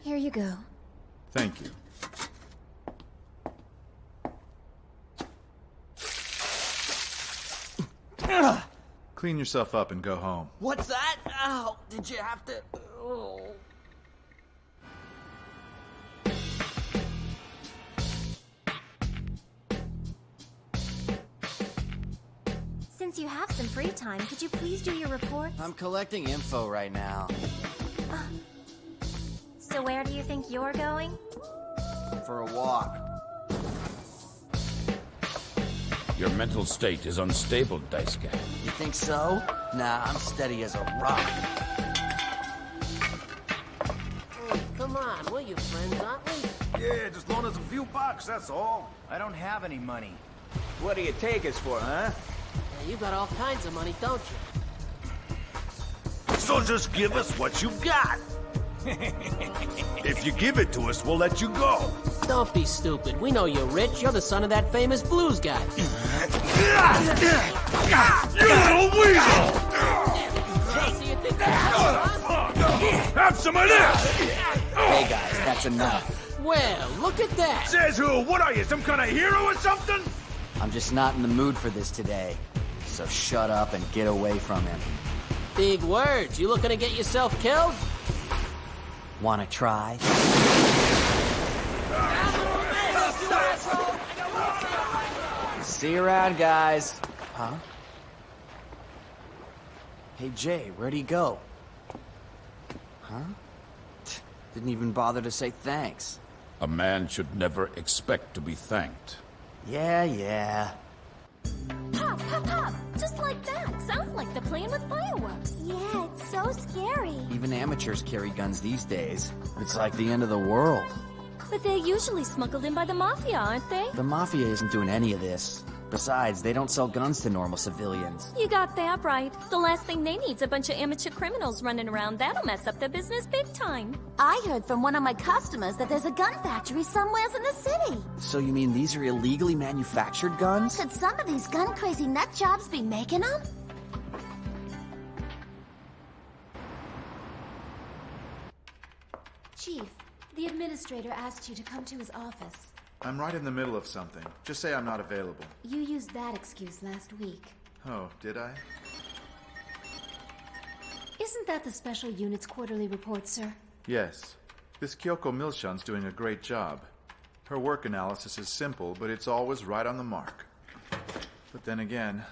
Here you go. Thank you. Clean yourself up and go home. What's that? Ow, did you have to... Oh. Since you have some free time, could you please do your reports? I'm collecting info right now. So where do you think you're going? For a walk. Your mental state is unstable, Daisuke. You think so? Nah, I'm steady as a rock. Hey, come on, we're your friends, aren't we? Yeah, just loan us a few bucks, that's all. I don't have any money. What do you take us for, huh? Yeah, you got all kinds of money, don't you? So just give us what you got. If you give it to us, we'll let you go. Don't be stupid. We know you're rich. You're the son of that famous blues guy. You little weasel! Have some of this! Hey guys, that's enough. Well, look at that. Says who? What are you, some kind of hero or something? I'm just not in the mood for this today. So shut up and get away from him. Big words. You looking to get yourself killed? Wanna try? See you around, guys. Huh? Hey, Jay, where'd he go? Huh? Didn't even bother to say thanks. A man should never expect to be thanked. Yeah. Pop, pop, pop! Just like that. Sounds like the plan with fireworks. Yeah, it's so scary. Even amateurs carry guns these days. It's like the end of the world. But they're usually smuggled in by the Mafia, aren't they? The Mafia isn't doing any of this. Besides, they don't sell guns to normal civilians. You got that right. The last thing they need's a bunch of amateur criminals running around. That'll mess up their business big time. I heard from one of my customers that there's a gun factory somewhere in the city. So you mean these are illegally manufactured guns? Could some of these gun-crazy nut jobs be making them? Chief, the administrator asked you to come to his office. I'm right in the middle of something. Just say I'm not available. You used that excuse last week. Oh, did I? Isn't that the special unit's quarterly report, sir? Yes. This Kyoko Milshan's doing a great job. Her work analysis is simple, but it's always right on the mark. But then again,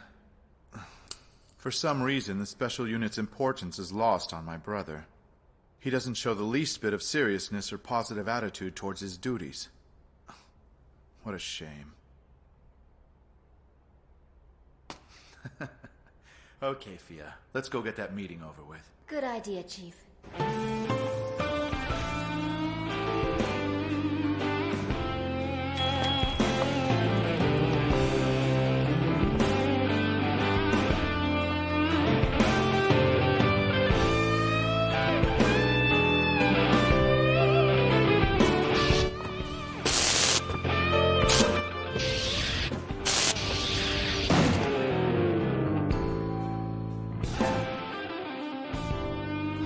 for some reason, the special unit's importance is lost on my brother. He doesn't show the least bit of seriousness or positive attitude towards his duties. What a shame. Okay, Fia. Let's go get that meeting over with. Good idea, Chief.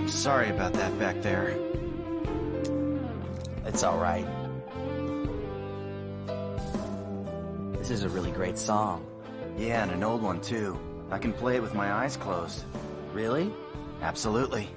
Sorry about that back there. It's all right. This is a really great song. Yeah, and an old one too. I can play it with my eyes closed. Really? Absolutely.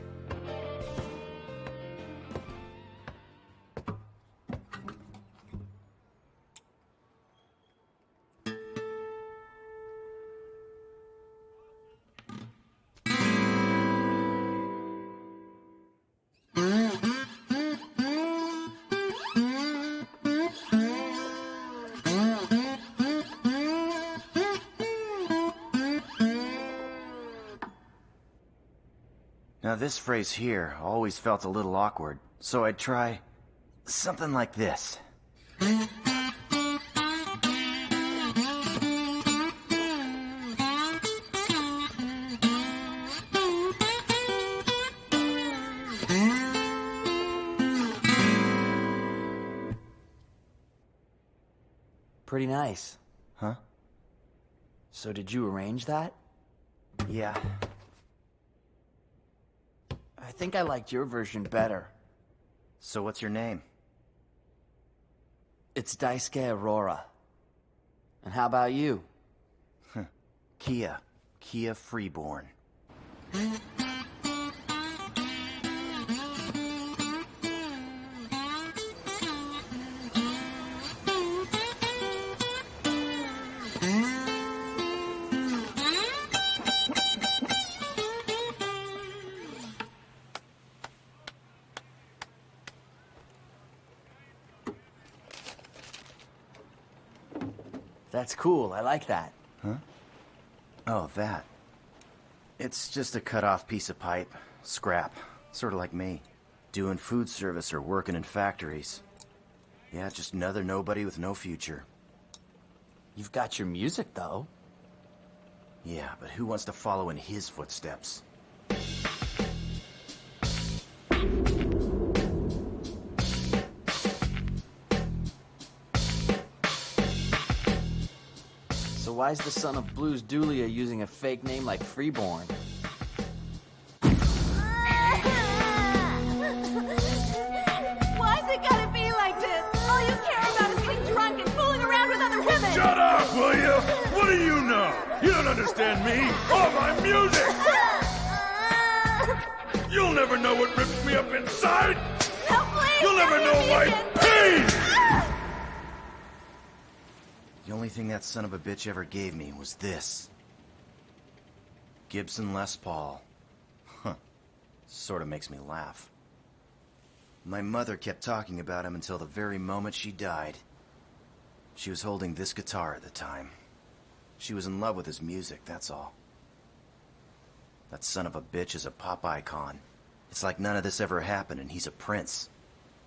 Now this phrase here always felt a little awkward, so I'd try something like this. Pretty nice. Huh? So did you arrange that? Yeah. I think I liked your version better. So what's your name? It's Daisuke Aurora. And how about you? Kia Freeborn. That's cool, I like that. Huh? Oh, that. It's just a cut-off piece of pipe. Scrap. Sort of like me. Doing food service or working in factories. Yeah, just another nobody with no future. You've got your music, though. Yeah, but who wants to follow in his footsteps? So why's the son of Blues Dulia using a fake name like Freeborn? Why's it gotta be like this? All you care about is getting drunk and fooling around with other women! Shut up, will you? What do you know? You don't understand me or my music! You'll never know what rips me up inside! No, please! You'll never know my pain! The only thing that son of a bitch ever gave me was this. Gibson Les Paul. Huh. Sort of makes me laugh. My mother kept talking about him until the very moment she died. She was holding this guitar at the time. She was in love with his music, that's all. That son of a bitch is a pop icon. It's like none of this ever happened and he's a prince.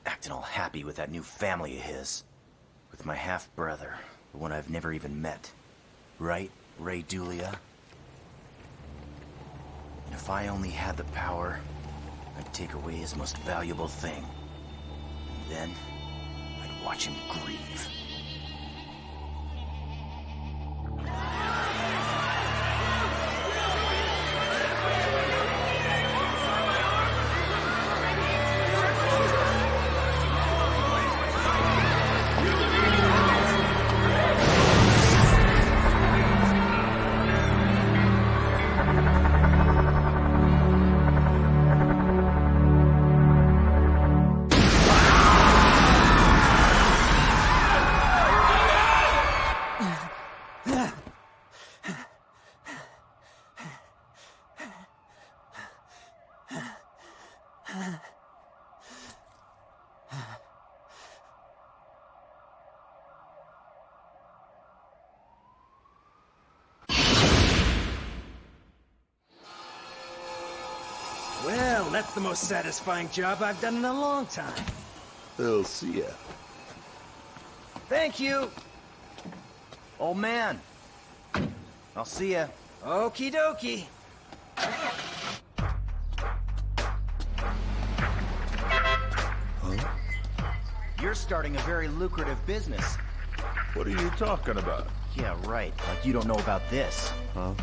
Acting all happy with that new family of his. With my half-brother. The one I've never even met. Right, Ray Dulia? And if I only had the power, I'd take away his most valuable thing. And then, I'd watch him grieve. Well, that's the most satisfying job I've done in a long time. I'll see ya. Thank you! Old man. I'll see ya. Okie dokie. You're starting a very lucrative business. What are you talking about? Yeah, right. Like you don't know about this. Huh?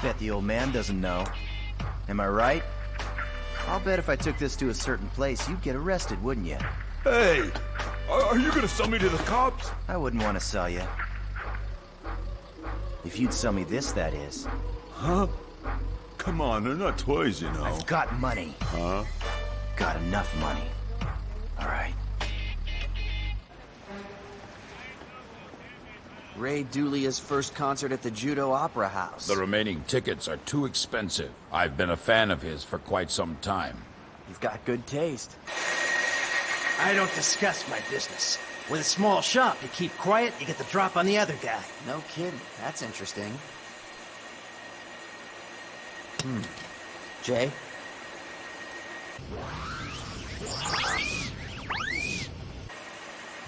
Bet the old man doesn't know. Am I right? I'll bet if I took this to a certain place, you'd get arrested, wouldn't you? Hey! Are you gonna sell me to the cops? I wouldn't want to sell you. If you'd sell me this, that is. Huh? Come on, they're not toys, you know. I've got money. Huh? Got enough money. All right. Ray Dulia's first concert at the Judo Opera House. The remaining tickets are too expensive. I've been a fan of his for quite some time. You've got good taste. I don't discuss my business. With a small shop, you keep quiet, you get the drop on the other guy. No kidding. That's interesting. Jay?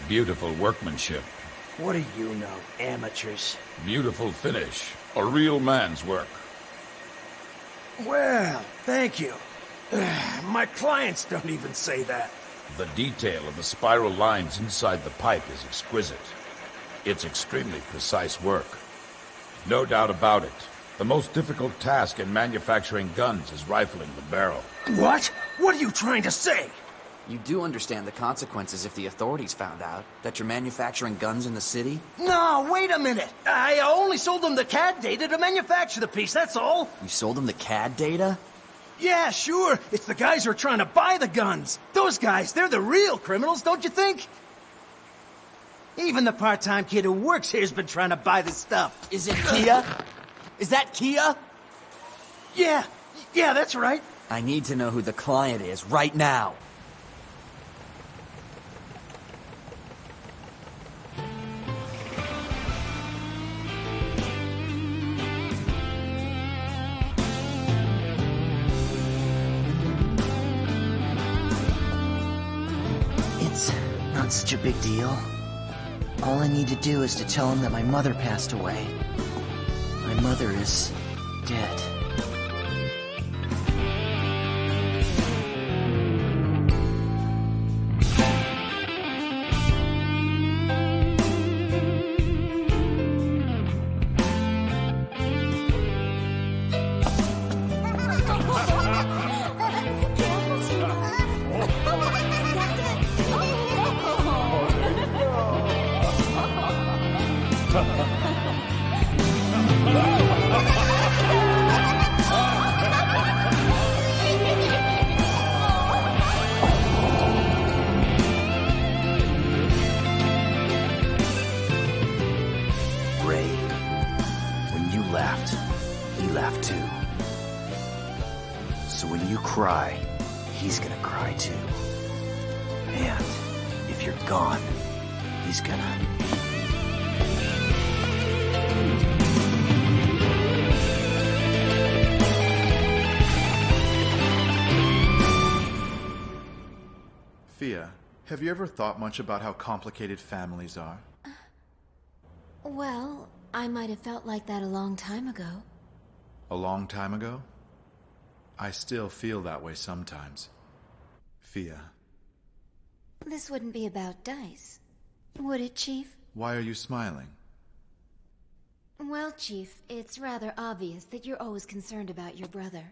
Beautiful workmanship. What do you know, amateurs? Beautiful finish. A real man's work. Well, thank you. My clients don't even say that. The detail of the spiral lines inside the pipe is exquisite. It's extremely precise work. No doubt about it. The most difficult task in manufacturing guns is rifling the barrel. What? What are you trying to say? You do understand the consequences if the authorities found out that you're manufacturing guns in the city? No, wait a minute. I only sold them the CAD data to manufacture the piece, that's all. You sold them the CAD data? Yeah, sure. It's the guys who are trying to buy the guns. Those guys, they're the real criminals, don't you think? Even the part-time kid who works here's been trying to buy this stuff. Is it Kia? Is that Kia? Yeah, that's right. I need to know who the client is right now. It's not such a big deal. All I need to do is to tell him that my mother passed away. My mother is dead. Cry, he's gonna cry too. And if you're gone, he's gonna... Fia, have you ever thought much about how complicated families are? Well, I might have felt like that a long time ago. A long time ago? I still feel that way sometimes. Fia. This wouldn't be about Dice, would it, Chief? Why are you smiling? Well, Chief, it's rather obvious that you're always concerned about your brother.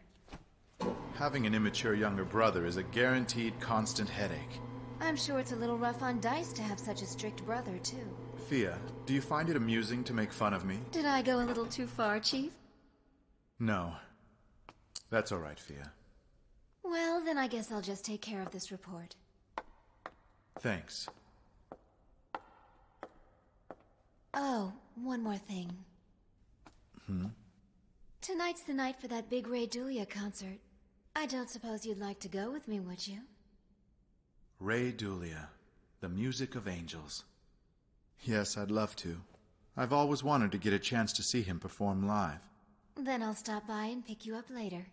Having an immature younger brother is a guaranteed constant headache. I'm sure it's a little rough on Dice to have such a strict brother, too. Fia, do you find it amusing to make fun of me? Did I go a little too far, Chief? No. That's all right, Fia. Well, then I guess I'll just take care of this report. Thanks. Oh, one more thing. Tonight's the night for that big Ray Dulia concert. I don't suppose you'd like to go with me, would you? Ray Dulia, the music of angels. Yes, I'd love to. I've always wanted to get a chance to see him perform live. Then I'll stop by and pick you up later.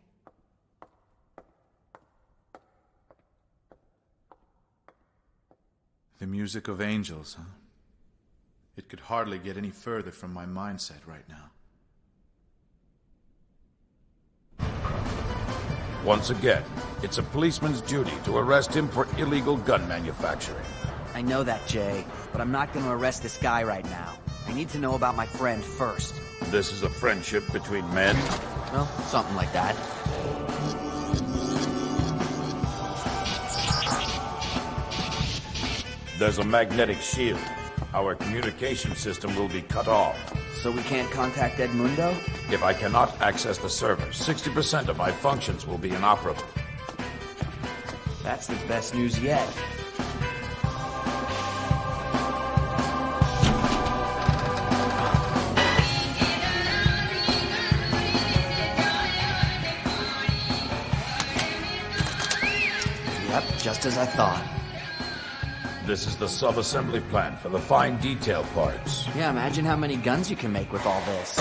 The music of angels, huh? It could hardly get any further from my mindset right now. Once again, it's a policeman's duty to arrest him for illegal gun manufacturing. I know that, Jay, but I'm not going to arrest this guy right now. I need to know about my friend first. This is a friendship between men? Well, something like that. There's a magnetic shield. Our communication system will be cut off. So we can't contact Edmundo? If I cannot access the server, 60% of my functions will be inoperable. That's the best news yet. Yep, just as I thought. This is the sub-assembly plan for the fine detail parts. Yeah, imagine how many guns you can make with all this.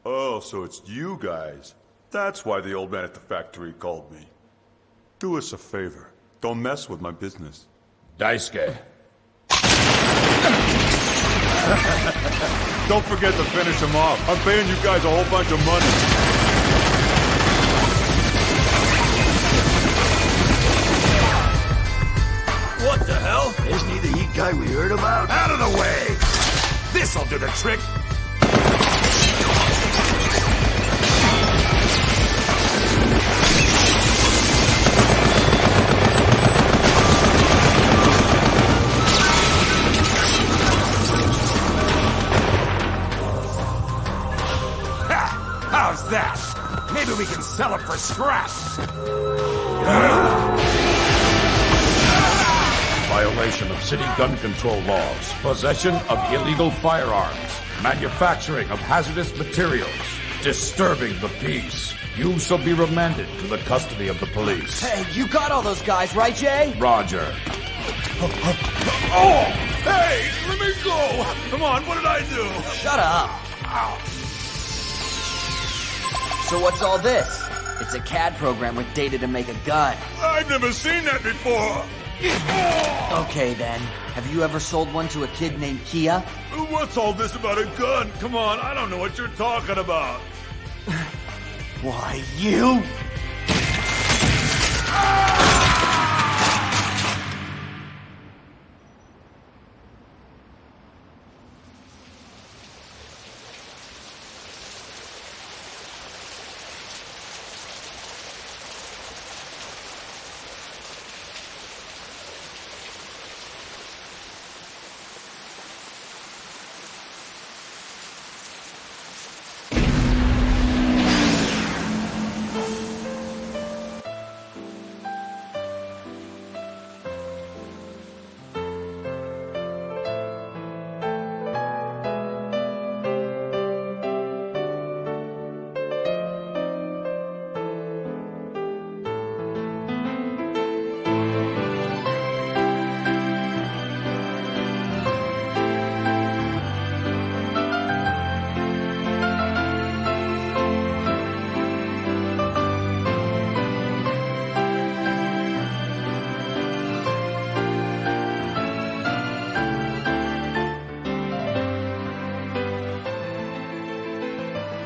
Oh, so it's you guys. That's why the old man at the factory called me. Do us a favor. Don't mess with my business. Daisuke. Don't forget to finish him off. I'm paying you guys a whole bunch of money. What the hell? Isn't he the heat guy we heard about? Out of the way! This'll do the trick! How's that? Maybe we can sell it for scraps. Violation of city gun control laws, possession of illegal firearms, manufacturing of hazardous materials, disturbing the peace. You shall be remanded to the custody of the police. Hey, you got all those guys, right, Jay? Roger. Oh! Hey! Let me go! Come on, what did I do? Shut up. Ow. So what's all this? It's a CAD program with data to make a gun. I've never seen that before! Okay then. Have you ever sold one to a kid named Kia? What's all this about a gun? Come on, I don't know what you're talking about. Why, you?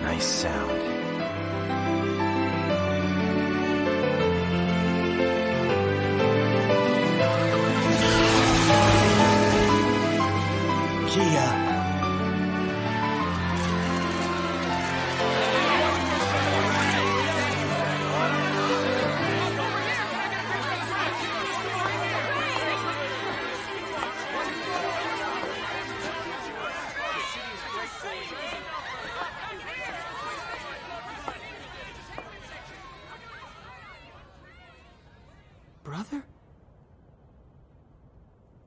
Nice sound. Kia. Brother?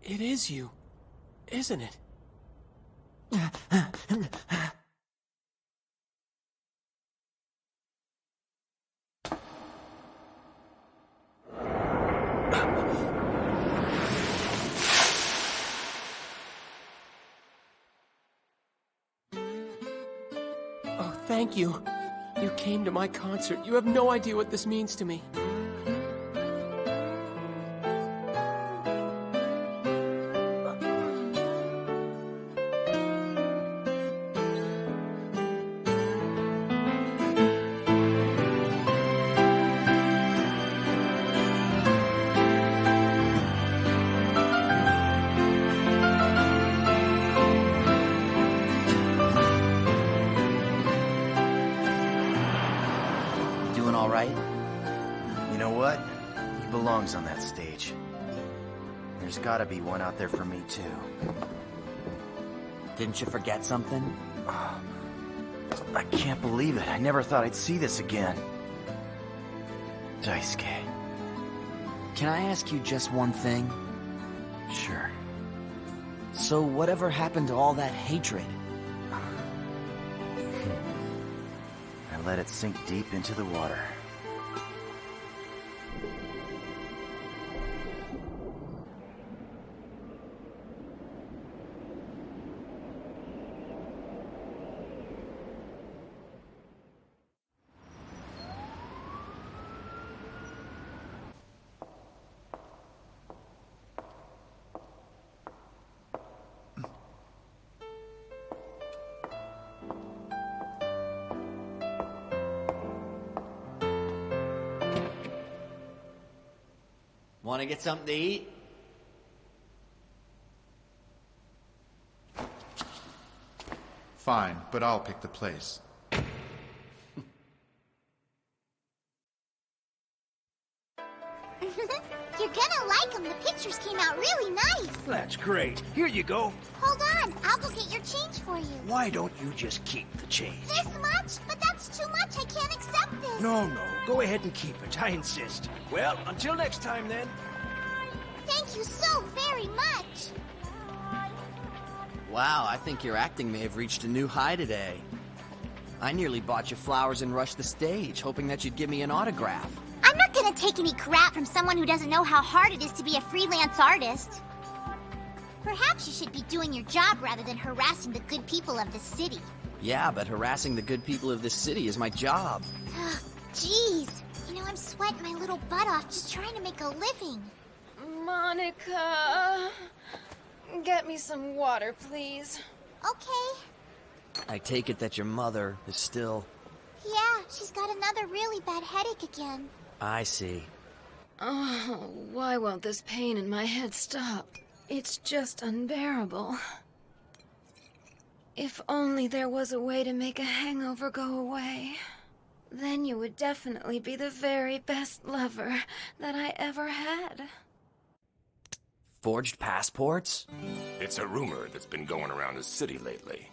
It is you, isn't it? Oh, thank you. You came to my concert. You have no idea what this means to me. Doing all right? You know what? He belongs on that stage. There's gotta be one out there for me, too. Didn't you forget something? I can't believe it. I never thought I'd see this again. Daisuke. Can I ask you just one thing? Sure. So whatever happened to all that hatred? I let it sink deep into the water. Want to get something to eat? Fine, but I'll pick the place. You're gonna like them. The pictures came out really nice. That's great. Here you go. Hold on. I'll go get your change for you. Why don't you just keep the change? This much? But that's too much. I can't accept this. No. Go ahead and keep it. I insist. Well, until next time, then. Thank you so very much. Wow, I think your acting may have reached a new high today. I nearly bought you flowers and rushed the stage, hoping that you'd give me an autograph. I'm not gonna take any crap from someone who doesn't know how hard it is to be a freelance artist. Perhaps you should be doing your job rather than harassing the good people of the city. Yeah, but harassing the good people of this city is my job. Jeez. You know, I'm sweating my little butt off just trying to make a living. Monica, get me some water, please. Okay. I take it that your mother is still... Yeah, she's got another really bad headache again. I see. Oh, why won't this pain in my head stop? It's just unbearable. If only there was a way to make a hangover go away. Then you would definitely be the very best lover that I ever had. Forged passports? It's a rumor that's been going around the city lately.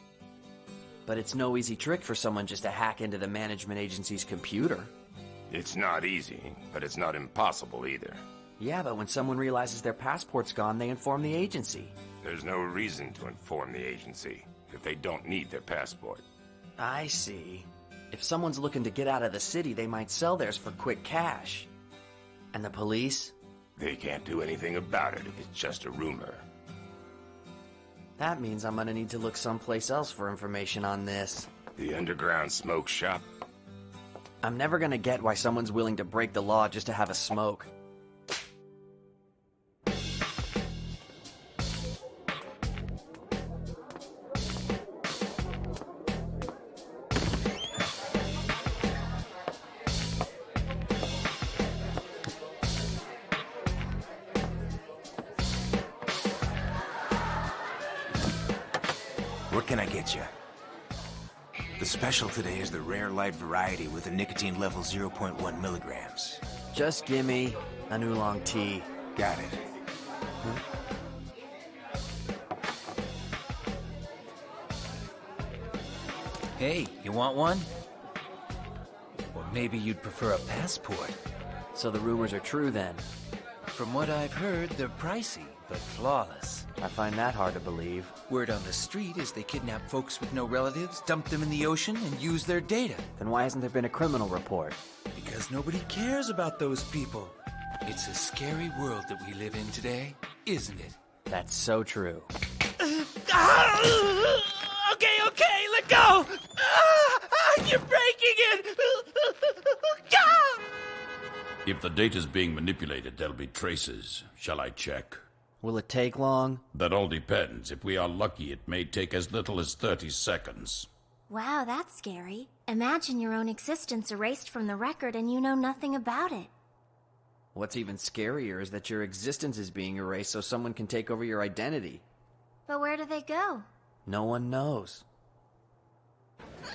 But it's no easy trick for someone just to hack into the management agency's computer. It's not easy, but it's not impossible either. Yeah, but when someone realizes their passport's gone, they inform the agency. There's no reason to inform the agency if they don't need their passport. I see. If someone's looking to get out of the city, they might sell theirs for quick cash. And the police? They can't do anything about it if it's just a rumor. That means I'm gonna need to look someplace else for information on this. The underground smoke shop? I'm never gonna get why someone's willing to break the law just to have a smoke. What can I get you? The special today is the rare light variety with a nicotine level 0.1 milligrams. Just gimme an oolong tea. Got it. Hey, you want one? Or maybe you'd prefer a passport. So the rumors are true then? From what I've heard, they're pricey, but flawless. I find that hard to believe. Word on the street is they kidnap folks with no relatives, dump them in the ocean, and use their data. Then why hasn't there been a criminal report? Because nobody cares about those people. It's a scary world that we live in today, isn't it? That's so true. Okay, let go! You're breaking it! If the data's being manipulated, there'll be traces. Shall I check? Will it take long? That all depends. If we are lucky, it may take as little as 30 seconds. Wow, that's scary. Imagine your own existence erased from the record and you know nothing about it. What's even scarier is that your existence is being erased so someone can take over your identity. But where do they go? No one knows.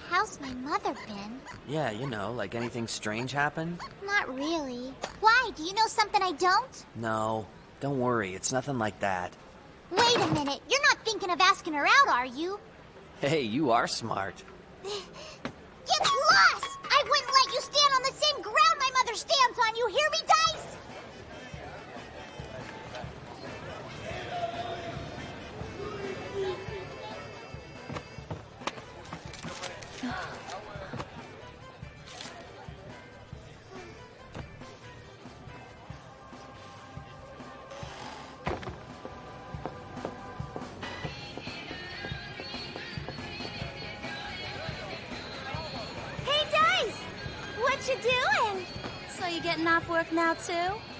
How's my mother been? Yeah, you know, like anything strange happened? Not really. Why? Do you know something I don't? No, don't worry, it's nothing like that. Wait a minute, you're not thinking of asking her out, are you? Hey, you are smart. Get lost! I wouldn't let you stand on the same ground my mother stands on, you hear me, Dice? What you doing? So you getting off work now too?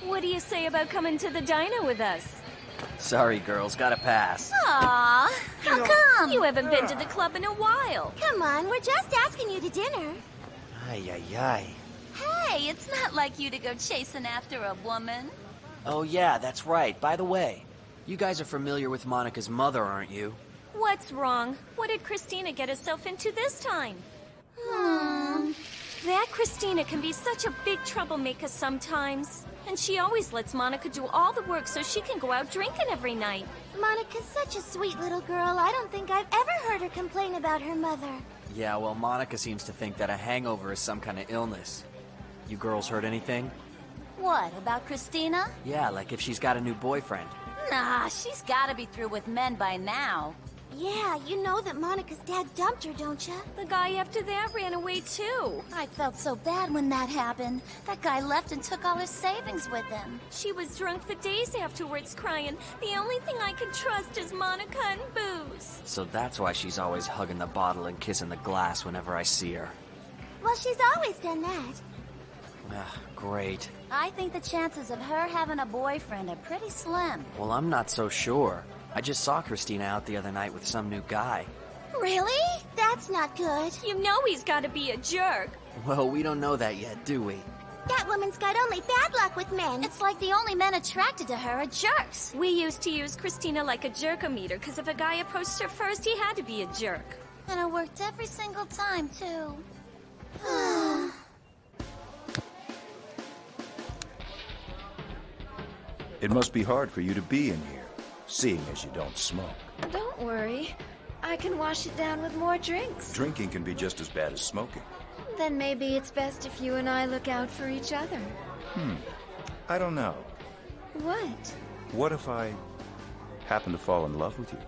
What do you say about coming to the diner with us? Sorry, girls, gotta pass. Aww, how come? You haven't been to the club in a while. Come on, we're just asking you to dinner. Ay, ay, ay. Hey, it's not like you to go chasing after a woman. Oh yeah, that's right. By the way, you guys are familiar with Monica's mother, aren't you? What's wrong? What did Christina get herself into this time? That Christina can be such a big troublemaker sometimes. And she always lets Monica do all the work so she can go out drinking every night. Monica's such a sweet little girl. I don't think I've ever heard her complain about her mother. Yeah, well, Monica seems to think that a hangover is some kind of illness. You girls heard anything? What, about Christina? Yeah, like if she's got a new boyfriend. Nah, she's gotta be through with men by now. Yeah, you know that Monica's dad dumped her, don't you? The guy after that ran away too. I felt so bad when that happened. That guy left and took all his savings with him. She was drunk for days afterwards crying. The only thing I can trust is Monica and booze. So that's why she's always hugging the bottle and kissing the glass whenever I see her. Well, she's always done that. Great. I think the chances of her having a boyfriend are pretty slim. Well, I'm not so sure. I just saw Christina out the other night with some new guy. Really? That's not good. You know he's gotta be a jerk. Well, we don't know that yet, do we? That woman's got only bad luck with men. It's like the only men attracted to her are jerks. We used to use Christina like a jerkometer, because if a guy approached her first, he had to be a jerk. And it worked every single time, too. It must be hard for you to be in here, seeing as you don't smoke. Don't worry. I can wash it down with more drinks. Drinking can be just as bad as smoking. Then maybe it's best if you and I look out for each other. I don't know. What? What if I happen to fall in love with you?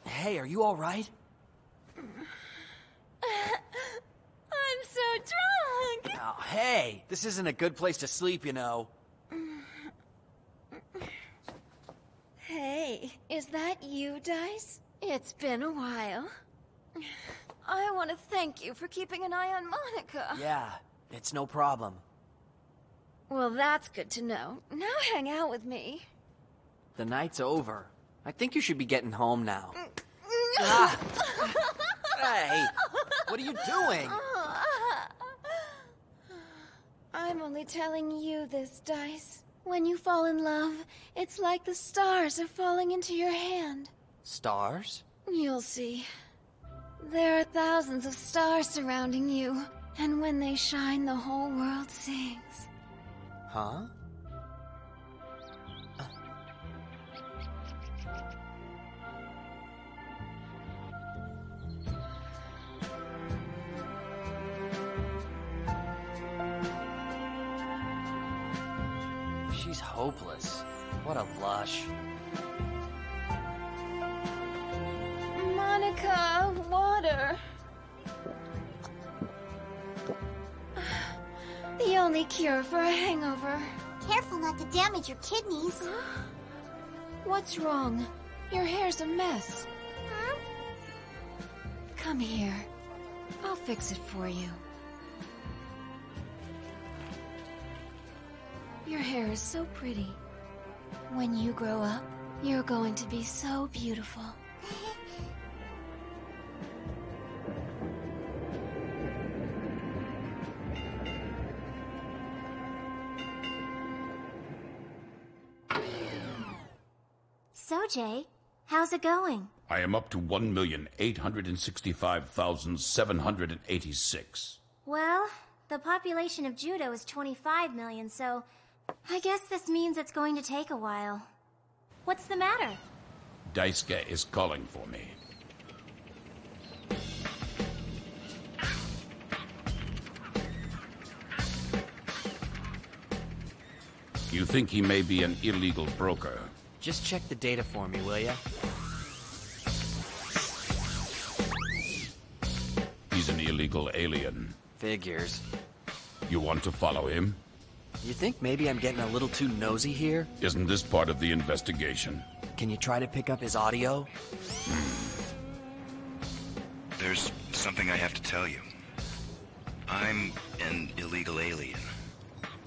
Hey, are you all right? I'm so drunk! Oh, hey, this isn't a good place to sleep, you know. Hey, is that you, Dice? It's been a while. I want to thank you for keeping an eye on Monica. Yeah, it's no problem. Well, that's good to know. Now hang out with me. The night's over. I think you should be getting home now. Hey, what are you doing? I'm only telling you this, Dice. When you fall in love, it's like the stars are falling into your hand. Stars? You'll see. There are thousands of stars surrounding you, and when they shine, the whole world sings. Huh? She's hopeless. What a lush. Monica, water. The only cure for a hangover. Careful not to damage your kidneys. What's wrong? Your hair's a mess. Come here. I'll fix it for you. Your hair is so pretty. When you grow up, you're going to be so beautiful. So, Jay, how's it going? I am up to 1,865,786. Well, the population of Judo is 25 million, so I guess this means it's going to take a while. What's the matter? Daisuke is calling for me. You think he may be an illegal broker? Just check the data for me, will ya? He's an illegal alien. Figures. You want to follow him? You think maybe I'm getting a little too nosy here? Isn't this part of the investigation? Can you try to pick up his audio? There's something I have to tell you. I'm an illegal alien.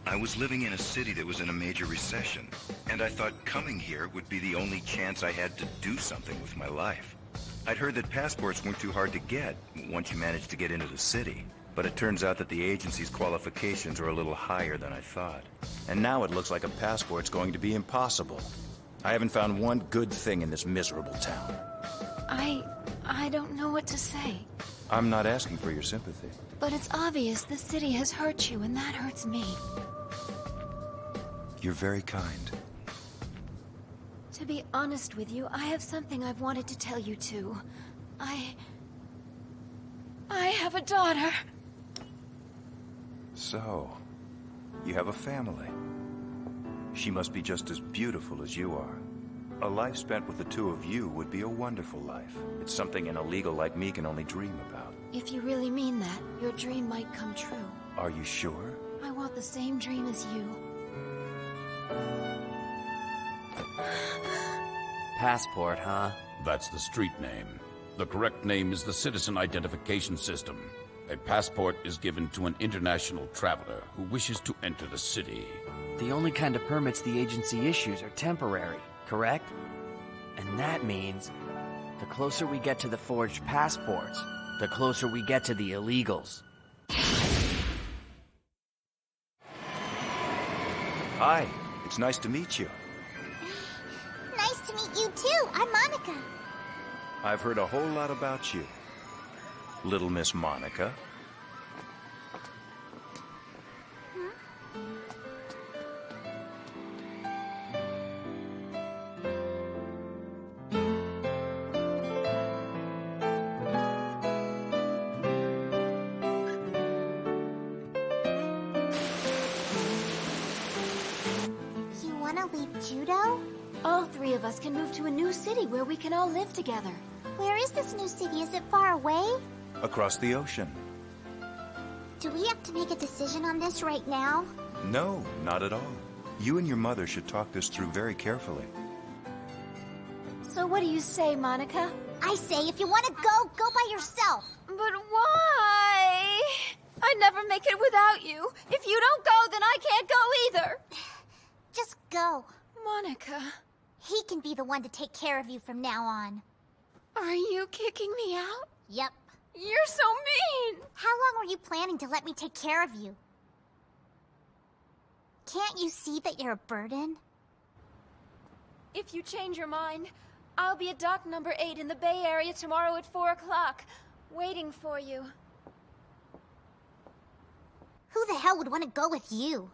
I was living in a city that was in a major recession, and I thought coming here would be the only chance I had to do something with my life. I'd heard that passports weren't too hard to get once you managed to get into the city. But it turns out that the agency's qualifications are a little higher than I thought. And now it looks like a passport's going to be impossible. I haven't found one good thing in this miserable town. I don't know what to say. I'm not asking for your sympathy. But it's obvious the city has hurt you, and that hurts me. You're very kind. To be honest with you, I have something I've wanted to tell you too. I have a daughter. So, you have a family. She must be just as beautiful as you are. A life spent with the two of you would be a wonderful life. It's something an illegal like me can only dream about. If you really mean that, your dream might come true. Are you sure? I want the same dream as you. Passport, huh? That's the street name. The correct name is the Citizen Identification System. A passport is given to an international traveler who wishes to enter the city. The only kind of permits the agency issues are temporary, correct? And that means the closer we get to the forged passports, the closer we get to the illegals. Hi, it's nice to meet you. Nice to meet you too. I'm Monica. I've heard a whole lot about you, Little Miss Monica. You want to leave Judo? All three of us can move to a new city where we can all live together. Where is this new city? Is it far away? Across the ocean. Do we have to make a decision on this right now? No, not at all. You and your mother should talk this through very carefully. So what do you say, Monica? I say if you want to go, go by yourself. But why? I'd never make it without you. If you don't go, then I can't go either. Just go. Monica. He can be the one to take care of you from now on. Are you kicking me out? Yep. You're so mean! How long were you planning to let me take care of you? Can't you see that you're a burden? If you change your mind, I'll be at dock number 8 in the Bay Area tomorrow at 4 o'clock, waiting for you. Who the hell would want to go with you?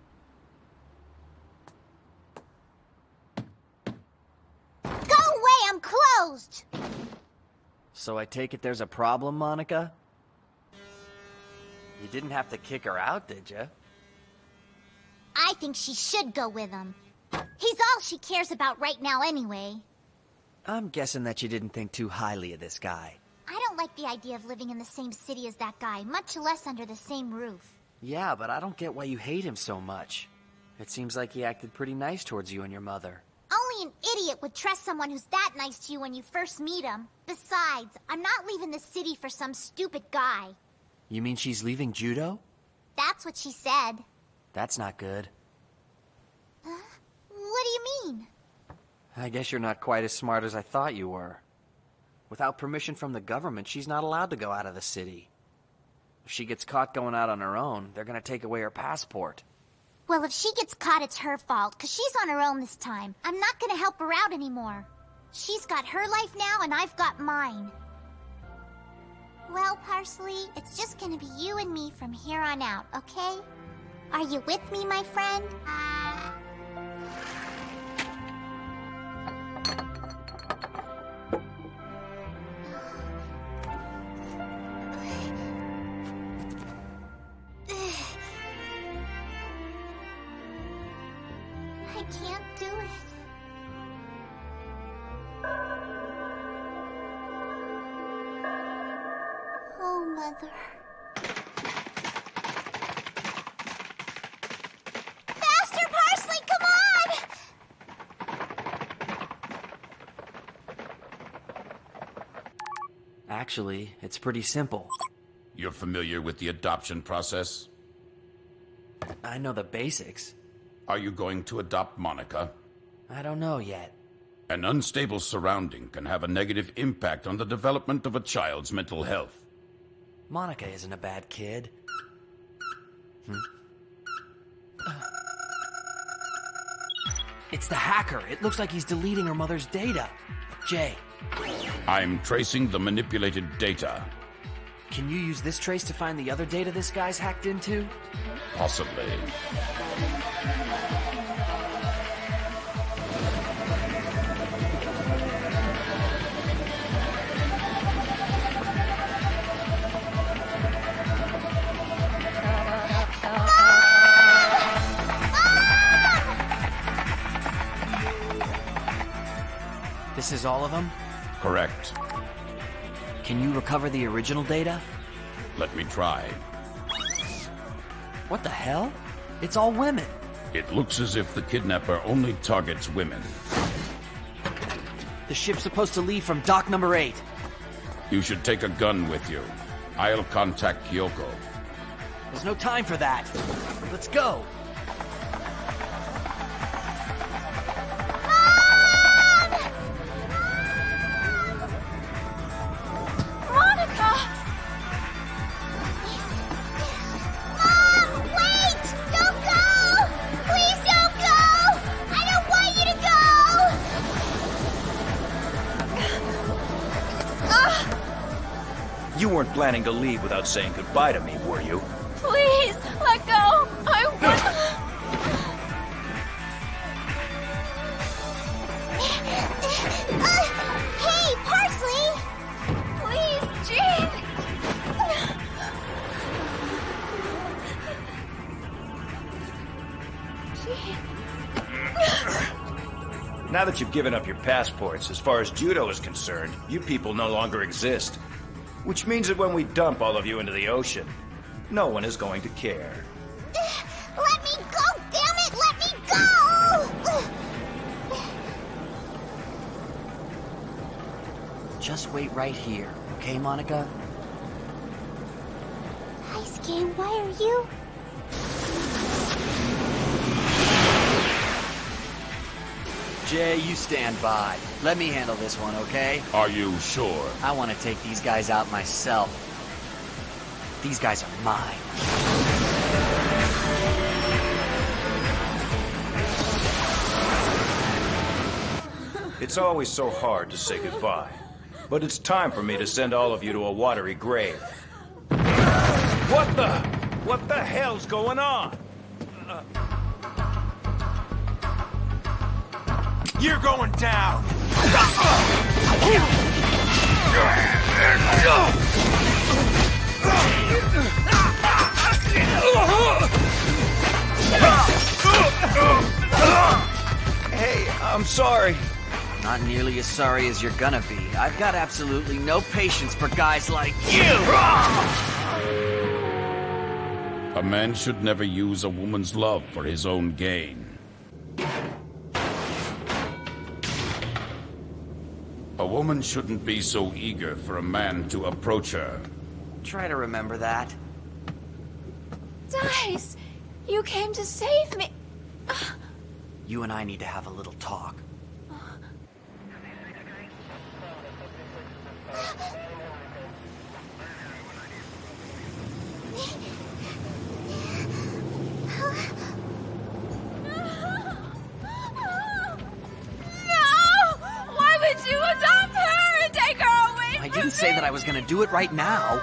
Go away! I'm closed! So I take it there's a problem, Monica? You didn't have to kick her out, did you? I think she should go with him. He's all she cares about right now anyway. I'm guessing that you didn't think too highly of this guy. I don't like the idea of living in the same city as that guy, much less under the same roof. Yeah, but I don't get why you hate him so much. It seems like he acted pretty nice towards you and your mother. Only an idiot would trust someone who's that nice to you when you first meet him. Besides, I'm not leaving the city for some stupid guy. You mean she's leaving Judo? That's what she said. That's not good. What do you mean? I guess you're not quite as smart as I thought you were. Without permission from the government, she's not allowed to go out of the city. If she gets caught going out on her own, they're gonna take away her passport. Well, if she gets caught, it's her fault, because she's on her own this time. I'm not gonna help her out anymore. She's got her life now, and I've got mine. Well, Parsley, it's just gonna be you and me from here on out, okay? Are you with me, my friend? I can't do it. Oh, Mother. Actually, it's pretty simple. You're familiar with the adoption process? I know the basics. Are you going to adopt Monica? I don't know yet. An unstable surrounding can have a negative impact on the development of a child's mental health. Monica isn't a bad kid. It's the hacker. It looks like he's deleting her mother's data. Jay. I'm tracing the manipulated data. Can you use this trace to find the other data this guy's hacked into? Possibly. This is all of them? Correct. Can you recover the original data? Let me try. What the hell? It's all women. It looks as if the kidnapper only targets women. The ship's supposed to leave from dock number 8. You should take a gun with you. I'll contact Kyoko. There's no time for that. Let's go. You weren't planning to leave without saying goodbye to me, were you? Please, let go! I want... Hey, Parsley! Please, Jean! Now that you've given up your passports, as far as judo is concerned, you people no longer exist. Which means that when we dump all of you into the ocean, no one is going to care. Let me go, damn it! Let me go! Just wait right here, okay, Monica? Hi, Skin, why are you? Jay, you stand by. Let me handle this one, okay? Are you sure? I want to take these guys out myself. These guys are mine. It's always so hard to say goodbye. But it's time for me to send all of you to a watery grave. What the hell's going on? You're going down! Hey, I'm sorry. Not nearly as sorry as you're gonna be. I've got absolutely no patience for guys like you! A man should never use a woman's love for his own gain. A woman shouldn't be so eager for a man to approach her. Try to remember that. Dice! You came to save me! You and I need to have a little talk. I didn't say that I was gonna do it right now.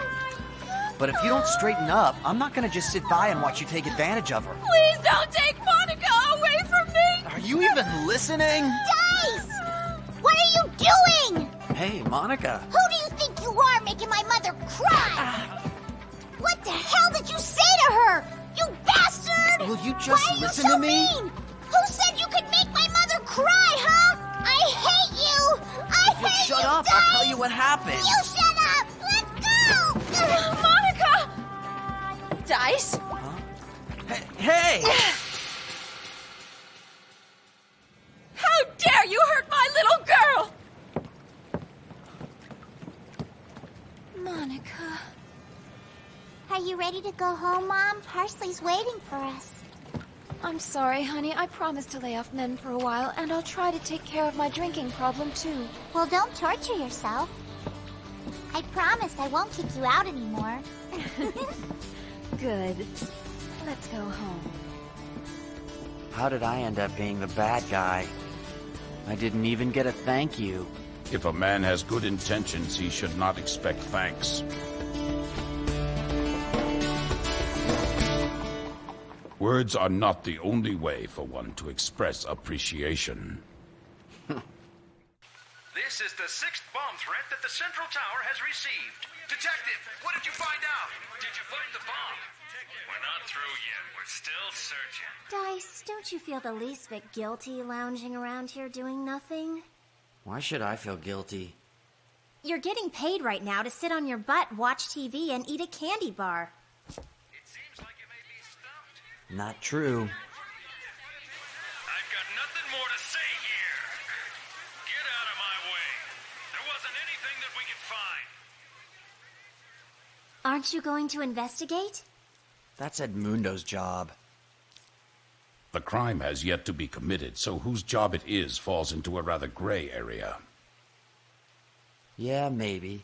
But if you don't straighten up, I'm not gonna just sit by and watch you take advantage of her. Please don't take Monica away from me! Are you even listening? Dice! What are you doing? Hey, Monica. Who do you think you are, making my mother cry? What the hell did you say to her? You bastard! Will you just listen to me? Mean? Who said you could make my mother cry, huh? I hate you! I hate you! Shut up! Dice! I'll tell you what happened. You shut up! Let go! Monica! Dice? Huh? Hey! How dare you hurt my little girl! ready to go home, Mom? Parsley's waiting for us. I'm sorry, honey. I promised to lay off men for a while, and I'll try to take care of my drinking problem, too. Well, don't torture yourself. I promise I won't kick you out anymore. Good. Let's go home. How did I end up being the bad guy? I didn't even get a thank you. If a man has good intentions, he should not expect thanks. Words are not the only way for one to express appreciation. This is the 6th bomb threat that the Central Tower has received. Detective, what did you find out? Did you find the bomb? We're not through yet. We're still searching. Dice, don't you feel the least bit guilty lounging around here doing nothing? Why should I feel guilty? You're getting paid right now to sit on your butt, watch TV, and eat a candy bar. Not true. I've got nothing more to say here. Get out of my way. There wasn't anything that we could find. Aren't you going to investigate? That's Edmundo's job. The crime has yet to be committed, so whose job it is falls into a rather gray area. Yeah, maybe.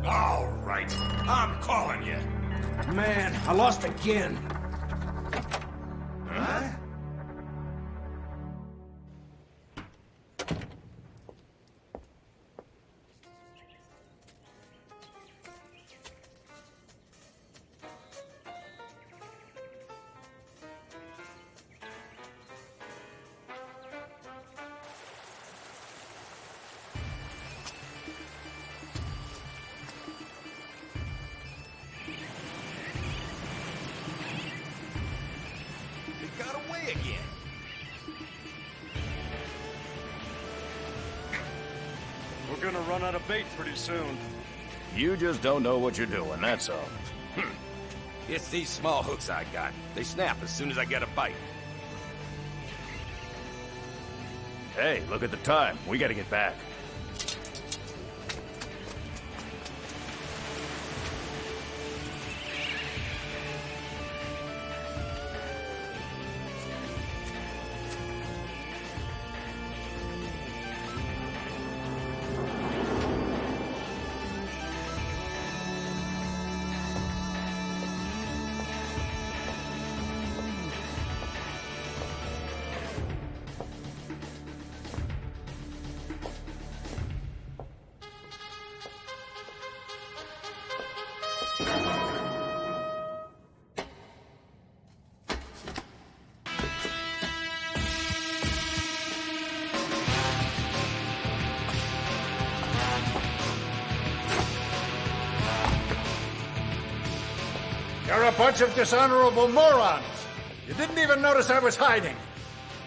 All right. I'm calling you. Man, I lost again. Huh? Got away again. We're gonna run out of bait pretty soon. You just don't know what you're doing, that's all. It's these small hooks I got. They snap as soon as I get a bite. Hey, look at the time. We gotta get back. You're a bunch of dishonorable morons. You didn't even notice I was hiding.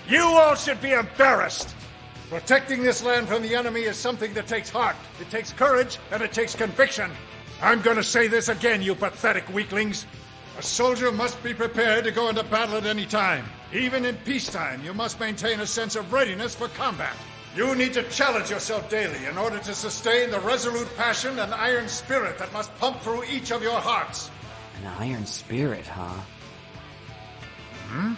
You all should be embarrassed. Protecting this land from the enemy is something that takes heart. It takes courage, and it takes conviction. I'm gonna say this again, you pathetic weaklings. A soldier must be prepared to go into battle at any time. Even in peacetime, you must maintain a sense of readiness for combat. You need to challenge yourself daily in order to sustain the resolute passion and iron spirit that must pump through each of your hearts. An iron spirit, huh? Hmm?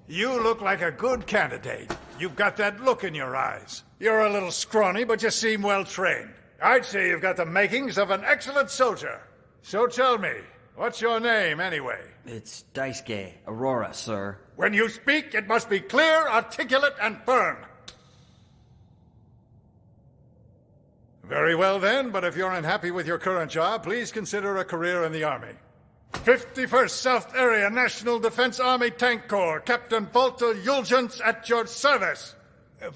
You look like a good candidate. You've got that look in your eyes. You're a little scrawny, but you seem well trained. I'd say you've got the makings of an excellent soldier. So tell me, what's your name anyway? It's Daisuke Aurora, sir. When you speak, it must be clear, articulate, and firm. Very well then, but if you're unhappy with your current job, please consider a career in the Army. 51st South Area National Defense Army Tank Corps, Captain Walter Julgens at your service.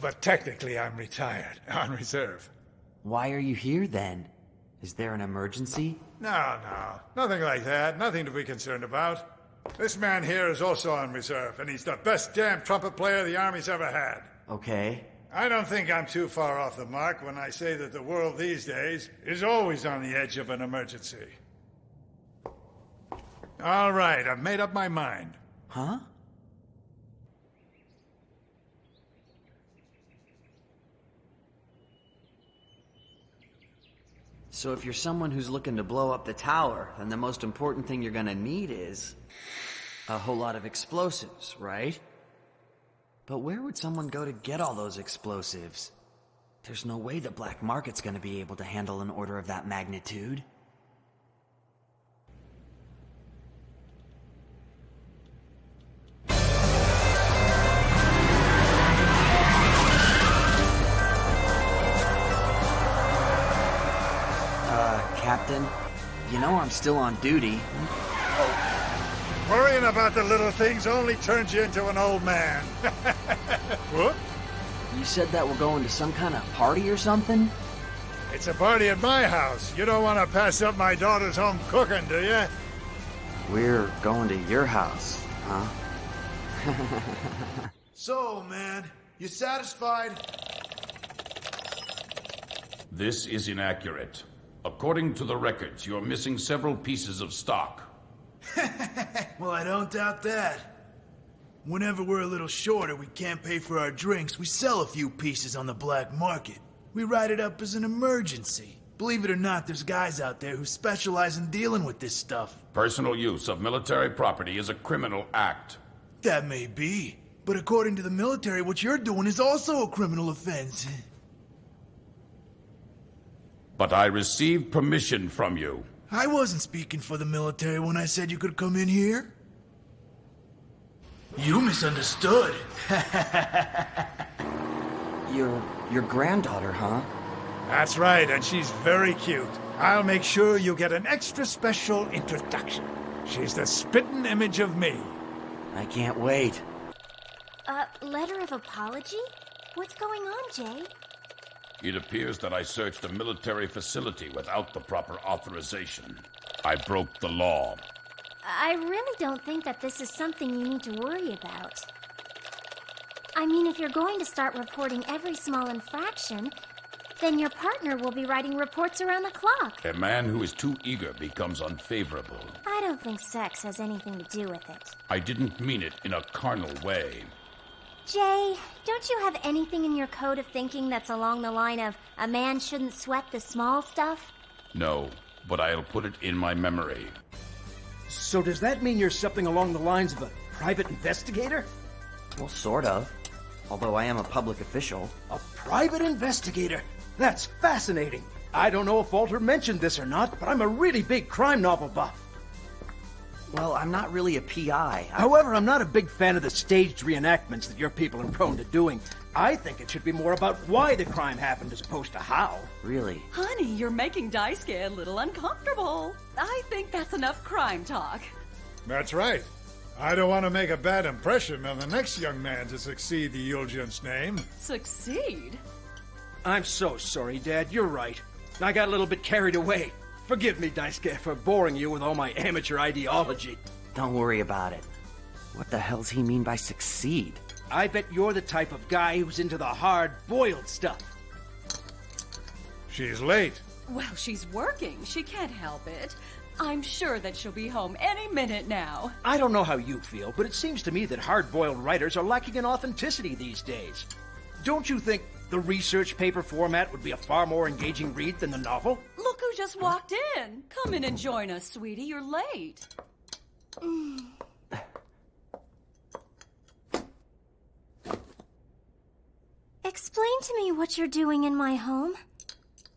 But technically I'm retired, on reserve. Why are you here then? Is there an emergency? No, nothing like that, nothing to be concerned about. This man here is also on reserve, and he's the best damn trumpet player the Army's ever had. Okay. I don't think I'm too far off the mark when I say that the world these days is always on the edge of an emergency. All right, I've made up my mind. Huh? So if you're someone who's looking to blow up the tower, then the most important thing you're gonna need is a whole lot of explosives, right? But where would someone go to get all those explosives? There's no way the black market's gonna be able to handle an order of that magnitude. Captain, you know I'm still on duty. Worrying about the little things only turns you into an old man. What? You said that we're going to some kind of party or something? It's a party at my house. You don't want to pass up my daughter's home cooking, do you? We're going to your house, huh? So, man, you satisfied? This is inaccurate. According to the records, you're missing several pieces of stock. Well, I don't doubt that. Whenever we're a little short or we can't pay for our drinks, we sell a few pieces on the black market. We write it up as an emergency. Believe it or not, there's guys out there who specialize in dealing with this stuff. Personal use of military property is a criminal act. That may be, but according to the military, what you're doing is also a criminal offense. But I received permission from you. I wasn't speaking for the military when I said you could come in here. You misunderstood. Your granddaughter, huh? That's right, and she's very cute. I'll make sure you get an extra special introduction. She's the spitting image of me. I can't wait. Letter of apology? What's going on, Jay? It appears that I searched a military facility without the proper authorization. I broke the law. I really don't think that this is something you need to worry about. I mean, if you're going to start reporting every small infraction, then your partner will be writing reports around the clock. A man who is too eager becomes unfavorable. I don't think sex has anything to do with it. I didn't mean it in a carnal way. Jay, don't you have anything in your code of thinking that's along the line of a man shouldn't sweat the small stuff? No, but I'll put it in my memory. So does that mean you're something along the lines of a private investigator? Well, sort of. Although I am a public official. A private investigator? That's fascinating. I don't know if Walter mentioned this or not, but I'm a really big crime novel buff. Well, I'm not really a PI. However, I'm not a big fan of the staged reenactments that your people are prone to doing. I think it should be more about why the crime happened as opposed to how. Really? Honey, you're making Daisuke a little uncomfortable. I think that's enough crime talk. That's right. I don't want to make a bad impression on the next young man to succeed the Yuljian's name. Succeed? I'm so sorry, Dad. You're right. I got a little bit carried away. Forgive me, Daisuke, for boring you with all my amateur ideology. Don't worry about it. What the hell's he mean by succeed? I bet you're the type of guy who's into the hard-boiled stuff. She's late. Well, she's working. She can't help it. I'm sure that she'll be home any minute now. I don't know how you feel, but it seems to me that hard-boiled writers are lacking in authenticity these days. Don't you think the research paper format would be a far more engaging read than the novel? Look who just walked in. Come in and join us, sweetie. You're late. Explain to me what you're doing in my home.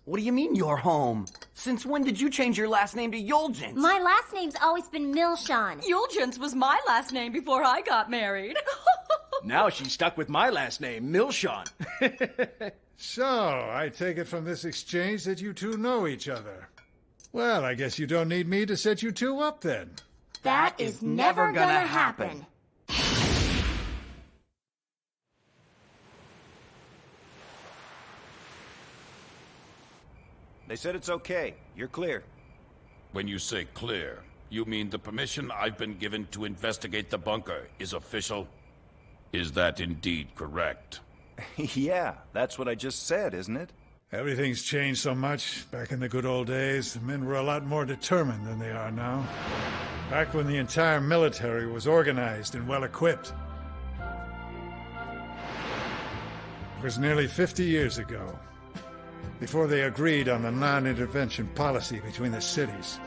What do you mean, your home? Since when did you change your last name to Yuljins? My last name's always been Milshan. Yuljins was my last name before I got married. Now she's stuck with my last name, Milshan. So, I take it from this exchange that you two know each other. Well, I guess you don't need me to set you two up then. That is never gonna happen. They said it's okay. You're clear. When you say clear, you mean the permission I've been given to investigate the bunker is official? Is that indeed correct? Yeah, that's what I just said, isn't it? Everything's changed so much. Back in the good old days, the men were a lot more determined than they are now. Back when the entire military was organized and well-equipped. It was nearly 50 years ago, before they agreed on the non-intervention policy between the cities.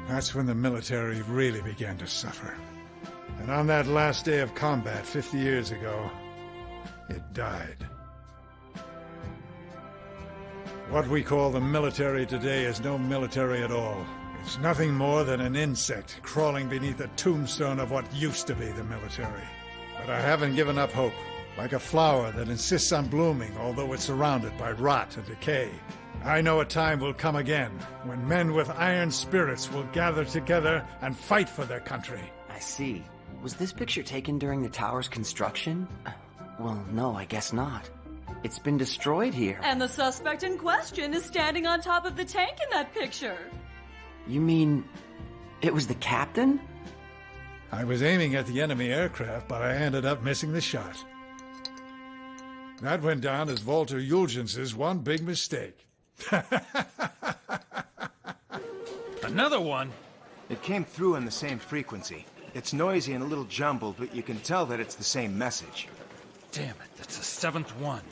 That's when the military really began to suffer. And on that last day of combat 50 years ago, it died. What we call the military today is no military at all. It's nothing more than an insect crawling beneath a tombstone of what used to be the military. But I haven't given up hope. Like a flower that insists on blooming, although it's surrounded by rot and decay. I know a time will come again, when men with iron spirits will gather together and fight for their country. I see. Was this picture taken during the tower's construction? Well, no, I guess not. It's been destroyed here. And the suspect in question is standing on top of the tank in that picture. You mean... it was the captain? I was aiming at the enemy aircraft, but I ended up missing the shot. That went down as Walter Julgens's one big mistake. Another one? It came through on the same frequency. It's noisy and a little jumbled, but you can tell that it's the same message. Damn it, that's the seventh one.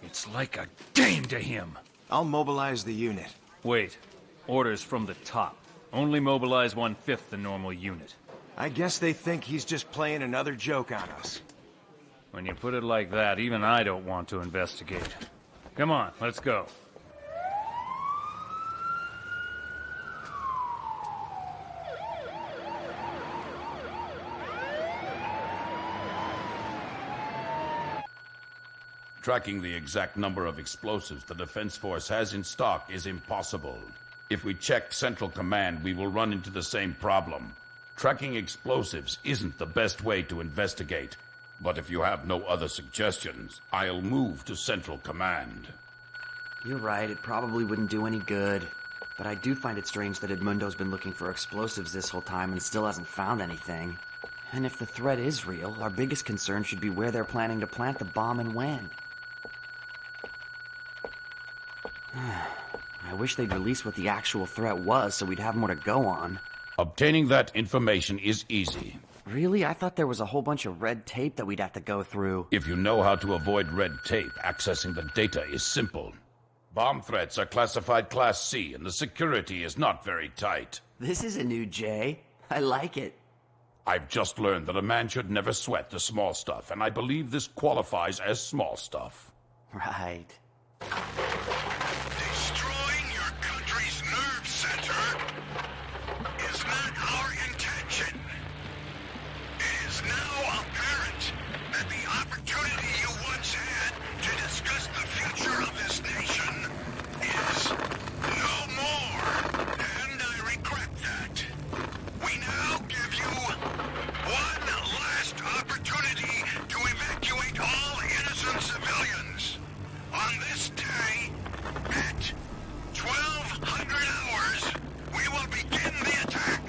It's like a game to him. I'll mobilize the unit. Wait. Orders from the top. Only mobilize 1/5 the normal unit. I guess they think he's just playing another joke on us. When you put it like that, even I don't want to investigate. Come on, let's go. Tracking the exact number of explosives the Defense Force has in stock is impossible. If we check Central Command, we will run into the same problem. Tracking explosives isn't the best way to investigate. But if you have no other suggestions, I'll move to Central Command. You're right, it probably wouldn't do any good. But I do find it strange that Edmundo's been looking for explosives this whole time and still hasn't found anything. And if the threat is real, our biggest concern should be where they're planning to plant the bomb and when. I wish they'd release what the actual threat was so we'd have more to go on. Obtaining that information is easy. Really? I thought there was a whole bunch of red tape that we'd have to go through. If you know how to avoid red tape, accessing the data is simple. Bomb threats are classified Class C, and the security is not very tight. This is a new J. I like it. I've just learned that a man should never sweat the small stuff, and I believe this qualifies as small stuff. Right. Destroying your country's nerve center is not our intention. It is now apparent that the opportunity you once had to discuss the future of this nation is no more. And I regret that. We now give you one last opportunity to evacuate all innocent civilians. On this day, at 1200 hours, we will begin the attack.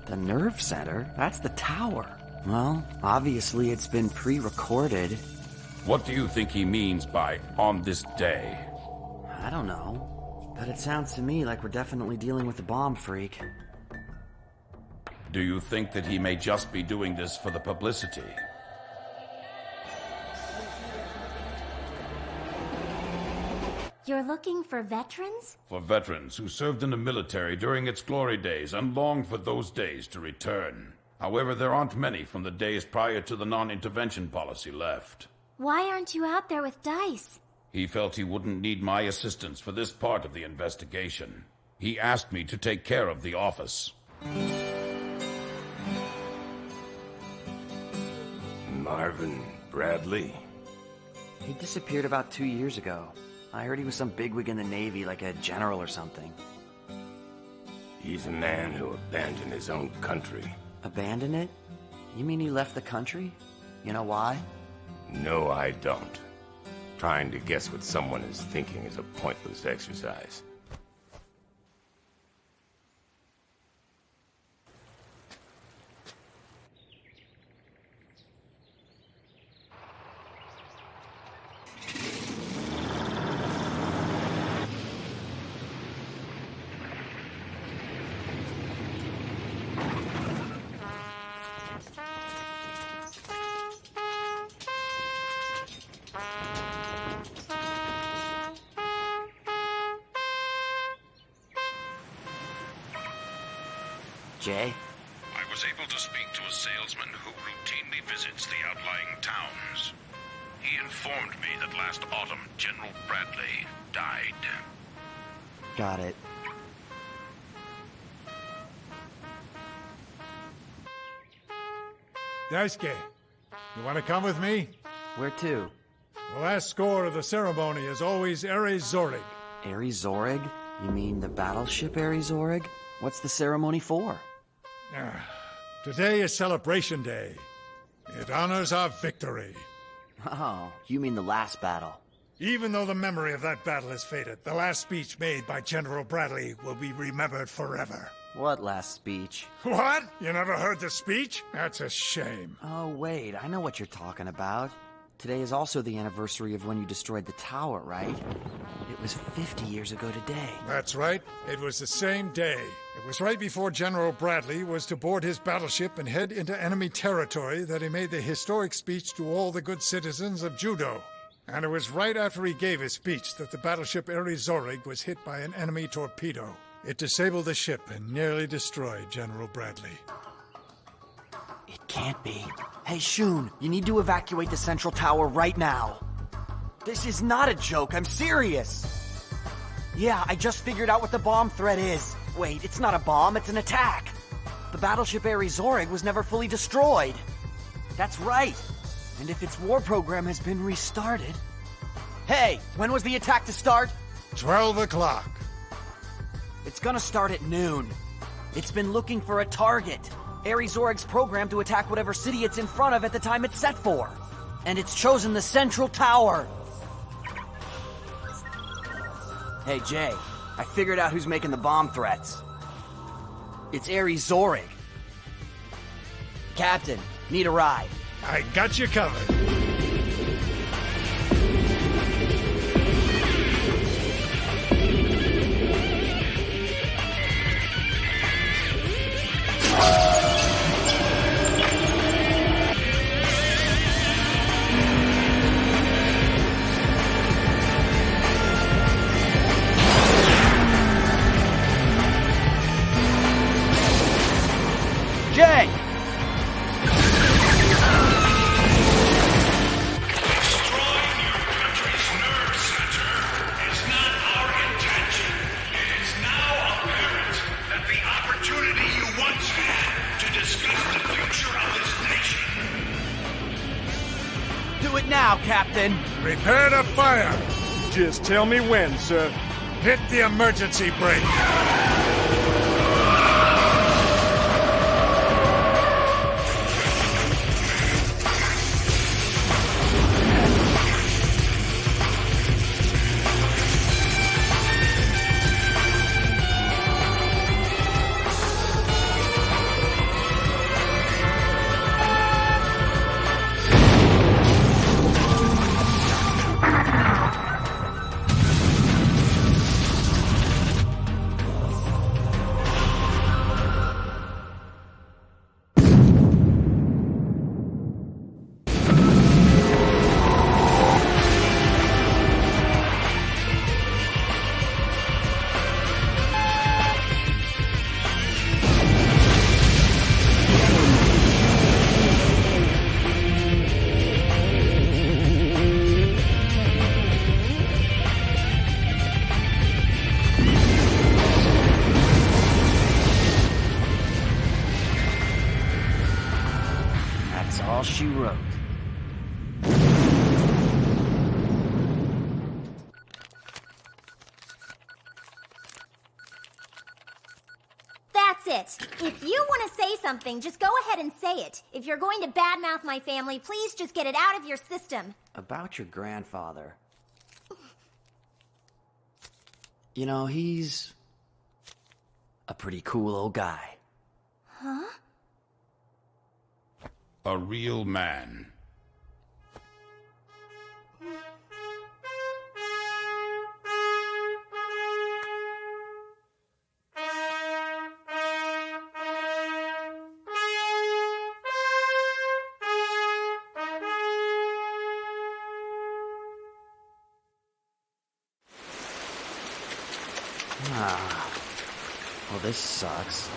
The nerve center? That's the tower. Well, obviously it's been pre-recorded. What do you think he means by on this day? I don't know. But it sounds to me like we're definitely dealing with a bomb freak. Do you think that he may just be doing this for the publicity? You're looking for veterans? For veterans who served in the military during its glory days and longed for those days to return. However, there aren't many from the days prior to the non-intervention policy left. Why aren't you out there with Dice? He felt he wouldn't need my assistance for this part of the investigation. He asked me to take care of the office. Marvin Bradley? He disappeared about 2 years ago. I heard he was some bigwig in the Navy, like a general or something. He's a man who abandoned his own country. Abandon it? You mean he left the country? You know why? No, I don't. Trying to guess what someone is thinking is a pointless exercise. Jay? I was able to speak to a salesman who routinely visits the outlying towns. He informed me that last autumn, General Bradley died. Got it. Daisuke, you want to come with me? Where to? The last score of the ceremony is always Ares Zorig. Ares Zorig? You mean the battleship Ares Zorig? What's the ceremony for? Today is Celebration Day. It honors our victory. Oh, you mean the last battle. Even though the memory of that battle is faded, the last speech made by General Bradley will be remembered forever. What last speech? What? You never heard the speech? That's a shame. Oh, wait, I know what you're talking about. Today is also the anniversary of when you destroyed the tower, right? It was 50 years ago today. That's right. It was the same day. It was right before General Bradley was to board his battleship and head into enemy territory that he made the historic speech to all the good citizens of Judo. And it was right after he gave his speech that the battleship Ares Zorig was hit by an enemy torpedo. It disabled the ship and nearly destroyed General Bradley. It can't be. Hey, Shun, you need to evacuate the central tower right now. This is not a joke, I'm serious. Yeah, I just figured out what the bomb threat is. Wait, it's not a bomb, it's an attack. The battleship Ares Zorig was never fully destroyed. That's right. And if its war program has been restarted... Hey, when was the attack to start? 12 o'clock. It's gonna start at noon. It's been looking for a target. Ares Zorig's programmed to attack whatever city it's in front of at the time it's set for. And it's chosen the central tower. Hey, Jay, I figured out who's making the bomb threats. It's Ares Zorig. Captain, need a ride. I got you covered. Jay! Do it now, Captain! Prepare to fire! Just tell me when, sir. Hit the emergency brake! All she wrote. That's it. If you want to say something, just go ahead and say it. If you're going to badmouth my family, please just get it out of your system. About your grandfather. You know, he's a pretty cool old guy. Huh? A real man. Ah. Well, this sucks.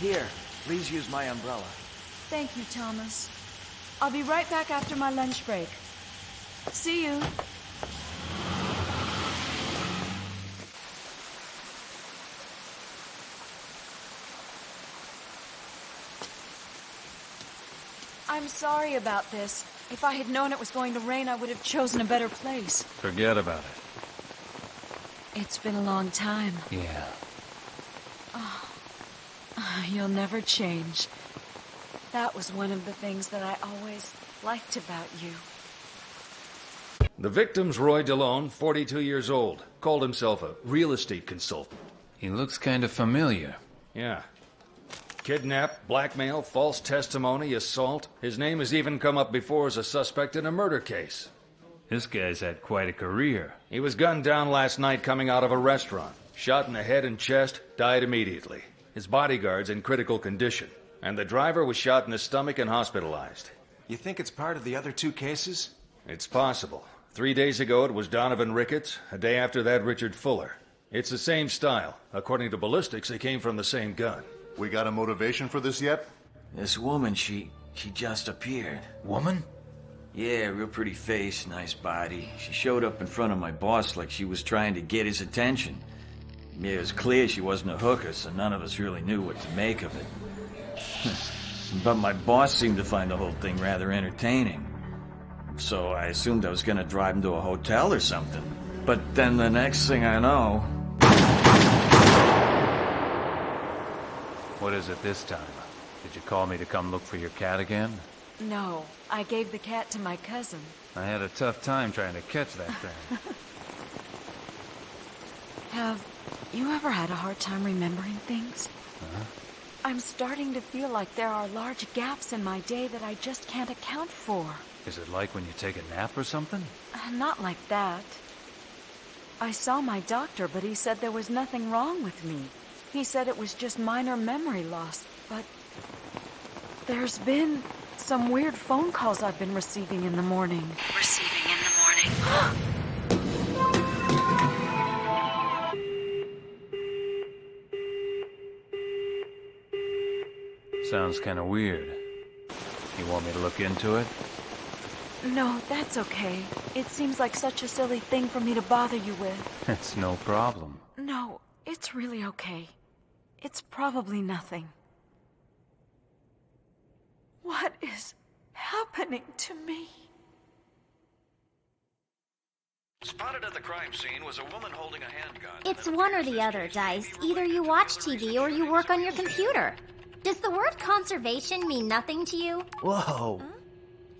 Here, please use my umbrella. Thank you, Thomas. I'll be right back after my lunch break. See you. I'm sorry about this. If I had known it was going to rain, I would have chosen a better place. Forget about it. It's been a long time. Yeah. Oh, you'll never change. That was one of the things that I always liked about you. The victim's Roy DeLone, 42 years old. Called himself a real estate consultant. He looks kind of familiar. Yeah. Kidnap, blackmail, false testimony, assault. His name has even come up before as a suspect in a murder case. This guy's had quite a career. He was gunned down last night coming out of a restaurant. Shot in the head and chest, died immediately. His bodyguard's in critical condition. And the driver was shot in the stomach and hospitalized. You think it's part of the other two cases? It's possible. 3 days ago it was Donovan Ricketts. A day after that, Richard Fuller. It's the same style. According to ballistics, they came from the same gun. We got a motivation for this yet? This woman, she just appeared. Woman? Yeah, real pretty face, nice body. She showed up in front of my boss like she was trying to get his attention. Yeah, it was clear she wasn't a hooker, so none of us really knew what to make of it. But my boss seemed to find the whole thing rather entertaining. So I assumed I was gonna drive him to a hotel or something. But then the next thing I know... What is it this time? Did you call me to come look for your cat again? No, I gave the cat to my cousin. I had a tough time trying to catch that thing. Have you ever had a hard time remembering things? Huh? I'm starting to feel like there are large gaps in my day that I just can't account for. Is it like when you take a nap or something? Not like that. I saw my doctor, but he said there was nothing wrong with me. He said it was just minor memory loss, but there's been some weird phone calls I've been receiving in the morning. Sounds kind of weird. You want me to look into it? No, that's okay. It seems like such a silly thing for me to bother you with. It's no problem. No, it's really okay. It's probably nothing. What is happening to me? Spotted at the crime scene was a woman holding a handgun. It's one or the other, Dice. Either you watch TV or you work on your computer. Does the word conservation mean nothing to you? Whoa. Huh?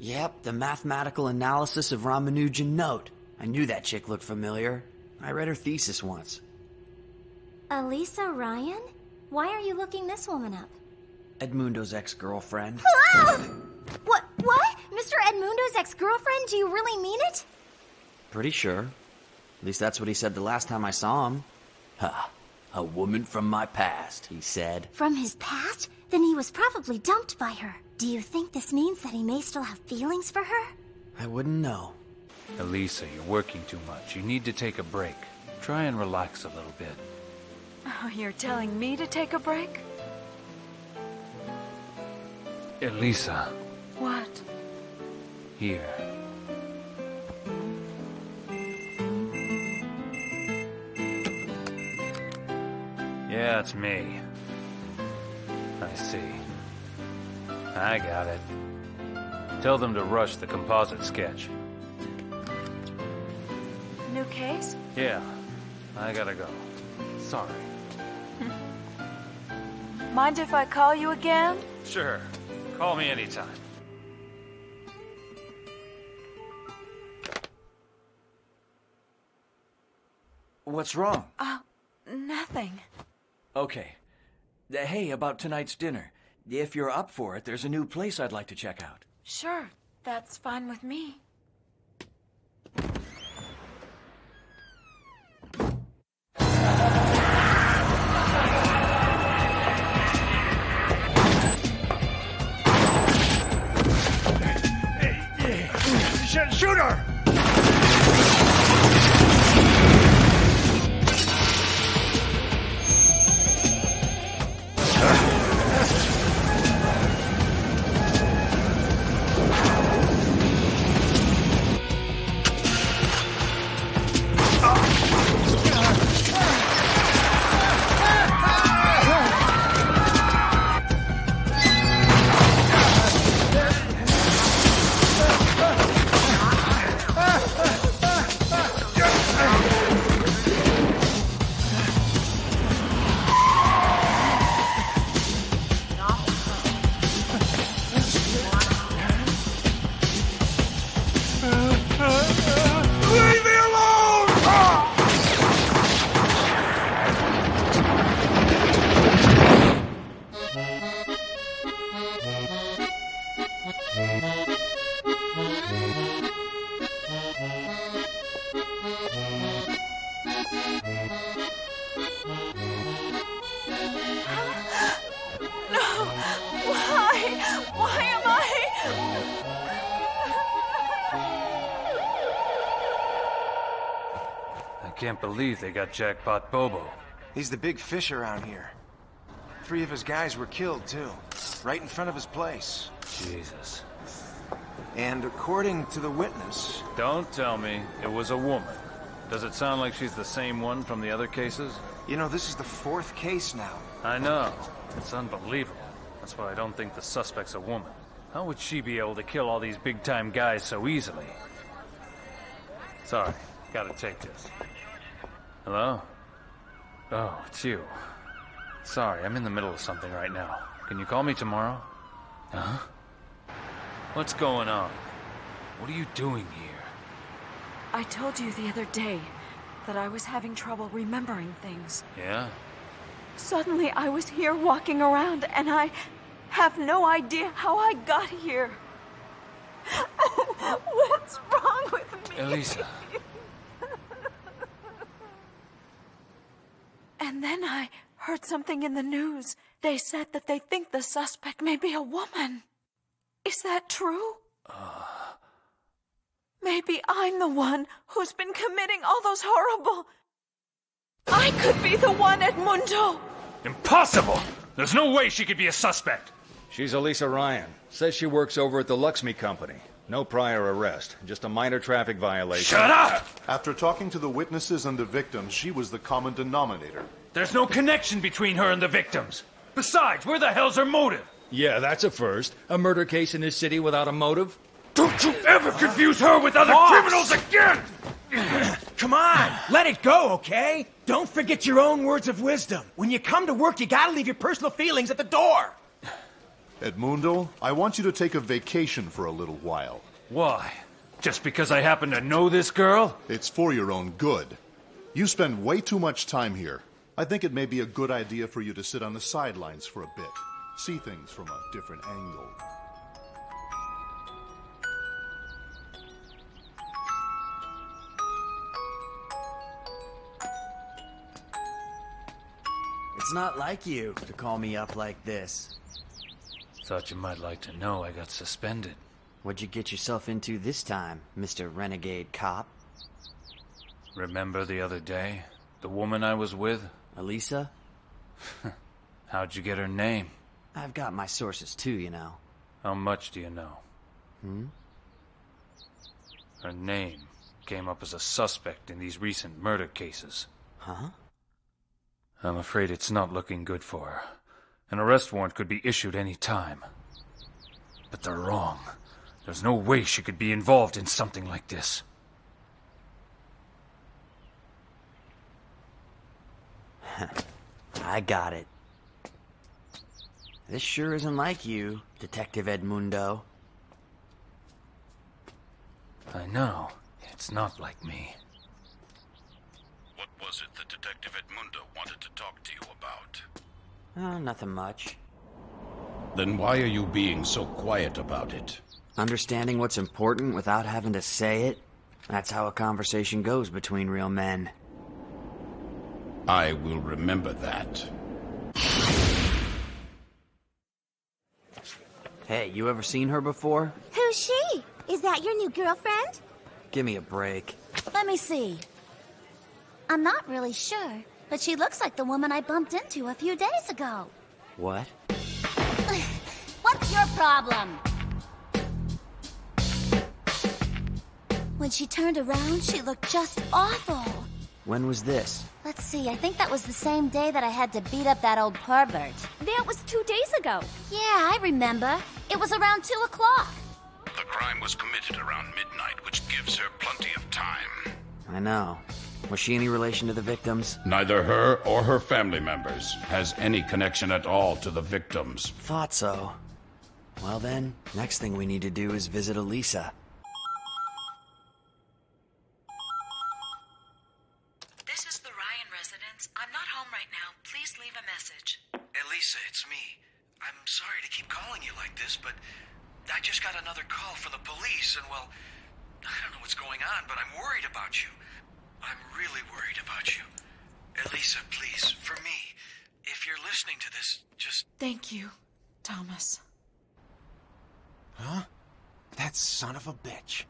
Yep, the mathematical analysis of Ramanujan note. I knew that chick looked familiar. I read her thesis once. Elisa Ryan? Why are you looking this woman up? Edmundo's ex-girlfriend. Ah! What? Mr. Edmundo's ex-girlfriend? Do you really mean it? Pretty sure. At least that's what he said the last time I saw him. Ha. A woman from my past, he said. From his past? Then he was probably dumped by her. Do you think this means that he may still have feelings for her? I wouldn't know. Elisa, you're working too much. You need to take a break. Try and relax a little bit. Oh, you're telling me to take a break? Elisa. What? Here. Yeah, it's me. I see. I got it. Tell them to rush the composite sketch. New case? Yeah, I gotta go. Sorry. Mind if I call you again? Sure. Call me anytime. What's wrong? Nothing. Okay. Hey, about tonight's dinner. If you're up for it, there's a new place I'd like to check out. Sure, that's fine with me. Shoot her! can't believe they got Jackpot Bobo. He's the big fish around here. 3 of his guys were killed, too. Right in front of his place. Jesus. And according to the witness... Don't tell me it was a woman. Does it sound like she's the same one from the other cases? You know, this is the 4th case now. I know. It's unbelievable. That's why I don't think the suspect's a woman. How would she be able to kill all these big-time guys so easily? Sorry, gotta take this. Hello? Oh, it's you. Sorry, I'm in the middle of something right now. Can you call me tomorrow? Huh? What's going on? What are you doing here? I told you the other day that I was having trouble remembering things. Yeah? Suddenly I was here walking around, and I have no idea how I got here. What's wrong with me? Elisa. And then I heard something in the news. They said that they think the suspect may be a woman. Is that true? Maybe I'm the one who's been committing all those horrible... I could be the one, Edmundo! Impossible! There's no way she could be a suspect! She's Elisa Ryan. Says she works over at the Luxme Company. No prior arrest, just a minor traffic violation. Shut up! After talking to the witnesses and the victims, she was the common denominator. There's no connection between her and the victims. Besides, where the hell's her motive? Yeah, that's a first. A murder case in this city without a motive? Don't you ever confuse her with other criminals again! Come on, let it go, okay? Don't forget your own words of wisdom. When you come to work, you gotta leave your personal feelings at the door. Edmundo, I want you to take a vacation for a little while. Why? Just because I happen to know this girl? It's for your own good. You spend way too much time here. I think it may be a good idea for you to sit on the sidelines for a bit. See things from a different angle. It's not like you to call me up like this. Thought you might like to know I got suspended. What'd you get yourself into this time, Mr. Renegade Cop? Remember the other day? The woman I was with? Elisa? How'd you get her name? I've got my sources too, you know. How much do you know? Her name came up as a suspect in these recent murder cases. Huh? I'm afraid it's not looking good for her. An arrest warrant could be issued any time. But they're wrong. There's no way she could be involved in something like this. I got it. This sure isn't like you, Detective Edmundo. I know. It's not like me. What was it that Detective Edmundo wanted to talk to you about? Nothing much. Then why are you being so quiet about it? Understanding what's important without having to say it? That's how a conversation goes between real men. I will remember that. Hey, you ever seen her before? Who's she? Is that your new girlfriend? Give me a break. Let me see. I'm not really sure, but she looks like the woman I bumped into a few days ago. What? What's your problem? When she turned around, she looked just awful. When was this? Let's see, I think that was the same day that I had to beat up that old pervert. That was 2 days ago. Yeah, I remember. It was around 2 o'clock. The crime was committed around midnight, which gives her plenty of time. I know. Was she any relation to the victims? Neither her or her family members has any connection at all to the victims. Thought so. Well then, next thing we need to do is visit Elisa. This is the Ryan residence. I'm not home right now. Please leave a message. Elisa, it's me. I'm sorry to keep calling you like this, but I just got another call from the police, and well, I don't know what's going on, but I'm worried about you. I'm really worried about you. Elisa, please, for me, if you're listening to this, just... Thank you, Thomas. Huh? That son of a bitch.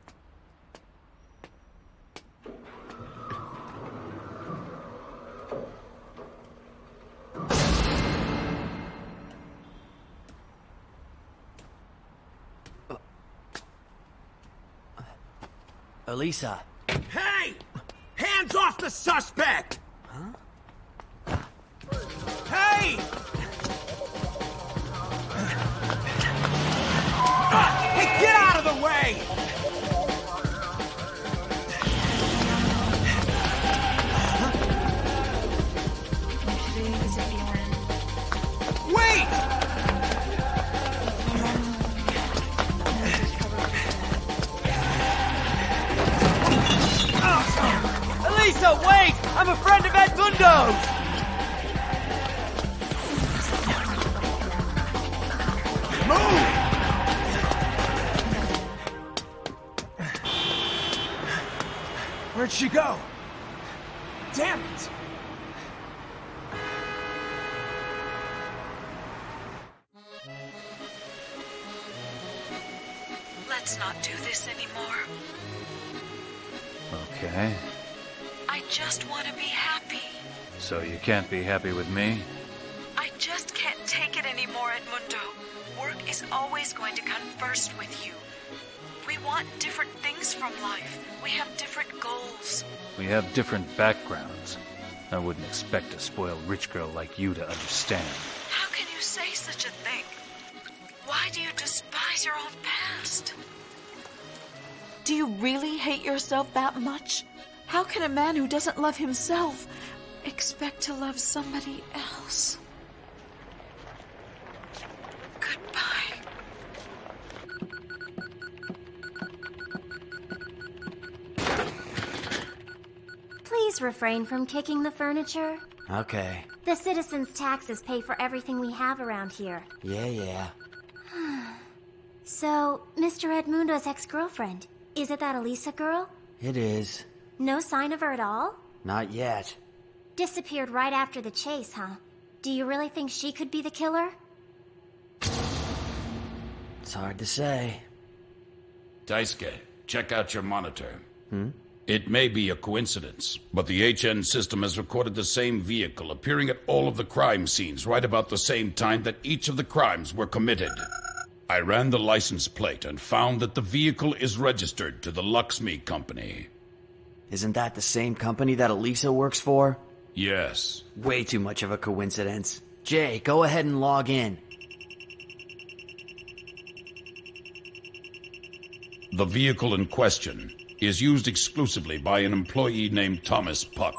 Elisa. Hey! Hands off the suspect! Huh? Hey! Hey, get out of the way! Wait! Elisa, wait! I'm a friend of Edmundo's! Move! Where'd she go? Damn it! Let's not do this anymore. Okay. I just want to be happy. So you can't be happy with me? I just can't take it anymore, Edmundo. Work is always going to come first with you. We want different things from life. We have different goals. We have different backgrounds. I wouldn't expect a spoiled rich girl like you to understand. How can you say such a thing? Why do you despise your own past? Do you really hate yourself that much? How can a man who doesn't love himself expect to love somebody else? Goodbye. Please refrain from kicking the furniture. Okay. The citizens' taxes pay for everything we have around here. Yeah. So, Mr. Edmundo's ex-girlfriend, is it that Elisa girl? It is. No sign of her at all? Not yet. Disappeared right after the chase, huh? Do you really think she could be the killer? It's hard to say. Daisuke, check out your monitor. Hmm? It may be a coincidence, but the HN system has recorded the same vehicle appearing at all of the crime scenes right about the same time that each of the crimes were committed. I ran the license plate and found that the vehicle is registered to the Luxme Company. Isn't that the same company that Elisa works for? Yes. Way too much of a coincidence. Jay, go ahead and log in. The vehicle in question is used exclusively by an employee named Thomas Puck.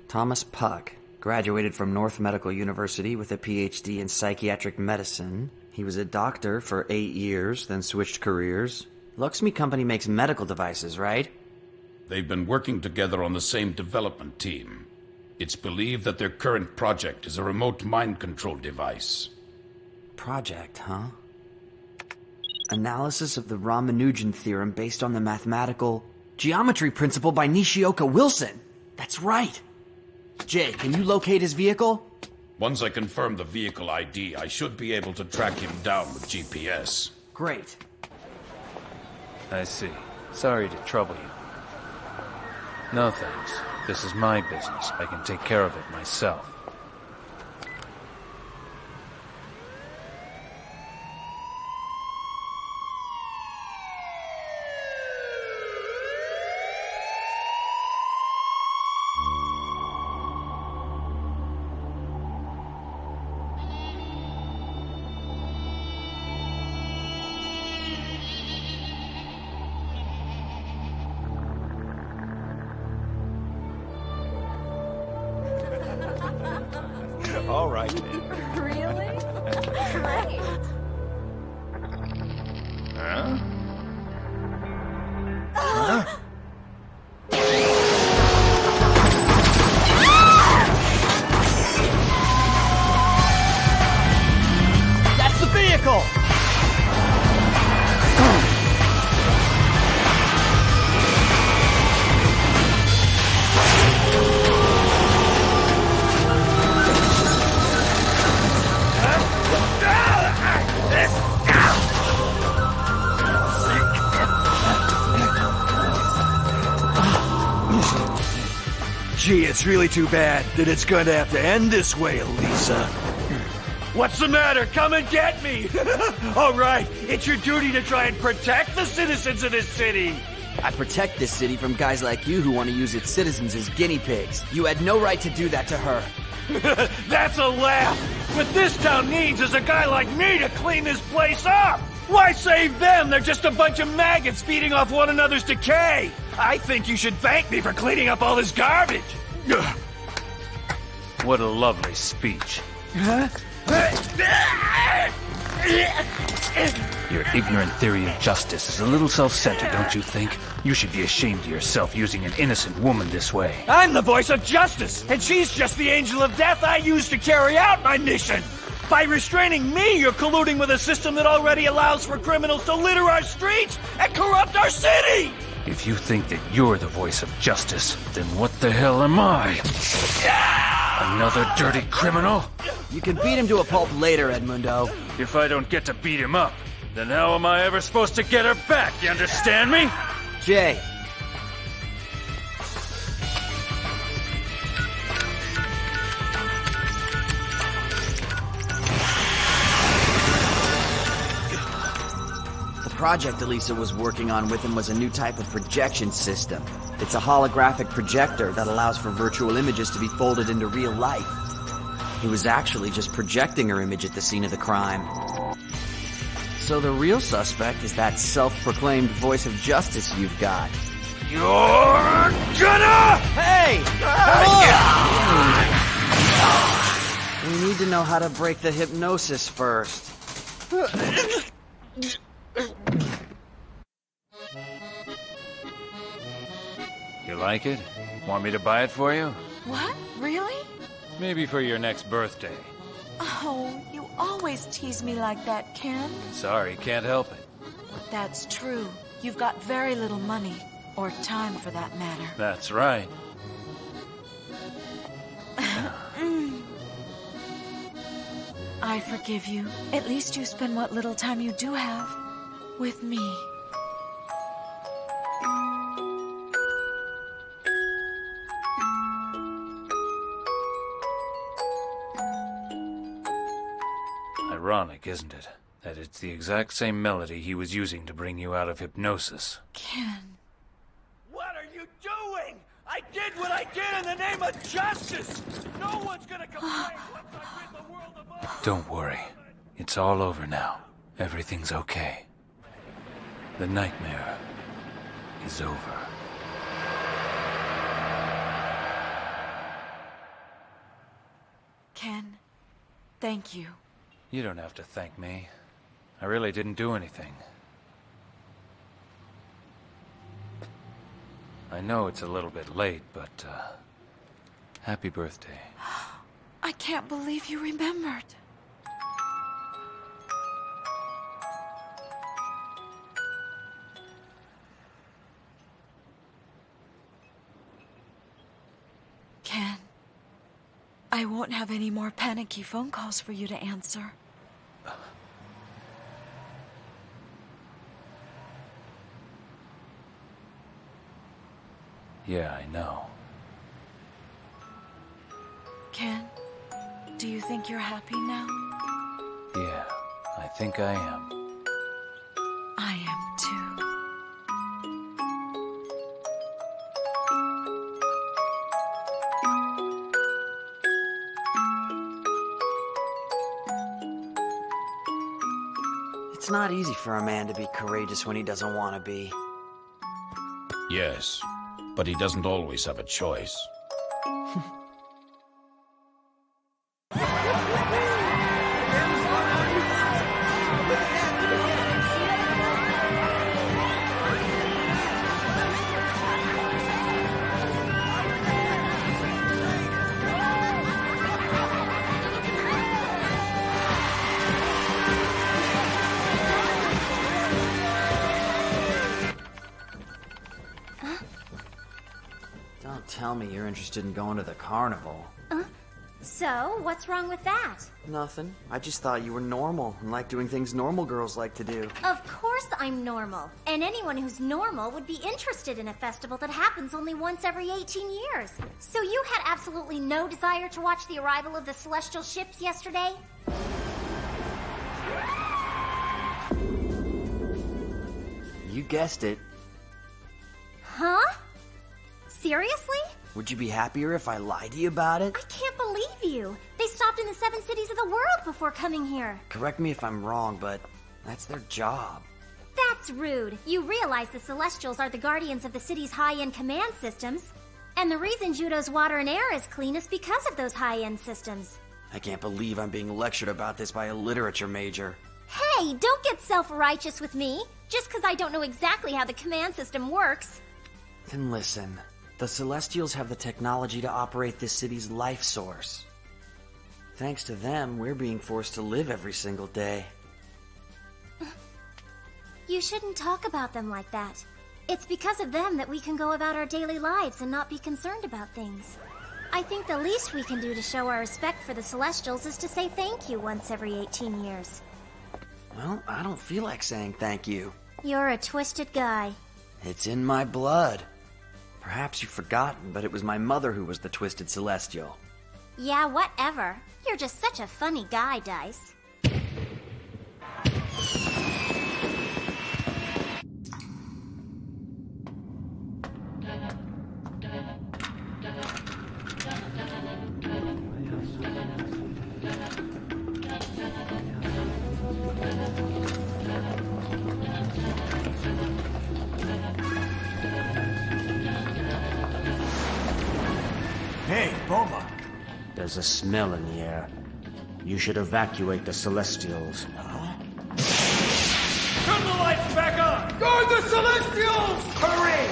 Thomas Puck graduated from North Medical University with a PhD in psychiatric medicine. He was a doctor for 8 years, then switched careers. Luxme Company makes medical devices, right? They've been working together on the same development team. It's believed that their current project is a remote mind control device. Project, huh? Analysis of the Ramanujan theorem based on the mathematical geometry principle by Nishioka Wilson. That's right. Jay, can you locate his vehicle? Once I confirm the vehicle ID, I should be able to track him down with GPS. Great. I see. Sorry to trouble you. No thanks. This is my business. I can take care of it myself. All right, then. Really? Great. Huh? That's the vehicle! Gee, it's really too bad that it's going to have to end this way, Elisa. What's the matter? Come and get me! All right, it's your duty to try and protect the citizens of this city. I protect this city from guys like you who want to use its citizens as guinea pigs. You had no right to do that to her. That's a laugh! What this town needs is a guy like me to clean this place up! Why save them? They're just a bunch of maggots feeding off one another's decay! I think you should thank me for cleaning up all this garbage! What a lovely speech. Your ignorant theory of justice is a little self-centered, don't you think? You should be ashamed of yourself using an innocent woman this way. I'm the voice of justice, and she's just the angel of death I use to carry out my mission! By restraining me, you're colluding with a system that already allows for criminals to litter our streets and corrupt our city! If you think that you're the voice of justice, then what the hell am I? Another dirty criminal? You can beat him to a pulp later, Edmundo. If I don't get to beat him up, then how am I ever supposed to get her back, you understand me? Jay. The project Elisa was working on with him was a new type of projection system. It's a holographic projector that allows for virtual images to be folded into real life. He was actually just projecting her image at the scene of the crime. So the real suspect is that self-proclaimed voice of justice you've got. You're gonna... Hey! We need to know how to break the hypnosis first. You like it? Want me to buy it for you? What? Really? Maybe for your next birthday. Oh, you always tease me like that, Ken. Sorry, can't help it. That's true. You've got very little money. Or time, for that matter. That's right. I forgive you. At least you spend what little time you do have with me. Ironic, isn't it? That it's the exact same melody he was using to bring you out of hypnosis. Ken. What are you doing? I did what I did in the name of justice! No one's gonna complain once I rid the world of us! Don't worry. It's all over now. Everything's okay. The nightmare is over. Ken, thank you. You don't have to thank me. I really didn't do anything. I know it's a little bit late, but, happy birthday. I can't believe you remembered. Ken, I won't have any more panicky phone calls for you to answer. Yeah, I know. Ken, do you think you're happy now? Yeah, I think I am. I am too. It's not easy for a man to be courageous when he doesn't want to be. Yes, but he doesn't always have a choice. Don't tell me you're interested in going to the carnival. So, what's wrong with that? Nothing. I just thought you were normal and like doing things normal girls like to do. Of course I'm normal. And anyone who's normal would be interested in a festival that happens only once every 18 years. So you had absolutely no desire to watch the arrival of the celestial ships yesterday? You guessed it. Huh? Seriously? Would you be happier if I lied to you about it? I can't believe you. They stopped in the 7 cities of the world before coming here. Correct me if I'm wrong, but that's their job. That's rude. You realize the Celestials are the guardians of the city's high-end command systems. And the reason Judo's water and air is clean is because of those high-end systems. I can't believe I'm being lectured about this by a literature major. Hey, don't get self-righteous with me. Just because I don't know exactly how the command system works. Then listen. The Celestials have the technology to operate this city's life source. Thanks to them, we're being forced to live every single day. You shouldn't talk about them like that. It's because of them that we can go about our daily lives and not be concerned about things. I think the least we can do to show our respect for the Celestials is to say thank you once every 18 years. Well, I don't feel like saying thank you. You're a twisted guy. It's in my blood. Perhaps you've forgotten, but it was my mother who was the Twisted Celestial. Yeah, whatever. You're just such a funny guy, Dice. Hey, Boma. There's a smell in the air. You should evacuate the Celestials. Turn the lights back on! Guard the Celestials! Hurry!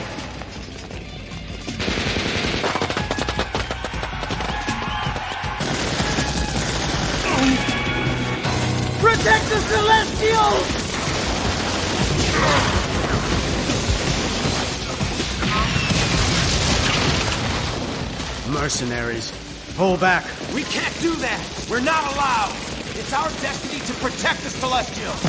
Protect the Celestials! Mercenaries, pull back. We can't do that! We're not allowed! It's our destiny to protect the Celestials!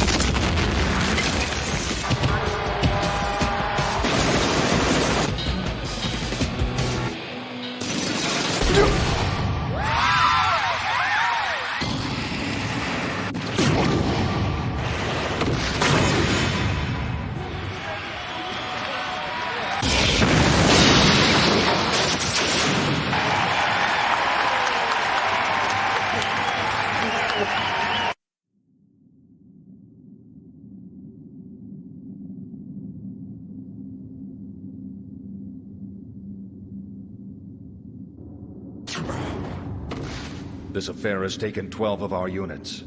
This affair has taken 12 of our units.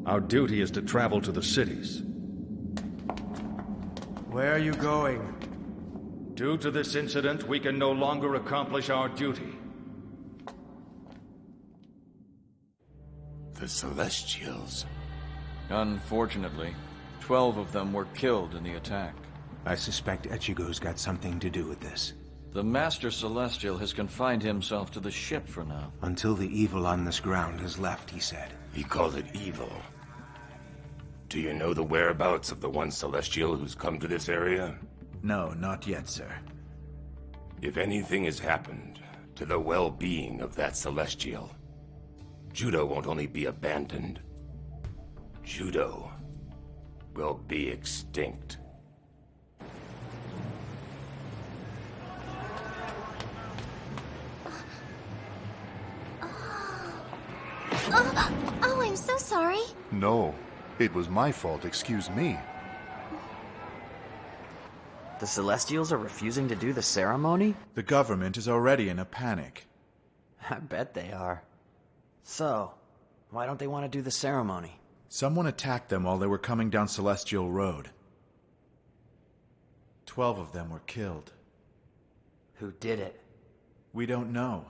Our duty is to travel to the cities. Where are you going? Due to this incident, we can no longer accomplish our duty. The Celestials. Unfortunately, 12 of them were killed in the attack. I suspect Echigo's got something to do with this. The Master Celestial has confined himself to the ship for now. Until the evil on this ground has left, he said. He called it evil. Do you know the whereabouts of the one Celestial who's come to this area? No, not yet, sir. If anything has happened to the well-being of that Celestial, Judo won't only be abandoned. Judo will be extinct. Oh, I'm so sorry. No, it was my fault, excuse me. The Celestials are refusing to do the ceremony? The government is already in a panic. I bet they are. So, why don't they want to do the ceremony? Someone attacked them while they were coming down Celestial Road. 12 of them were killed. Who did it? We don't know.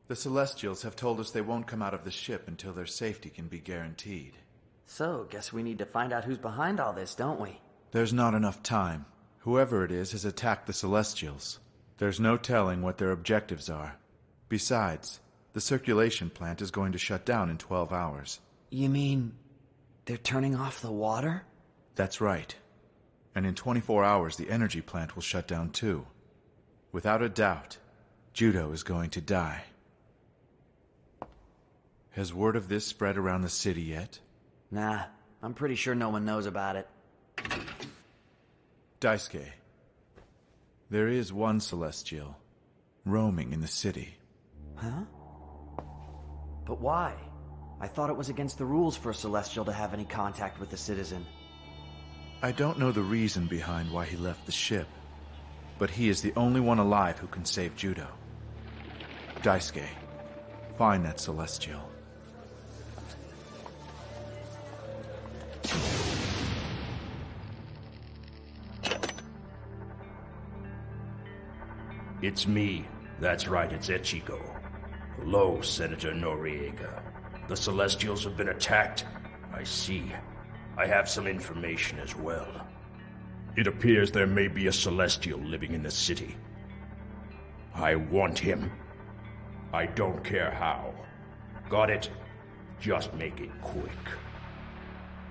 The Celestials have told us they won't come out of the ship until their safety can be guaranteed. So, guess we need to find out who's behind all this, don't we? There's not enough time. Whoever it is has attacked the Celestials. There's no telling what their objectives are. Besides, the circulation plant is going to shut down in 12 hours. You mean they're turning off the water? That's right. And in 24 hours, the energy plant will shut down too. Without a doubt, Judo is going to die. Has word of this spread around the city yet? Nah, I'm pretty sure no one knows about it. Daisuke, There is one Celestial, roaming in the city. Huh? But why? I thought it was against the rules for a Celestial to have any contact with the citizen. I don't know the reason behind why he left the ship, but he is the only one alive who can save Judo. Daisuke, find that Celestial. It's me. That's right, it's Ichigo. Hello, Senator Noriega. The Celestials have been attacked? I see. I have some information as well. It appears there may be a Celestial living in the city. I want him. I don't care how. Got it? Just make it quick.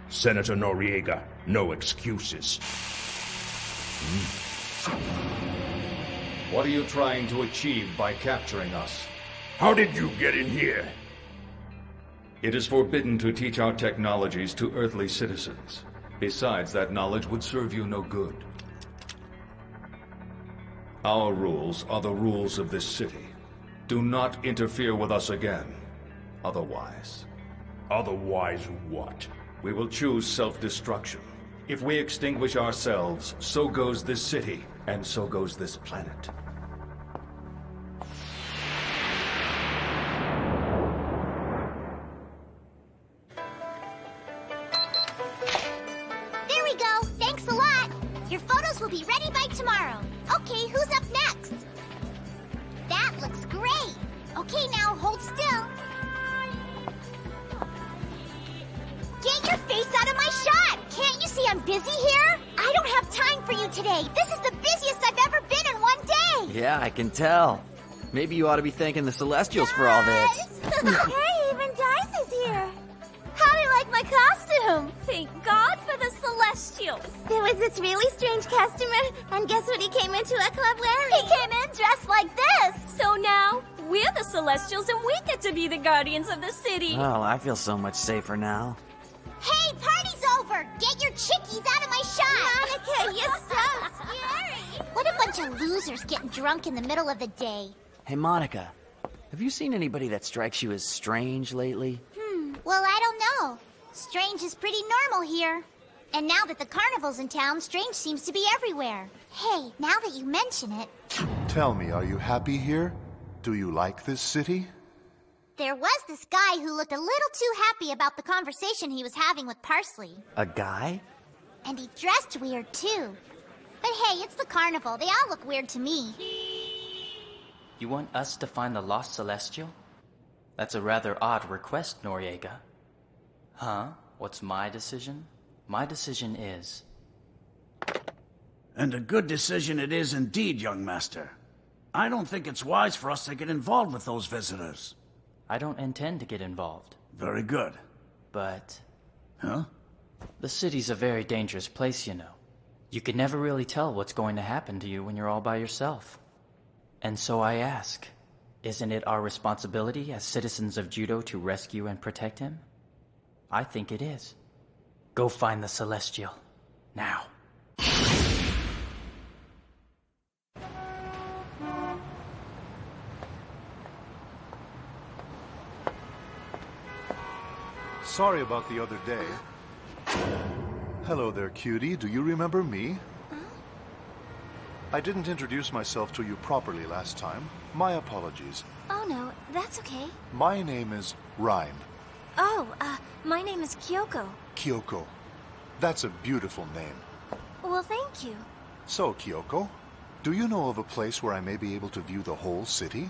Senator Noriega, no excuses. What are you trying to achieve by capturing us? How did you get in here? It is forbidden to teach our technologies to earthly citizens. Besides, that knowledge would serve you no good. Our rules are the rules of this city. Do not interfere with us again. Otherwise... Otherwise what? We will choose self-destruction. If we extinguish ourselves, so goes this city, and so goes this planet. There we go. Thanks a lot. Your photos will be ready by tomorrow. Okay, who's up next? That looks great. Okay, now hold still. Get your face out of my shot! Can't you see I'm busy here? I don't have time for you today. This is the busiest I've ever been in one day. Yeah, I can tell. Maybe you ought to be thanking the Celestials for all this. Hey, even Dice is here. How do you like my costume? Thank God for the Celestials. There was this really strange customer, and guess what he came into our club wearing? He came in dressed like this. So now, we're the Celestials, and we get to be the guardians of the city. Well, I feel so much safer now. Hey, party's over! Get your chickies out of my shot! Monica, you're so scary! What a bunch of losers getting drunk in the middle of the day. Hey, Monica, have you seen anybody that strikes you as strange lately? Well, I don't know. Strange is pretty normal here. And now that the carnival's in town, strange seems to be everywhere. Hey, now that you mention it... Tell me, are you happy here? Do you like this city? There was this guy who looked a little too happy about the conversation he was having with Parsley. A guy? And he dressed weird, too. But hey, it's the carnival. They all look weird to me. You want us to find the lost Celestial? That's a rather odd request, Noriega. Huh? What's my decision? My decision is... And a good decision it is indeed, young master. I don't think it's wise for us to get involved with those visitors. I don't intend to get involved. Very good. But... Huh? The city's a very dangerous place, you know. You can never really tell what's going to happen to you when you're all by yourself. And so I ask, isn't it our responsibility as citizens of Judo to rescue and protect him? I think it is. Go find the Celestial. Now. Sorry about the other day. Hello there, cutie. Do you remember me? I didn't introduce myself to you properly last time. My apologies. Oh no, that's okay. My name is Rhyme. Oh, my name is Kyoko. Kyoko. That's a beautiful name. Well, thank you. So, Kyoko, do you know of a place where I may be able to view the whole city?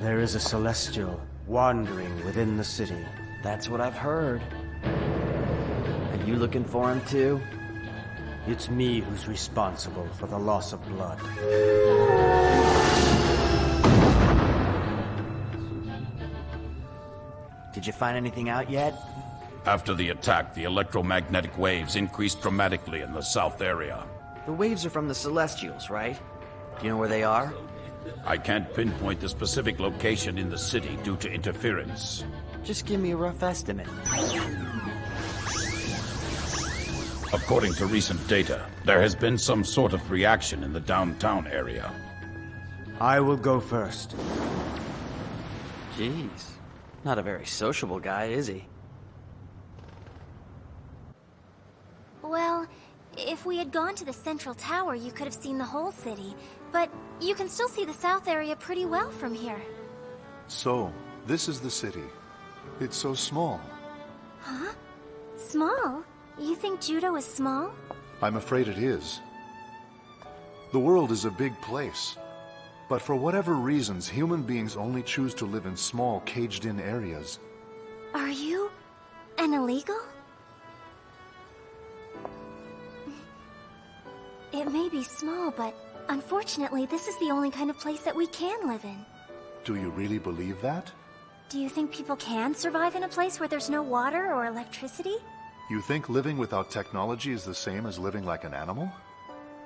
There is a Celestial wandering within the city. That's what I've heard. Are you looking for him too? It's me who's responsible for the loss of blood. Did you find anything out yet? After the attack, the electromagnetic waves increased dramatically in the south area. The waves are from the Celestials, right? Do you know where they are? I can't pinpoint the specific location in the city due to interference. Just give me a rough estimate. According to recent data, there has been some sort of reaction in the downtown area. I will go first. Jeez. Not a very sociable guy, is he? Well, if we had gone to the central tower, you could have seen the whole city. But you can still see the south area pretty well from here. So, this is the city. It's so small. Huh? Small? You think Judo is small? I'm afraid it is. The world is a big place. But for whatever reasons, human beings only choose to live in small, caged-in areas. Are you an illegal? It may be small, but unfortunately, this is the only kind of place that we can live in. Do you really believe that? Do you think people can survive in a place where there's no water or electricity? You think living without technology is the same as living like an animal?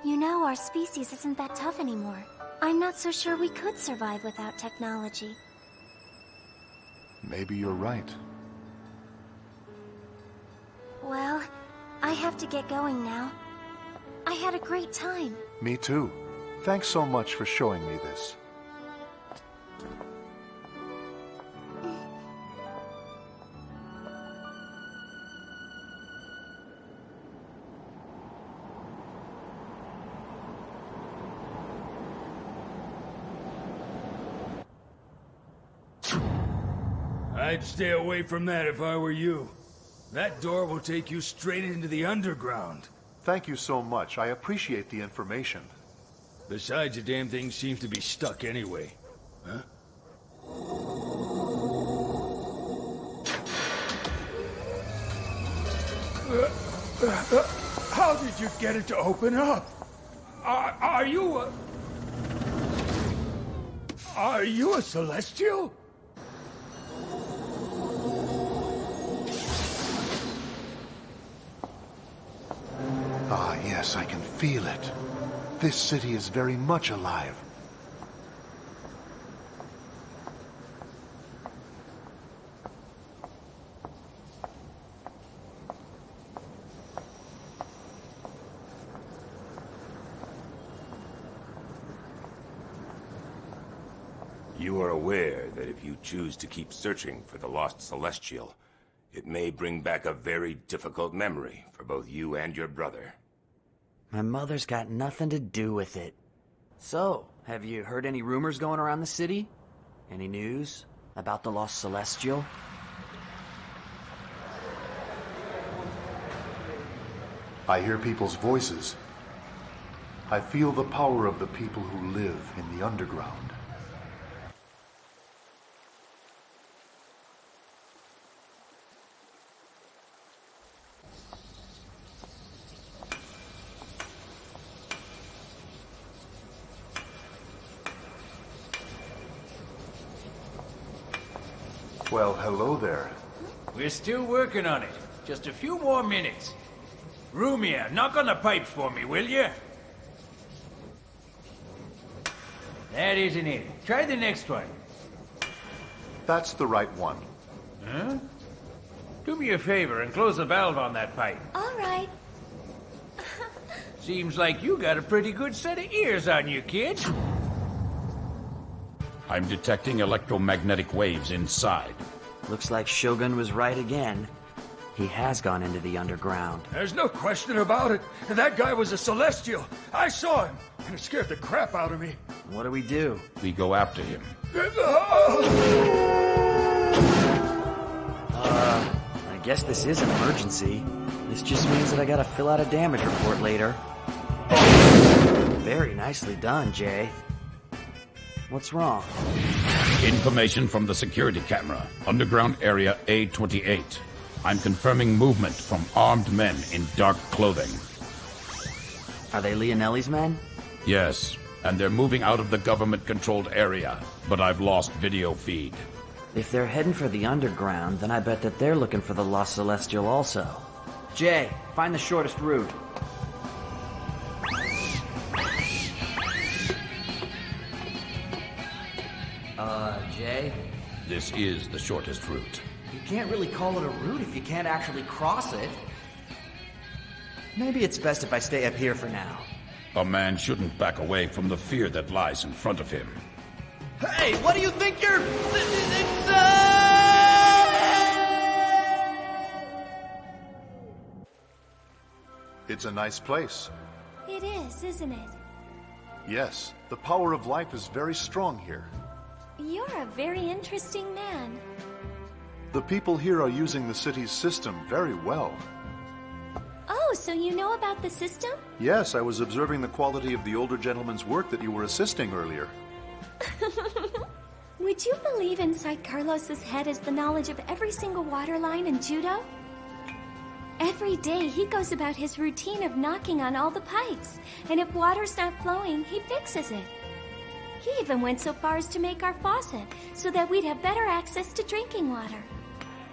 You know, our species isn't that tough anymore. I'm not so sure we could survive without technology. Maybe you're right. Well, I have to get going now. I had a great time. Me too. Thanks so much for showing me this. I'd stay away from that if I were you. That door will take you straight into the underground. Thank you so much. I appreciate the information. Besides, the damn thing seems to be stuck anyway. Huh? How did you get it to open up? Are you a Celestial? Ah, yes, I can feel it. This city is very much alive. You are aware that if you choose to keep searching for the lost Celestial, it may bring back a very difficult memory for both you and your brother. My mother's got nothing to do with it. So, have you heard any rumors going around the city? Any news about the lost Celestial? I hear people's voices. I feel the power of the people who live in the underground. Well, hello there. We're still working on it. Just a few more minutes. Rumia, knock on the pipes for me, will you? That isn't it. Try the next one. That's the right one. Huh? Do me a favor and close the valve on that pipe. All right. Seems like you got a pretty good set of ears on you, kid. I'm detecting electromagnetic waves inside. Looks like Shogun was right again. He has gone into the underground. There's no question about it. That guy was a Celestial. I saw him, and it scared the crap out of me. What do we do? We go after him. I guess this is an emergency. This just means that I gotta fill out a damage report later. Very nicely done, Jay. What's wrong? Information from the security camera. Underground area A28. I'm confirming movement from armed men in dark clothing. Are they Leonelli's men? Yes, and they're moving out of the government-controlled area, but I've lost video feed. If they're heading for the underground, then I bet that they're looking for the Lost Celestial also. Jay, find the shortest route. Jay? This is the shortest route. You can't really call it a route if you can't actually cross it. Maybe it's best if I stay up here for now. A man shouldn't back away from the fear that lies in front of him. Hey, what do you think you're... This is insane! It's a nice place. It is, isn't it? Yes, the power of life is very strong here. You're a very interesting man. The people here are using the city's system very well. Oh, so you know about the system? Yes, I was observing the quality of the older gentleman's work that you were assisting earlier. Would you believe inside Carlos's head is the knowledge of every single water line in Judo? Every day he goes about his routine of knocking on all the pipes, and if water's not flowing, he fixes it. He even went so far as to make our faucet, so that we'd have better access to drinking water.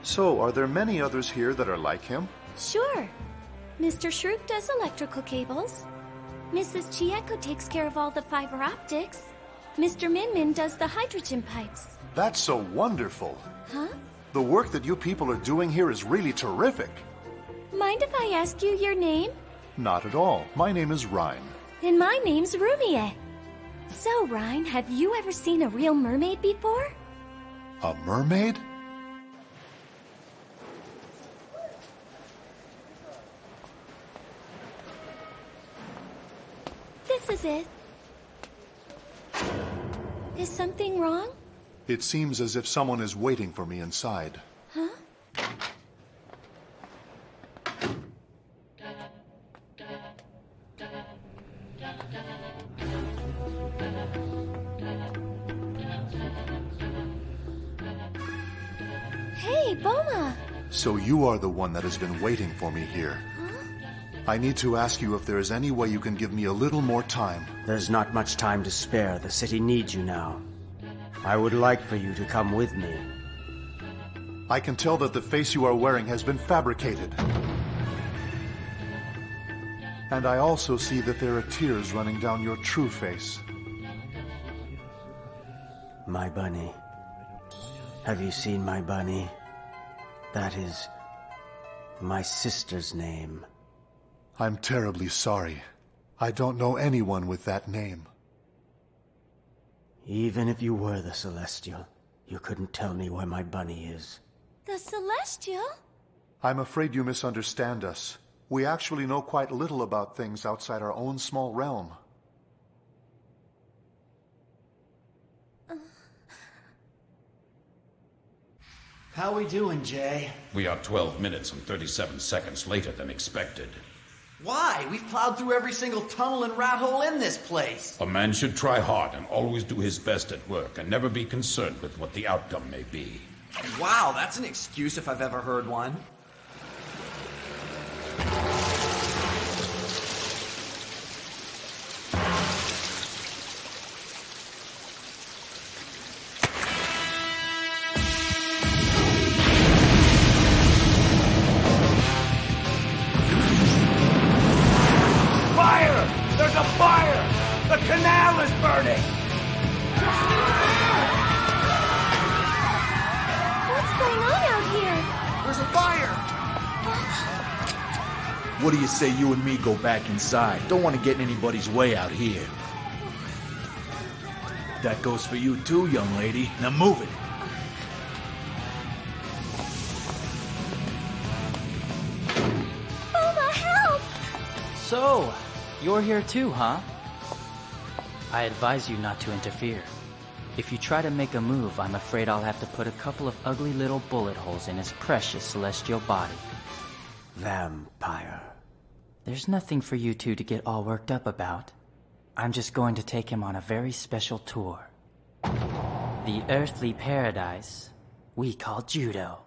So, are there many others here that are like him? Sure. Mr. Shroop does electrical cables. Mrs. Chieko takes care of all the fiber optics. Mr. Min-Min does the hydrogen pipes. That's so wonderful. Huh? The work that you people are doing here is really terrific. Mind if I ask you your name? Not at all. My name is Rhine. And my name's Rumie. So, Rhine, have you ever seen a real mermaid before? A mermaid? This is it. Is something wrong? It seems as if someone is waiting for me inside. Huh? Hey, Boma! So you are the one that has been waiting for me here. I need to ask you if there is any way you can give me a little more time. There's not much time to spare. The city needs you now. I would like for you to come with me. I can tell that the face you are wearing has been fabricated. And I also see that there are tears running down your true face. My bunny. Have you seen my bunny? That is my sister's name. I'm terribly sorry. I don't know anyone with that name. Even if you were the Celestial, you couldn't tell me where my bunny is. The Celestial? I'm afraid you misunderstand us. We actually know quite little about things outside our own small realm. How we doing, Jay? We are 12 minutes and 37 seconds later than expected. Why? We've plowed through every single tunnel and rat hole in this place. A man should try hard and always do his best at work and never be concerned with what the outcome may be. Wow, that's an excuse if I've ever heard one. There's a fire! The canal is burning! What's going on out here? There's a fire! What do you say you and me go back inside? Don't want to get in anybody's way out here. That goes for you too, young lady. Now move it. Boma, help! So, you're here too, huh? I advise you not to interfere. If you try to make a move, I'm afraid I'll have to put a couple of ugly little bullet holes in his precious celestial body. Vampire. There's nothing for you two to get all worked up about. I'm just going to take him on a very special tour. The earthly paradise we call Judo.